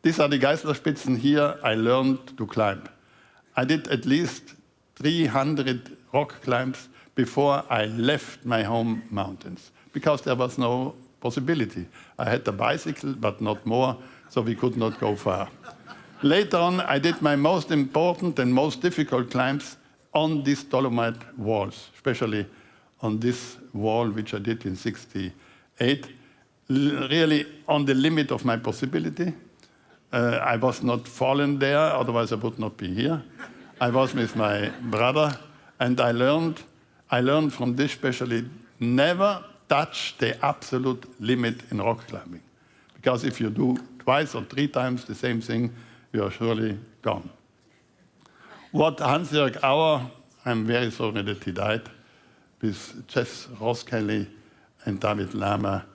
These are the Geislerspitzen. Here I learned to climb. I did at least 300 rock climbs before I left my home mountains, because there was no possibility. I had a bicycle, but not more, so we could not go far. Later on, I did my most important and most difficult climbs on these Dolomite walls, especially on this wall, which I did in '68, really on the limit of my possibility. I was not fallen there, otherwise I would not be here. I was with my brother, and I learned from this especially, never touch the absolute limit in rock climbing. Because if you do twice or 3 times the same thing, you are surely gone. What Hans-Jörg Auer, I'm very sorry that he died, with Jess Ross Kelly and David Lama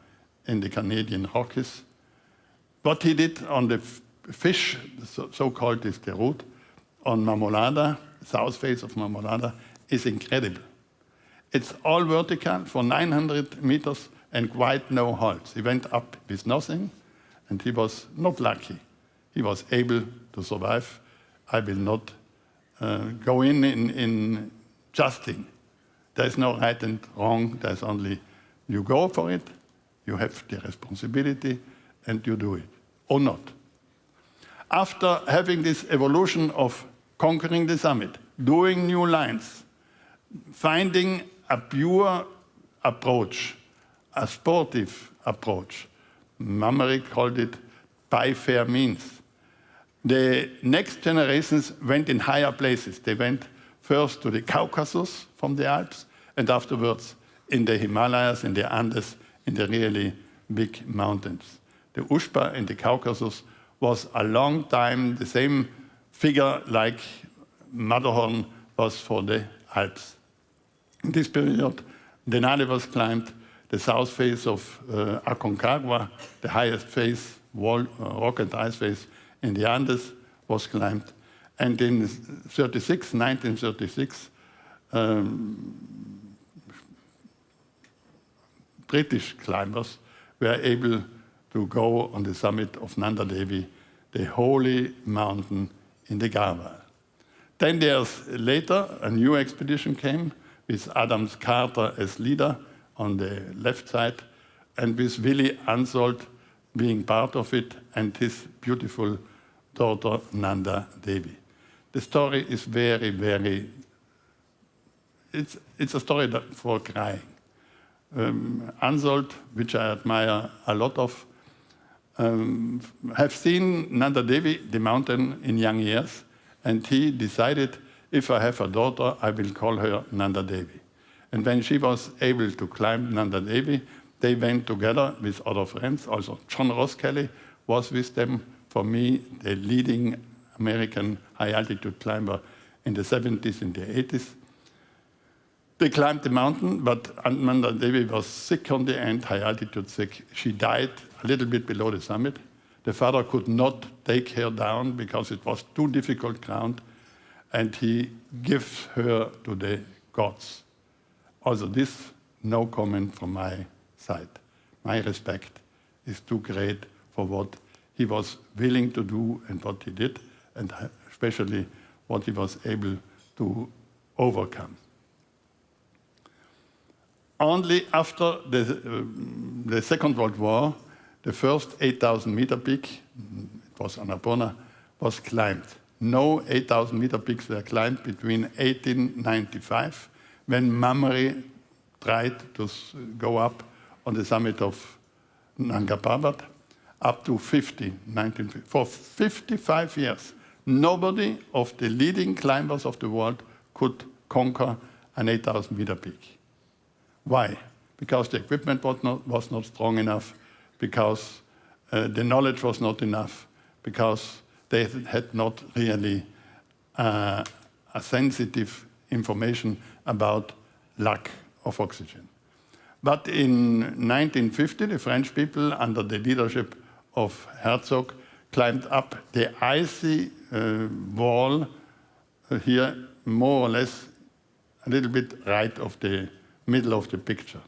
in the Canadian Rockies. What he did on the fish, so-called is the route, on Marmolada, south face of Marmolada, is incredible. It's all vertical for 900 meters and quite no halts. He went up with nothing, and he was not lucky. He was able to survive. I will not go in justing. There's no right and wrong. There's only you go for it, you have the responsibility, and you do it, or not. After having this evolution of conquering the summit, doing new lines, finding a pure approach, a sportive approach, Mammery called it by fair means. The next generations went in higher places. They went first to the Caucasus from the Alps, and afterwards in the Himalayas, in the Andes, in the really big mountains. The Ushpa in the Caucasus was a long time the same figure like Matterhorn was for the Alps. In this period, Denali was climbed, the south face of Aconcagua, the highest face, rock and ice face in the Andes, was climbed. And in 1936, British climbers were able to go on the summit of Nanda Devi, the holy mountain in the Gala. 10 years later, a new expedition came with Adams Carter as leader on the left side, and with Willy Ansolt being part of it, and his beautiful daughter Nanda Devi. The story is very, very, it's a story for crying. Ansolt, which I admire a lot of, have seen Nanda Devi, the mountain, in young years, and he decided, if I have a daughter, I will call her Nanda Devi. And when she was able to climb Nanda Devi, they went together with other friends. Also, John Ross Kelly was with them. For me, the leading American high-altitude climber in the 70s and the 80s. They climbed the mountain, but Nanda Devi was sick on the end, high-altitude sick. She died a little bit below the summit. The father could not take her down because it was too difficult ground, and he gives her to the gods. Also this, no comment from my side. My respect is too great for what he was willing to do and what he did, and especially what he was able to overcome. Only after the Second World War, the first 8,000-meter peak, it was Annapurna, was climbed. No 8,000-meter peaks were climbed between 1895, when Mamre tried to go up on the summit of Nanga Parbat, up to 1950. For 55 years, nobody of the leading climbers of the world could conquer an 8,000-meter peak. Why? Because the equipment was not strong enough, because the knowledge was not enough, because they had not really a sensitive information about lack of oxygen. But in 1950, the French people, under the leadership of Herzog, climbed up the icy wall here, more or less a little bit right of the middle of the picture.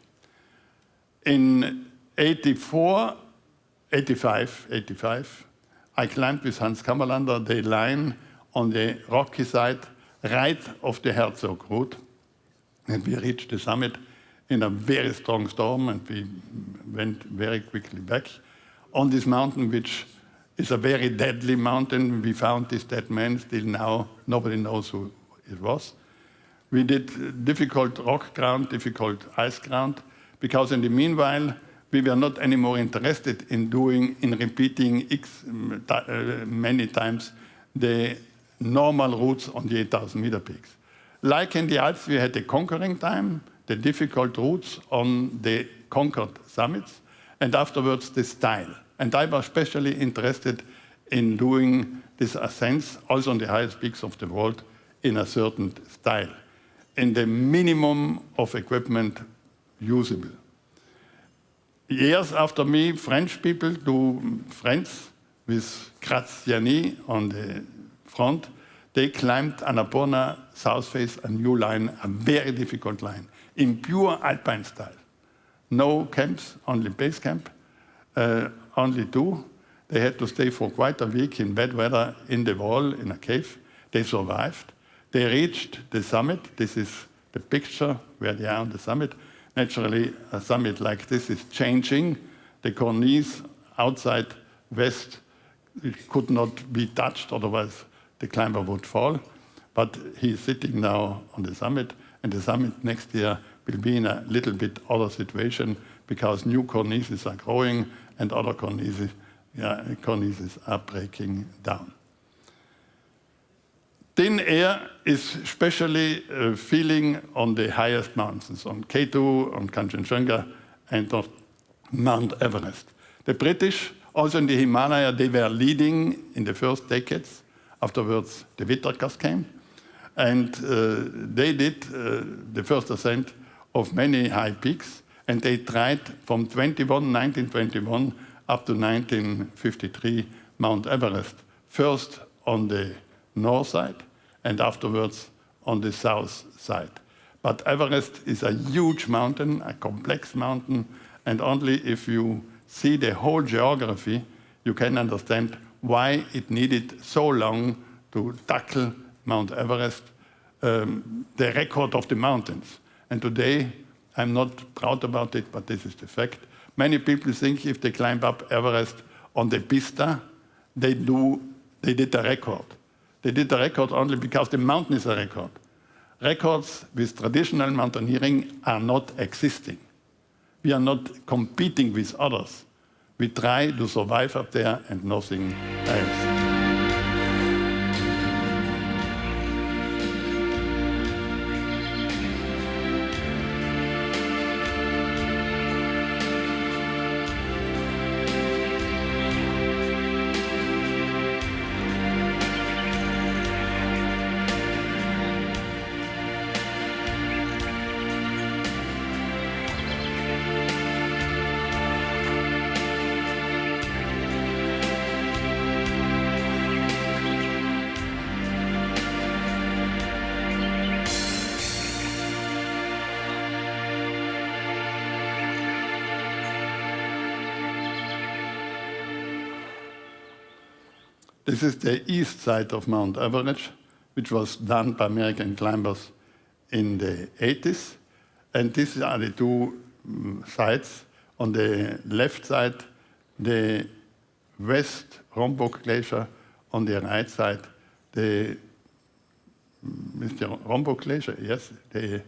In 85, I climbed with Hans Kammerlander the line on the rocky side right of the Herzog route, and we reached the summit in a very strong storm, and we went very quickly back on this mountain, which is a very deadly mountain. We found this dead man. Still now, nobody knows who it was. We did difficult rock ground, difficult ice ground, because in the meanwhile, we were not anymore interested in repeating many times the normal routes on the 8,000-meter peaks. Like in the Alps, we had the conquering time, the difficult routes on the conquered summits, and afterwards the style. And I was especially interested in doing this ascents, also on the highest peaks of the world, in a certain style, in the minimum of equipment usable. Years after me, French people do friends with Graziani on the front. They climbed Annapurna south face, a new line, a very difficult line, in pure alpine style. No camps, only base camp, only two. They had to stay for quite a week in bad weather in the wall, in a cave. They survived. They reached the summit. This is the picture where they are on the summit. Naturally, a summit like this is changing. The cornice outside west, it could not be touched, otherwise the climber would fall. But he's sitting now on the summit, and the summit next year will be in a little bit other situation because new cornices are growing and other cornices are breaking down. Thin air is especially feeling on the highest mountains, on K2, on Kanchenjunga, and on Mount Everest. The British, also in the Himalaya, they were leading in the first decades. Afterwards, the Whitakers came, and they did the first ascent of many high peaks, and they tried from 1921 up to 1953, Mount Everest, first on the north side, and afterwards on the south side. But Everest is a huge mountain, a complex mountain, and only if you see the whole geography, you can understand why it needed so long to tackle Mount Everest, the record of the mountains. And today, I'm not proud about it, but this is the fact. Many people think if they climb up Everest on the pista, they do they did a record. They did the record only because the mountain is a record. Records with traditional mountaineering are not existing. We are not competing with others. We try to survive up there and nothing else. This is the east side of Mount Everest, which was done by American climbers in the 80s. And these are the two sides. On the left side, the West Rombok Glacier. On the right side, the Mr. Rombok Glacier, yes, the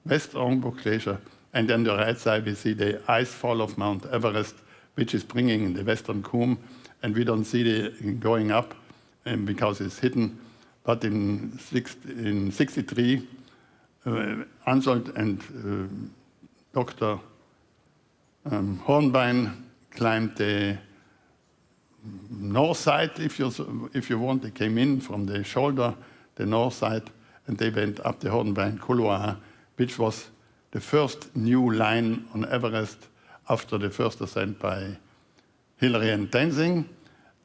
West Rombok Glacier. And on the right side, we see the ice fall of Mount Everest, which is bringing the western comb. And we don't see it going up because it's hidden. But in 63, Ansolt and Dr. Hornbein climbed the north side, if you want. They came in from the shoulder, the north side, and they went up the Hornbein couloir, which was the first new line on Everest after the first ascent by Hillary and Tenzing,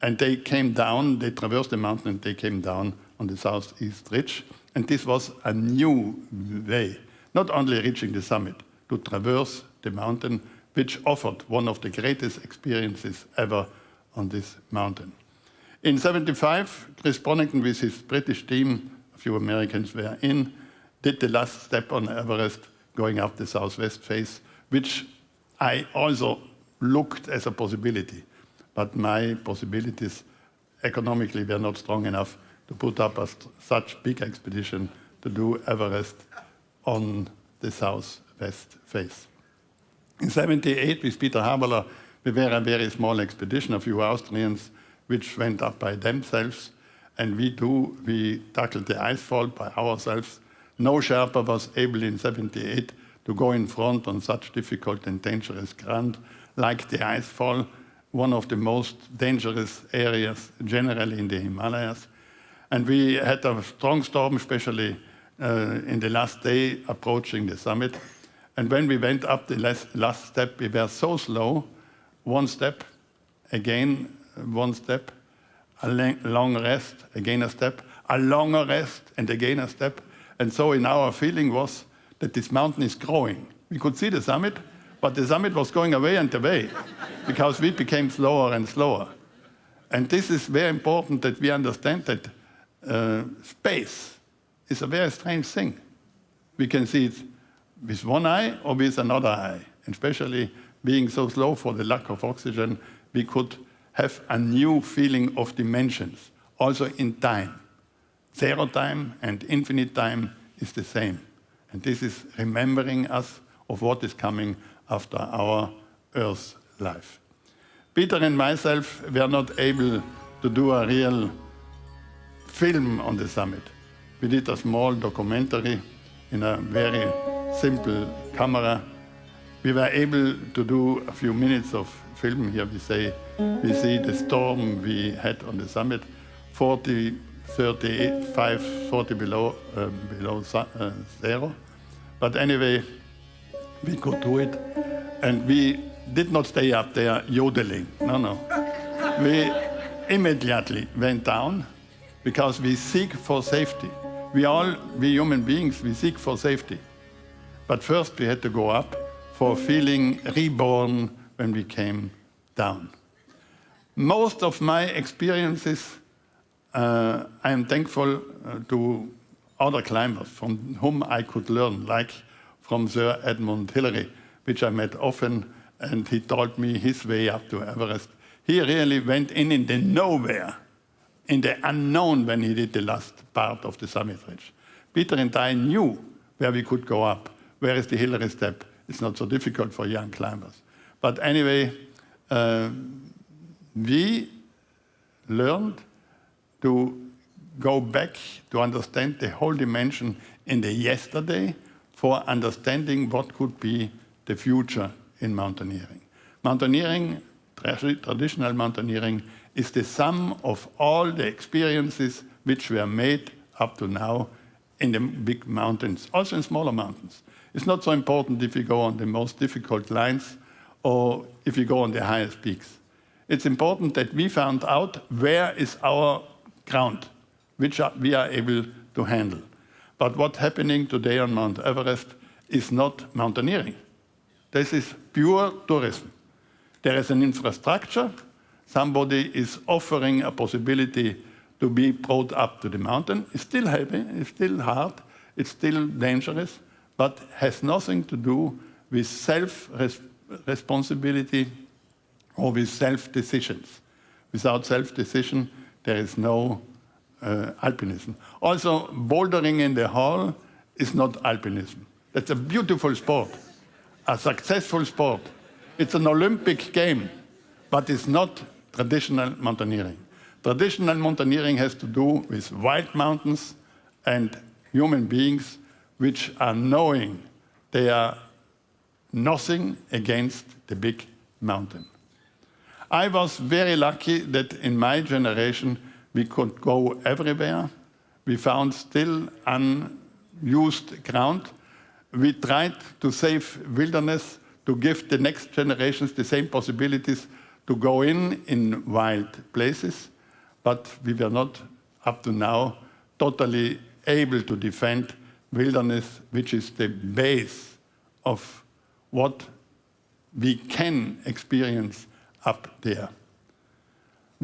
and they came down, they traversed the mountain, and they came down on the southeast ridge. And this was a new way, not only reaching the summit, to traverse the mountain, which offered one of the greatest experiences ever on this mountain. In '75, Chris Bonington with his British team, a few Americans were in, did the last step on Everest, going up the southwest face, which I also looked as a possibility. But my possibilities economically were not strong enough to put up such big expedition to do Everest on the southwest face. In '78, with Peter Haberler, we were a very small expedition, a few Austrians, which went up by themselves. And we tackled the icefall by ourselves. No Sherpa was able in '78 to go in front on such difficult and dangerous ground like the icefall, one of the most dangerous areas generally in the Himalayas. And we had a strong storm, especially in the last day approaching the summit. And when we went up the last step, we were so slow, one step, again one step, a long rest, again a step, a longer rest, and again a step. And so in our feeling was that this mountain is growing. We could see the summit, but the summit was going away and away because we became slower and slower. And this is very important that we understand that space is a very strange thing. We can see it with one eye or with another eye. And especially being so slow for the lack of oxygen, we could have a new feeling of dimensions, also in time. Zero time and infinite time is the same. And this is remembering us of what is coming after our Earth life. Peter and myself were not able to do a real film on the summit. We did a small documentary in a very simple camera. We were able to do a few minutes of film. Here we see the storm we had on the summit, 40, 35, 40 below zero. But anyway, we could do it. And we did not stay up there yodeling. No. We immediately went down because we seek for safety. We human beings, we seek for safety. But first we had to go up for feeling reborn when we came down. Most of my experiences, I am thankful to other climbers from whom I could learn, like from Sir Edmund Hillary, which I met often, and he told me his way up to Everest. He really went in the nowhere in the unknown when he did the last part of the summit ridge. Peter and I knew where we could go up. Where is the Hillary step? It's not so difficult for young climbers. But anyway, we learned to go back to understand the whole dimension in the yesterday for understanding what could be the future in mountaineering. Mountaineering, traditional mountaineering, is the sum of all the experiences which were made up to now in the big mountains, also in smaller mountains. It's not so important if you go on the most difficult lines or if you go on the highest peaks. It's important that we found out where is our ground, which we are able to handle. But what's happening today on Mount Everest is not mountaineering. This is pure tourism. There is an infrastructure. Somebody is offering a possibility to be brought up to the mountain. It's still heavy, it's still hard, it's still dangerous, but has nothing to do with self-responsibility or with self-decisions. Without self-decision, there is no alpinism. Also, bouldering in the hall is not alpinism. That's a beautiful sport, a successful sport. It's an Olympic game, but it's not traditional mountaineering. Traditional mountaineering has to do with wild mountains and human beings which are knowing they are nothing against the big mountain. I was very lucky that in my generation we could go everywhere. We found still unused ground. We tried to save wilderness, to give the next generations the same possibilities to go in wild places, but we were not, up to now, totally able to defend wilderness, which is the base of what we can experience up there.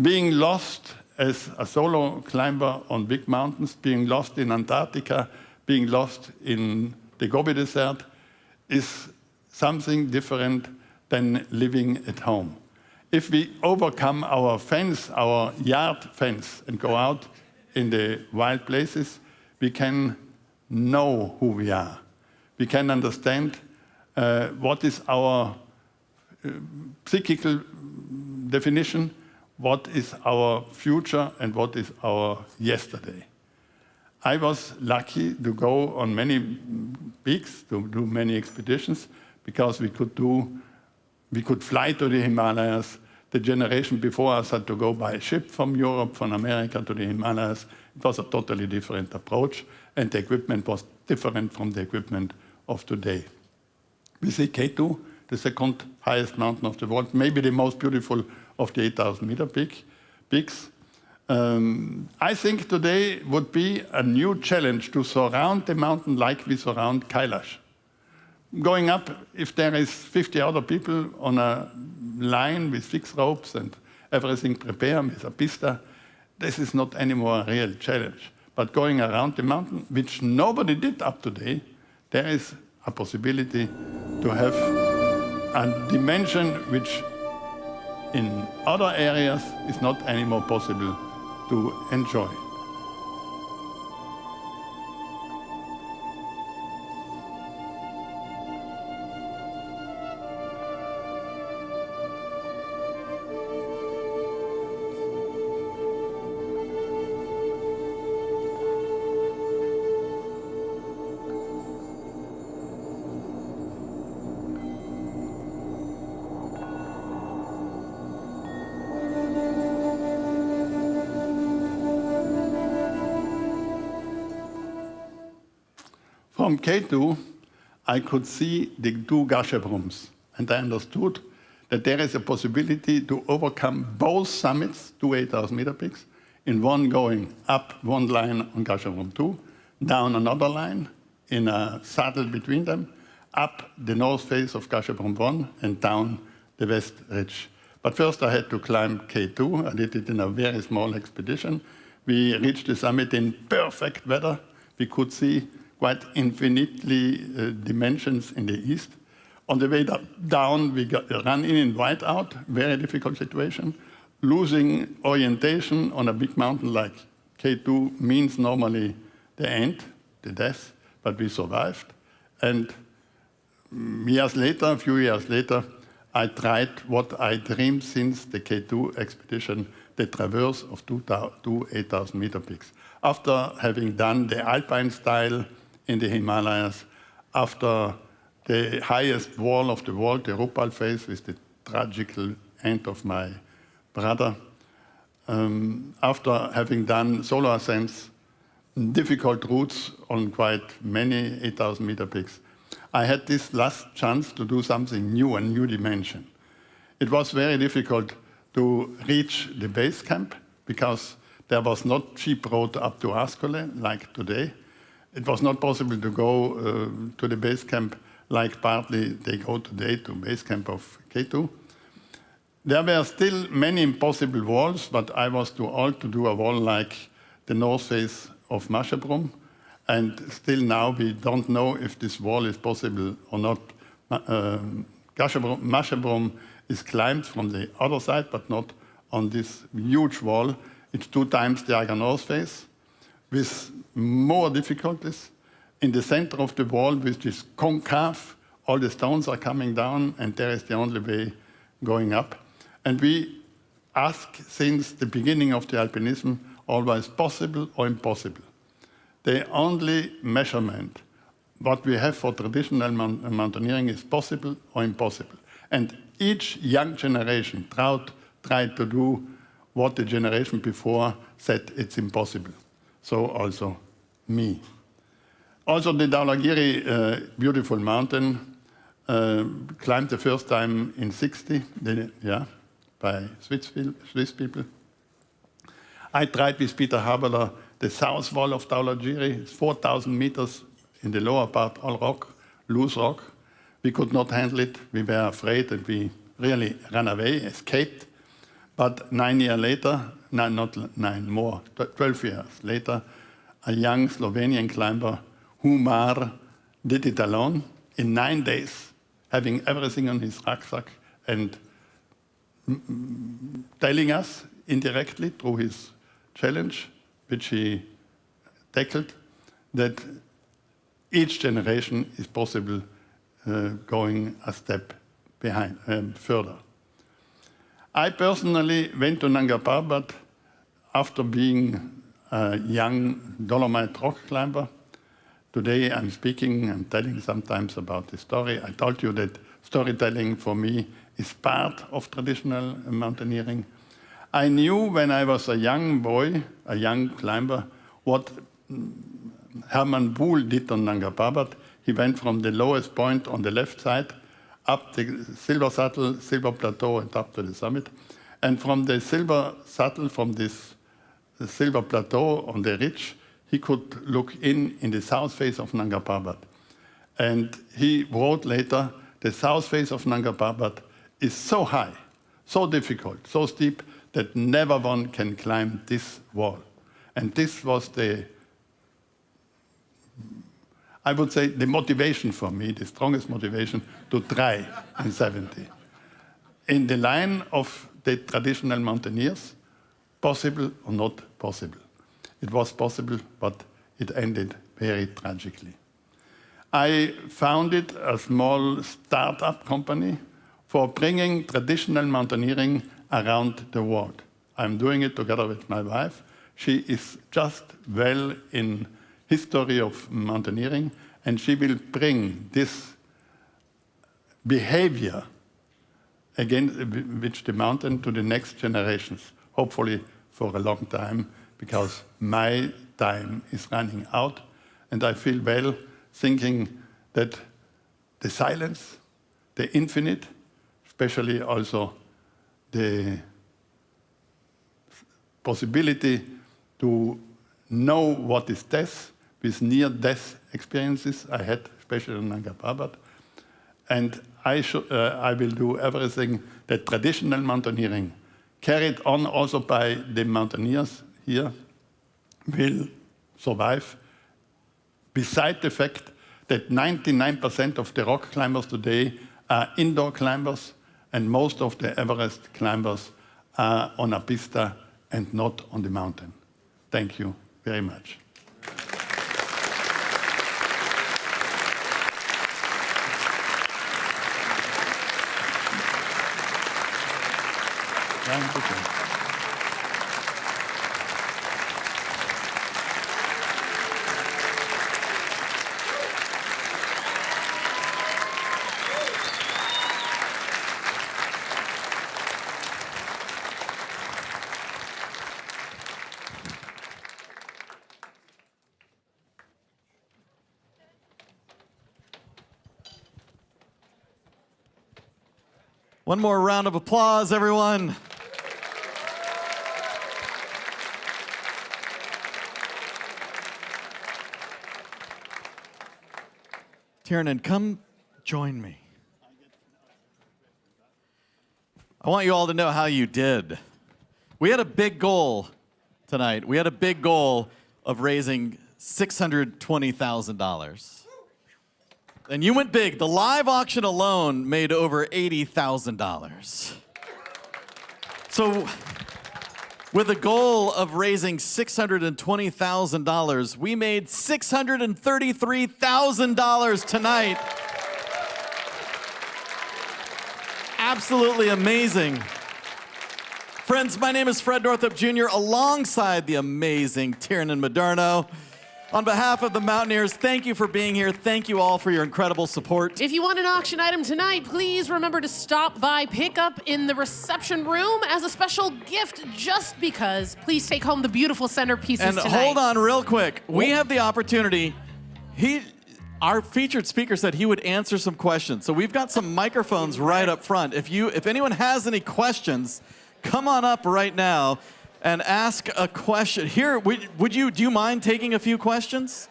Being lost as a solo climber on big mountains, being lost in Antarctica, being lost in the Gobi Desert is something different than living at home. If we overcome our fence, our yard fence, and go out in the wild places, we can know who we are. We can understand what is our psychical definition, what is our future, and what is our yesterday. I was lucky to go on many peaks, to do many expeditions, because we could fly to the Himalayas. The generation before us had to go by ship from Europe, from America to the Himalayas. It was a totally different approach, and the equipment was different from the equipment of today. We see K2, the second highest mountain of the world, maybe the most beautiful of the 8,000-meter peaks. I think today would be a new challenge to surround the mountain like we surround Kailash. Going up, if there is 50 other people on a line with 6 ropes and everything prepared with a pista, this is not anymore a real challenge. But going around the mountain, which nobody did up to today, there is a possibility to have a dimension which in other areas is not anymore possible to enjoy. From K2, I could see the 2 Gashebrums, and I understood that there is a possibility to overcome both summits, 2 8,000-meter peaks, in one going up one line on Gasherbrum 2, down another line in a saddle between them, up the north face of Gasherbrum 1 and down the west ridge. But first I had to climb K2. I did it in a very small expedition. We reached the summit in perfect weather. We could see quite infinitely dimensions in the east. On the way down, we ran in and white out, very difficult situation. losing orientation on a big mountain like K2 means normally the end, the death, but we survived. And a few years later, I tried what I dreamed since the K2 expedition, the traverse of two 8,000-meter peaks. After having done the alpine style in the Himalayas, after the highest wall of the world, the Rupal face, with the tragical end of my brother, after having done solo ascents, difficult routes on quite many 8,000-meter peaks, I had this last chance to do something new, a new dimension. It was very difficult to reach the base camp because there was not cheap road up to Ascoli like today. It was not possible to go to the base camp like partly they go today to base camp of K2. There were still many impossible walls, but I was too old to do a wall like the north face of Masherbrum. And still now we don't know if this wall is possible or not. Masherbrum is climbed from the other side, but not on this huge wall. It's 2 times the Aga north face, with more difficulties. In the center of the wall, which is concave, all the stones are coming down, and there is the only way going up. And we ask since the beginning of the alpinism, always possible or impossible. The only measurement what we have for traditional mountaineering is possible or impossible. And each young generation tried to do what the generation before said it's impossible. So also me. Also the Dhaulagiri, beautiful mountain, climbed the first time in '60, by Swiss people. I tried with Peter Haberler the south wall of Dhaulagiri. It's 4,000 meters in the lower part, all rock, loose rock. We could not handle it. We were afraid and we really ran away, escaped. But 9 years later, no, not 9 more, 12 years later, a young Slovenian climber, Humar, did it alone in 9 days, having everything on his rucksack and telling us indirectly through his challenge, which he tackled, that each generation is possible going a step behind, further. I personally went to Nanga Parbat after being a young Dolomite rock climber. Today I'm speaking and telling sometimes about the story. I told you that storytelling for me is part of traditional mountaineering. I knew when I was a young boy, a young climber, what Hermann Buhl did on Nanga Parbat. He went from the lowest point on the left side up the Silver Saddle, Silver Plateau, and up to the summit. And from the Silver Saddle, from this Silver Plateau on the ridge, he could look in the south face of Nanga Parbat. And he wrote later, the south face of Nanga Parbat is so high, so difficult, so steep, that never one can climb this wall. And this was I would say, the motivation for me, the strongest motivation to try in '70. In the line of the traditional mountaineers, possible or not possible. It was possible, but it ended very tragically. I founded a small startup company for bringing traditional mountaineering around the world. I'm doing it together with my wife. She is just well in history of mountaineering, and she will bring this behavior which the mountain to the next generations, hopefully for a long time, because my time is running out, and I feel well thinking that the silence, the infinite, especially also the possibility to know what is death, with near-death experiences I had, especially in Nanga Parbat. And I will do everything that traditional mountaineering, carried on also by the mountaineers here, will survive, beside the fact that 99% of the rock climbers today are indoor climbers, and most of the Everest climbers on a pista and not on the mountain. Thank you very much. One more round of applause, everyone. Tiernan, come join me. I want you all to know how you did. We had a big goal tonight. We had a big goal of raising $620,000. And you went big. The live auction alone made over $80,000. So with a goal of raising $620,000, we made $633,000 tonight. Absolutely amazing. Friends, my name is Fred Northup Jr. alongside the amazing Tiernan Moderno. On behalf of the Mountaineers, thank you for being here. Thank you all for your incredible support. If you want an auction item tonight, please remember to stop by, pick up in the reception room as a special gift just because. Please take home the beautiful centerpieces and tonight. Hold on real quick. We have the opportunity. Our featured speaker said he would answer some questions. So we've got some microphones right up front. If anyone has any questions, come on up right now and ask a question. Here, do you mind taking a few questions?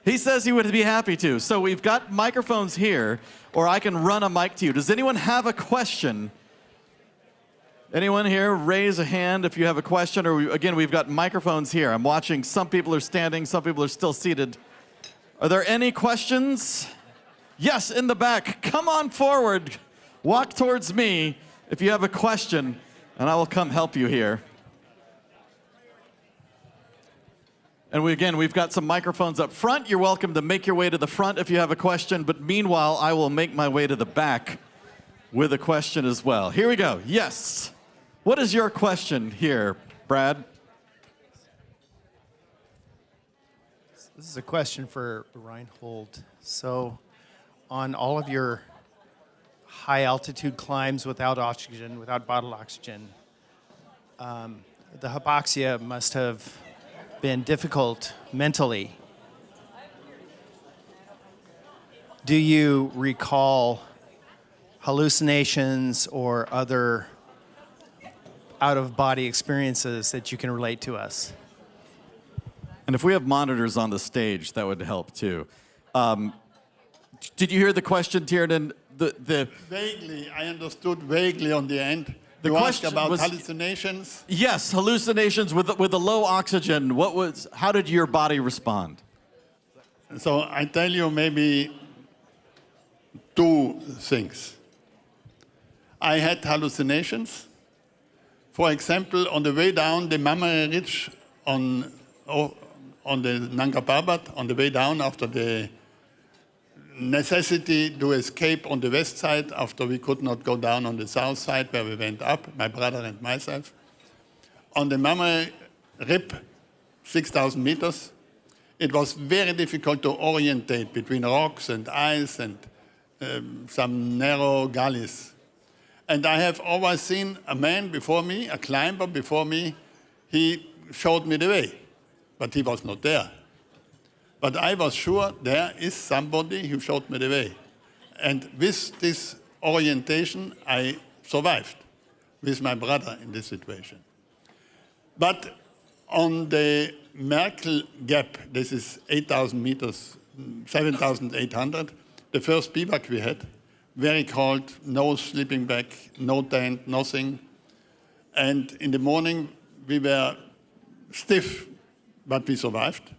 He says he would be happy to. So we've got microphones here, or I can run a mic to you. Does anyone have a question? Anyone here, raise a hand if you have a question, or again, we've got microphones here. I'm watching, some people are standing, some people are still seated. Are there any questions? Yes, in the back. Come on forward. Walk towards me if you have a question, and I will come help you here. And we've got some microphones up front. You're welcome to make your way to the front if you have a question, but meanwhile, I will make my way to the back with a question as well. Here we go. Yes. What is your question here, Brad? This is a question for Reinhold. So, on all of your high altitude climbs without oxygen, without bottled oxygen, the hypoxia must have been difficult mentally. Do you recall hallucinations or other out-of-body experiences that you can relate to us? And if we have monitors on the stage, that would help too. Did you hear the question, Tiernan? Vaguely, I understood vaguely on the end. The you question asked about was, hallucinations? Yes, hallucinations with the low oxygen. How did your body respond? So I tell you maybe two things. I had hallucinations. For example, on the way down the Mamre Ridge on the Nanga Parbat, on the way down after the necessity to escape on the west side after we could not go down on the south side where we went up, my brother and myself. On the Mamre Rip, 6,000 meters, it was very difficult to orientate between rocks and ice and some narrow gullies. And I have always seen a man before me, a climber before me, he showed me the way, but he was not there. But I was sure there is somebody who showed me the way. And with this orientation, I survived with my brother in this situation. But on the Merkel Gap, this is 8,000 meters, 7,800, the first bivouac we had, very cold, no sleeping bag, no tent, nothing. And in the morning, we were stiff, but we survived.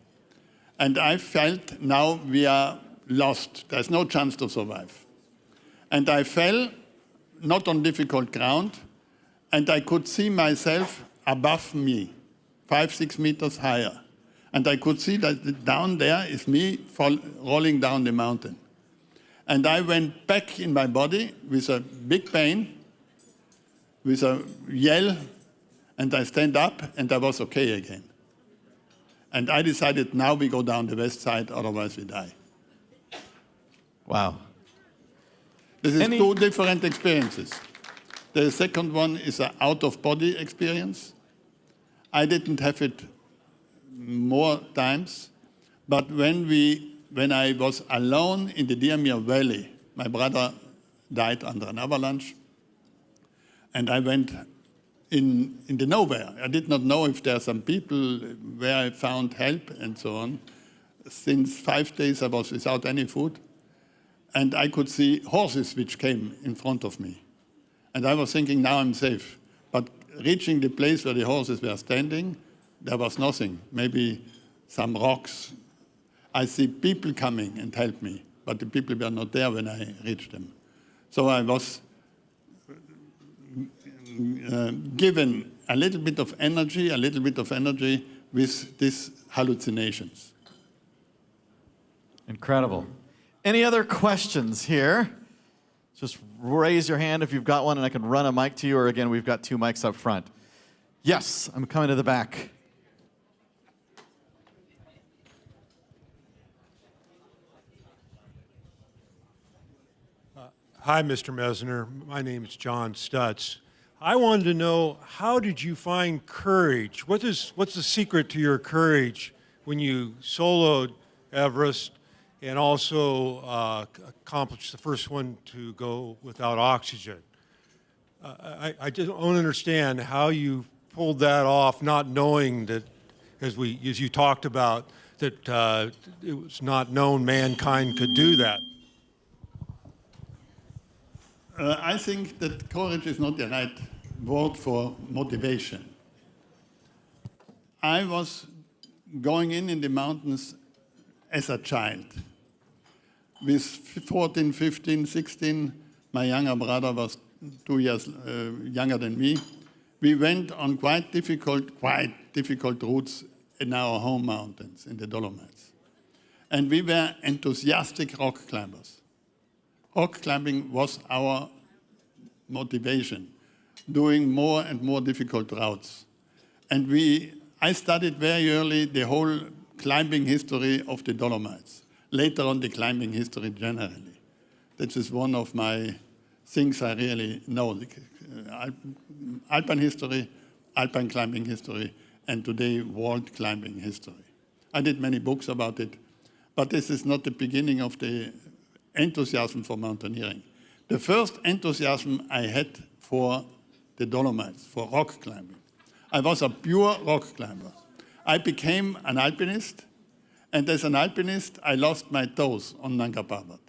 And I felt now we are lost. There's no chance to survive. And I fell, not on difficult ground, and I could see myself above me, 5, 6 meters higher. And I could see that down there is me rolling down the mountain. And I went back in my body with a big pain, with a yell, and I stand up, and I was okay again. And I decided, now we go down the west side, otherwise we die. Wow. This is two different experiences. The second one is an out-of-body experience. I didn't have it more times, but when I was alone in the Deermere Valley, my brother died under an avalanche, and I went in the nowhere. I did not know if there are some people where I found help and so on. Since 5 days I was without any food, and I could see horses which came in front of me. And I was thinking, now I'm safe. But reaching the place where the horses were standing, there was nothing, maybe some rocks. I see people coming and help me, but the people were not there when I reached them. So I was given a little bit of energy with these hallucinations. Incredible. Any other questions here? Just raise your hand if you've got one, and I can run a mic to you, or again, we've got 2 mics up front. Yes, I'm coming to the back. Hi, Mr. Messner. My name is John Stutz. I wanted to know, how did you find courage? What's the secret to your courage when you soloed Everest and also accomplished the first one to go without oxygen? I just don't understand how you pulled that off, not knowing that, as you talked about, that it was not known mankind could do that. I think that courage is not the right word for motivation. I was going in the mountains as a child. With 14, 15, 16, my younger brother was 2 years younger than me. We went on quite difficult routes in our home mountains, in the Dolomites. And we were enthusiastic rock climbers. Rock climbing was our motivation, doing more and more difficult routes. And I studied very early the whole climbing history of the Dolomites. Later on, the climbing history generally. That is one of my things I really know. Alpine history, alpine climbing history, and today world climbing history. I did many books about it, but this is not the beginning of the enthusiasm for mountaineering. The first enthusiasm I had for the Dolomites, for rock climbing. I was a pure rock climber. I became an alpinist, and as an alpinist, I lost my toes on Nanga Parbat.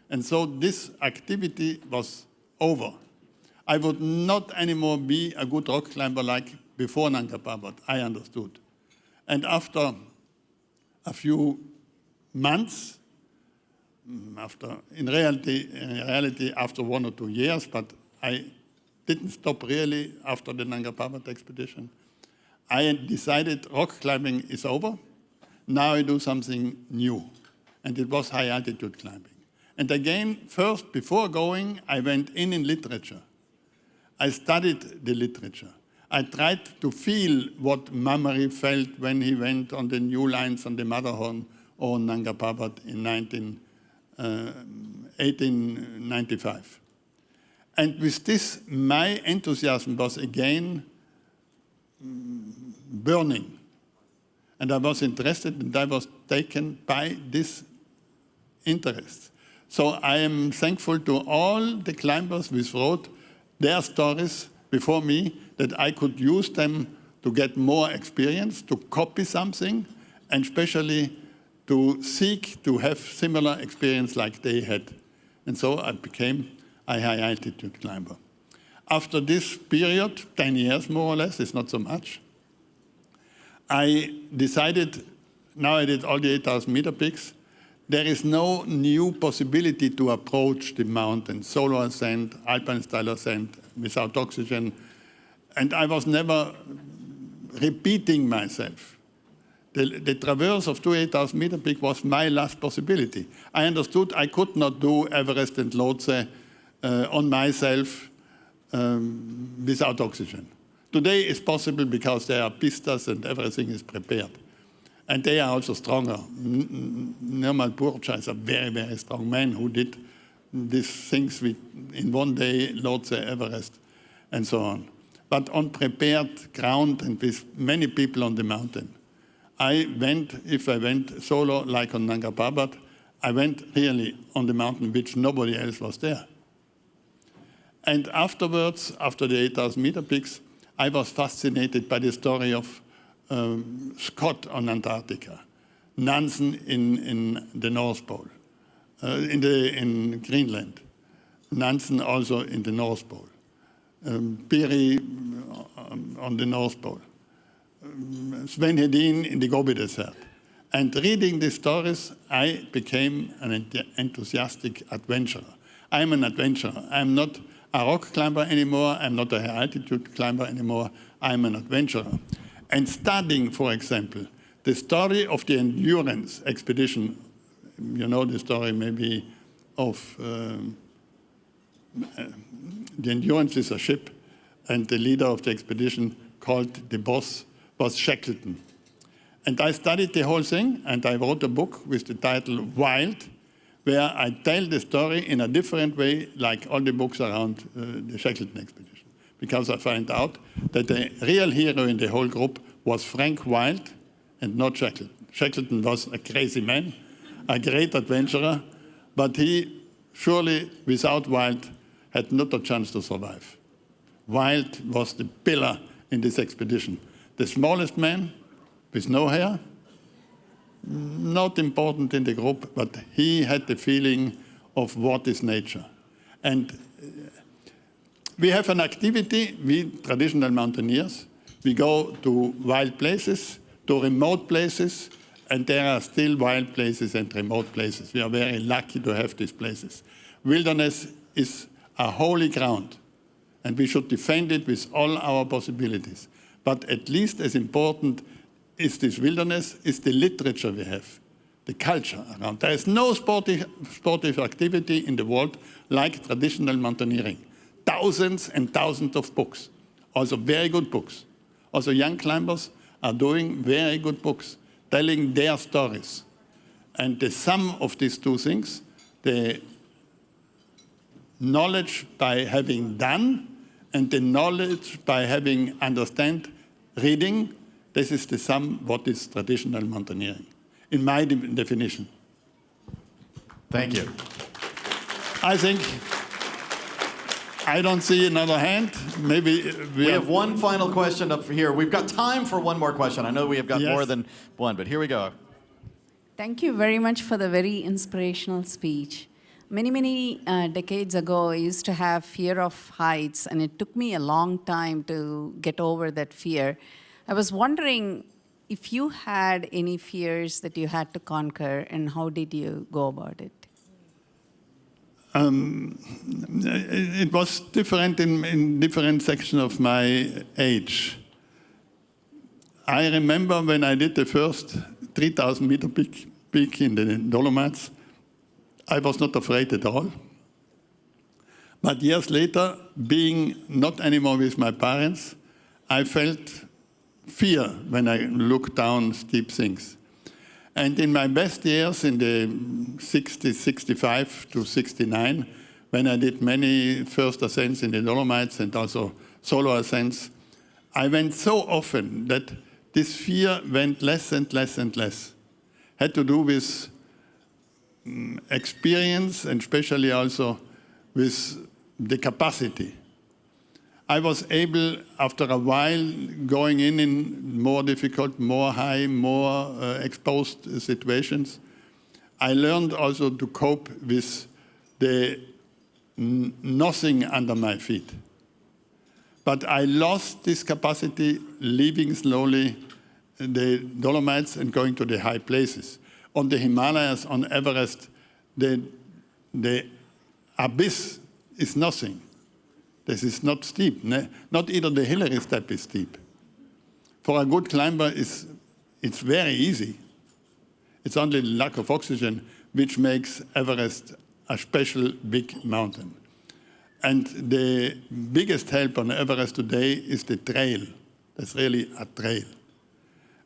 And so this activity was over. I would not anymore be a good rock climber like before Nanga Parbat, I understood. And after a few months, in reality, after 1 or 2 years, but I didn't stop really after the Nanga Parbat expedition. I decided rock climbing is over. Now I do something new. And it was high altitude climbing. And again, first, before going, I went in literature. I studied the literature. I tried to feel what Mamary felt when he went on the new lines on the Matterhorn or Nanga Parbat in 1895. And with this, my enthusiasm was again burning. And I was interested, and I was taken by this interest. So I am thankful to all the climbers who wrote their stories before me, that I could use them to get more experience, to copy something, and especially to seek to have similar experience like they had. And so I became a high altitude climber. After this period, 10 years more or less, it's not so much, I decided, now I did all the 8,000 meter peaks, there is no new possibility to approach the mountain, solo ascent, alpine style ascent, without oxygen. And I was never repeating myself. The traverse of 8,000-meter peak was my last possibility. I understood I could not do Everest and Lhotse on myself without oxygen. Today it's possible because there are pistas and everything is prepared. And they are also stronger. Nirmal Purcha is a very, very strong man who did these things in one day, Lhotse, Everest, and so on. But on prepared ground and with many people on the mountain. If I went solo, like on Nanga Parbat, I went really on the mountain which nobody else was there. And afterwards, after the 8,000-meter peaks, I was fascinated by the story of Scott on Antarctica, Nansen in the North Pole, in Greenland, Nansen also in the North Pole, Peary on the North Pole, Sven Hedin in the Gobi Desert. And reading these stories, I became an enthusiastic adventurer. I'm an adventurer. I'm not a rock climber anymore. I'm not a high altitude climber anymore. I'm an adventurer. And studying, for example, the story of the Endurance expedition, you know the story maybe of the Endurance is a ship, and the leader of the expedition called the boss was Shackleton. And I studied the whole thing, and I wrote a book with the title Wild, where I tell the story in a different way, like all the books around the Shackleton expedition. Because I find out that the real hero in the whole group was Frank Wild and not Shackleton. Shackleton was a crazy man, a great adventurer, but he surely, without Wild, had not a chance to survive. Wild was the pillar in this expedition. The smallest man, with no hair, not important in the group, but he had the feeling of what is nature. And we have an activity, we traditional mountaineers, we go to wild places, to remote places, and there are still wild places and remote places. We are very lucky to have these places. Wilderness is a holy ground, and we should defend it with all our possibilities. But at least as important is this wilderness, is the literature we have, the culture around. There is no sportive activity in the world like traditional mountaineering. Thousands and thousands of books, also very good books. Also young climbers are doing very good books, telling their stories. And the sum of these two things, the knowledge by having done and the knowledge by having understand reading, this is the sum what is traditional mountaineering, in my definition. Thank you. I think, I don't see another hand. Maybe we have one final question up here. We've got time for one more question. I know we have got more than one, but here we go. Thank you very much for the very inspirational speech. Many decades ago, I used to have fear of heights, and it took me a long time to get over that fear. I was wondering if you had any fears that you had to conquer, and how did you go about it? It was different in different sections of my age. I remember when I did the first 3,000-meter peak in the Dolomites, I was not afraid at all. But years later, being not anymore with my parents, I felt fear when I looked down steep things. And in my best years, in the 65 to 69, when I did many first ascents in the Dolomites and also solo ascents, I went so often that this fear went less and less and less. Had to do with experience and especially also with the capacity. I was able, after a while, going in more difficult, more high, more exposed situations, I learned also to cope with the nothing under my feet. But I lost this capacity leaving slowly the Dolomites and going to the high places. On the Himalayas, on Everest, the abyss is nothing. This is not steep. Not even the Hillary step is steep. For a good climber, it's very easy. It's only the lack of oxygen which makes Everest a special big mountain. And the biggest help on Everest today is the trail. That's really a trail.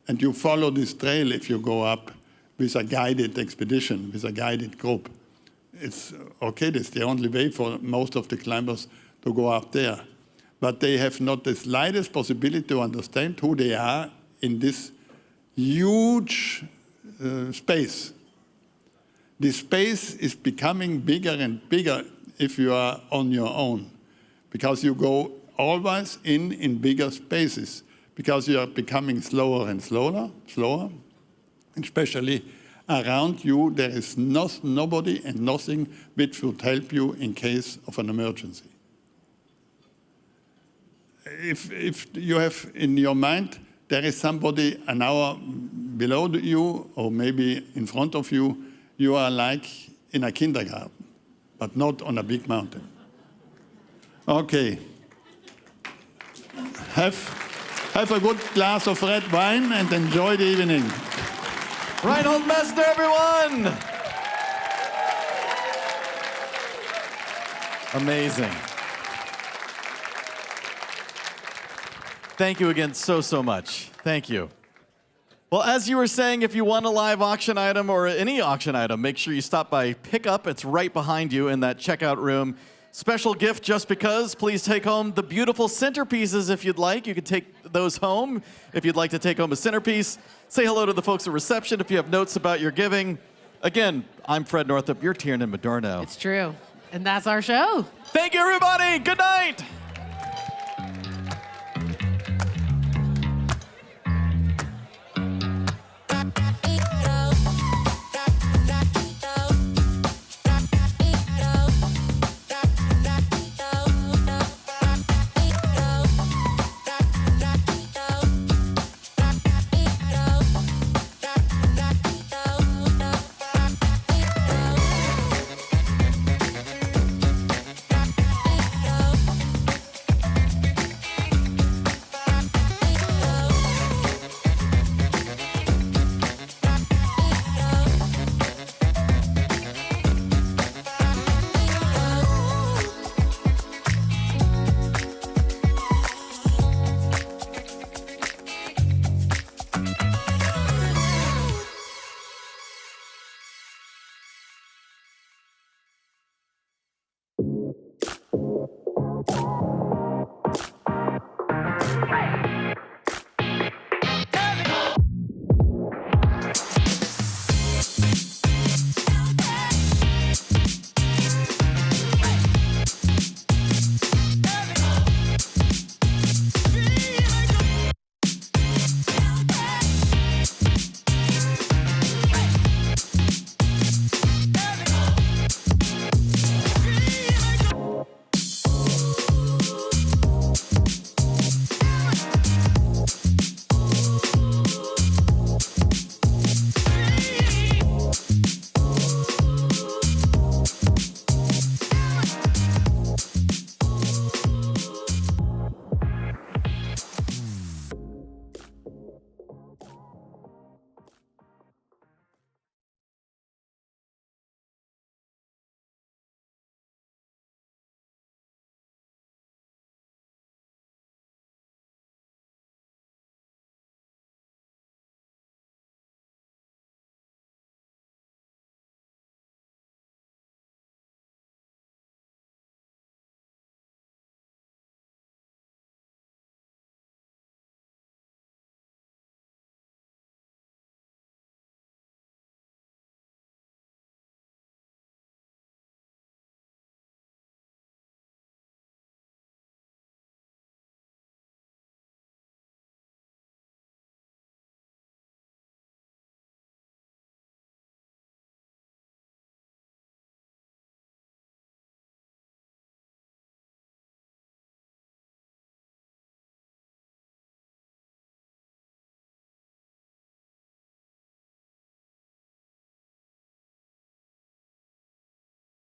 And you follow this trail if you go up with a guided expedition, with a guided group. It's okay, that's the only way for most of the climbers to go up there. But they have not the slightest possibility to understand who they are in this huge space. The space is becoming bigger and bigger if you are on your own, because you go always in bigger spaces, because you are becoming slower and slower, and especially around you there is nobody and nothing which would help you in case of an emergency. If you have in your mind there is somebody an hour below you or maybe in front of you, you are like in a kindergarten, but not on a big mountain. Okay. Have a good glass of red wine and enjoy the evening. Reinhold Messner, everyone! Amazing. Thank you again so much. Thank you. Well, as you were saying, if you want a live auction item or any auction item, make sure you stop by Pick Up. It's right behind you in that checkout room. Special gift just because. Please take home the beautiful centerpieces if you'd like. You can take those home if you'd like to take home a centerpiece. Say hello to the folks at reception if you have notes about your giving. Again, I'm Fred Northup. You're Tiernan Madorno. It's true. And that's our show. Thank you, everybody. Good night.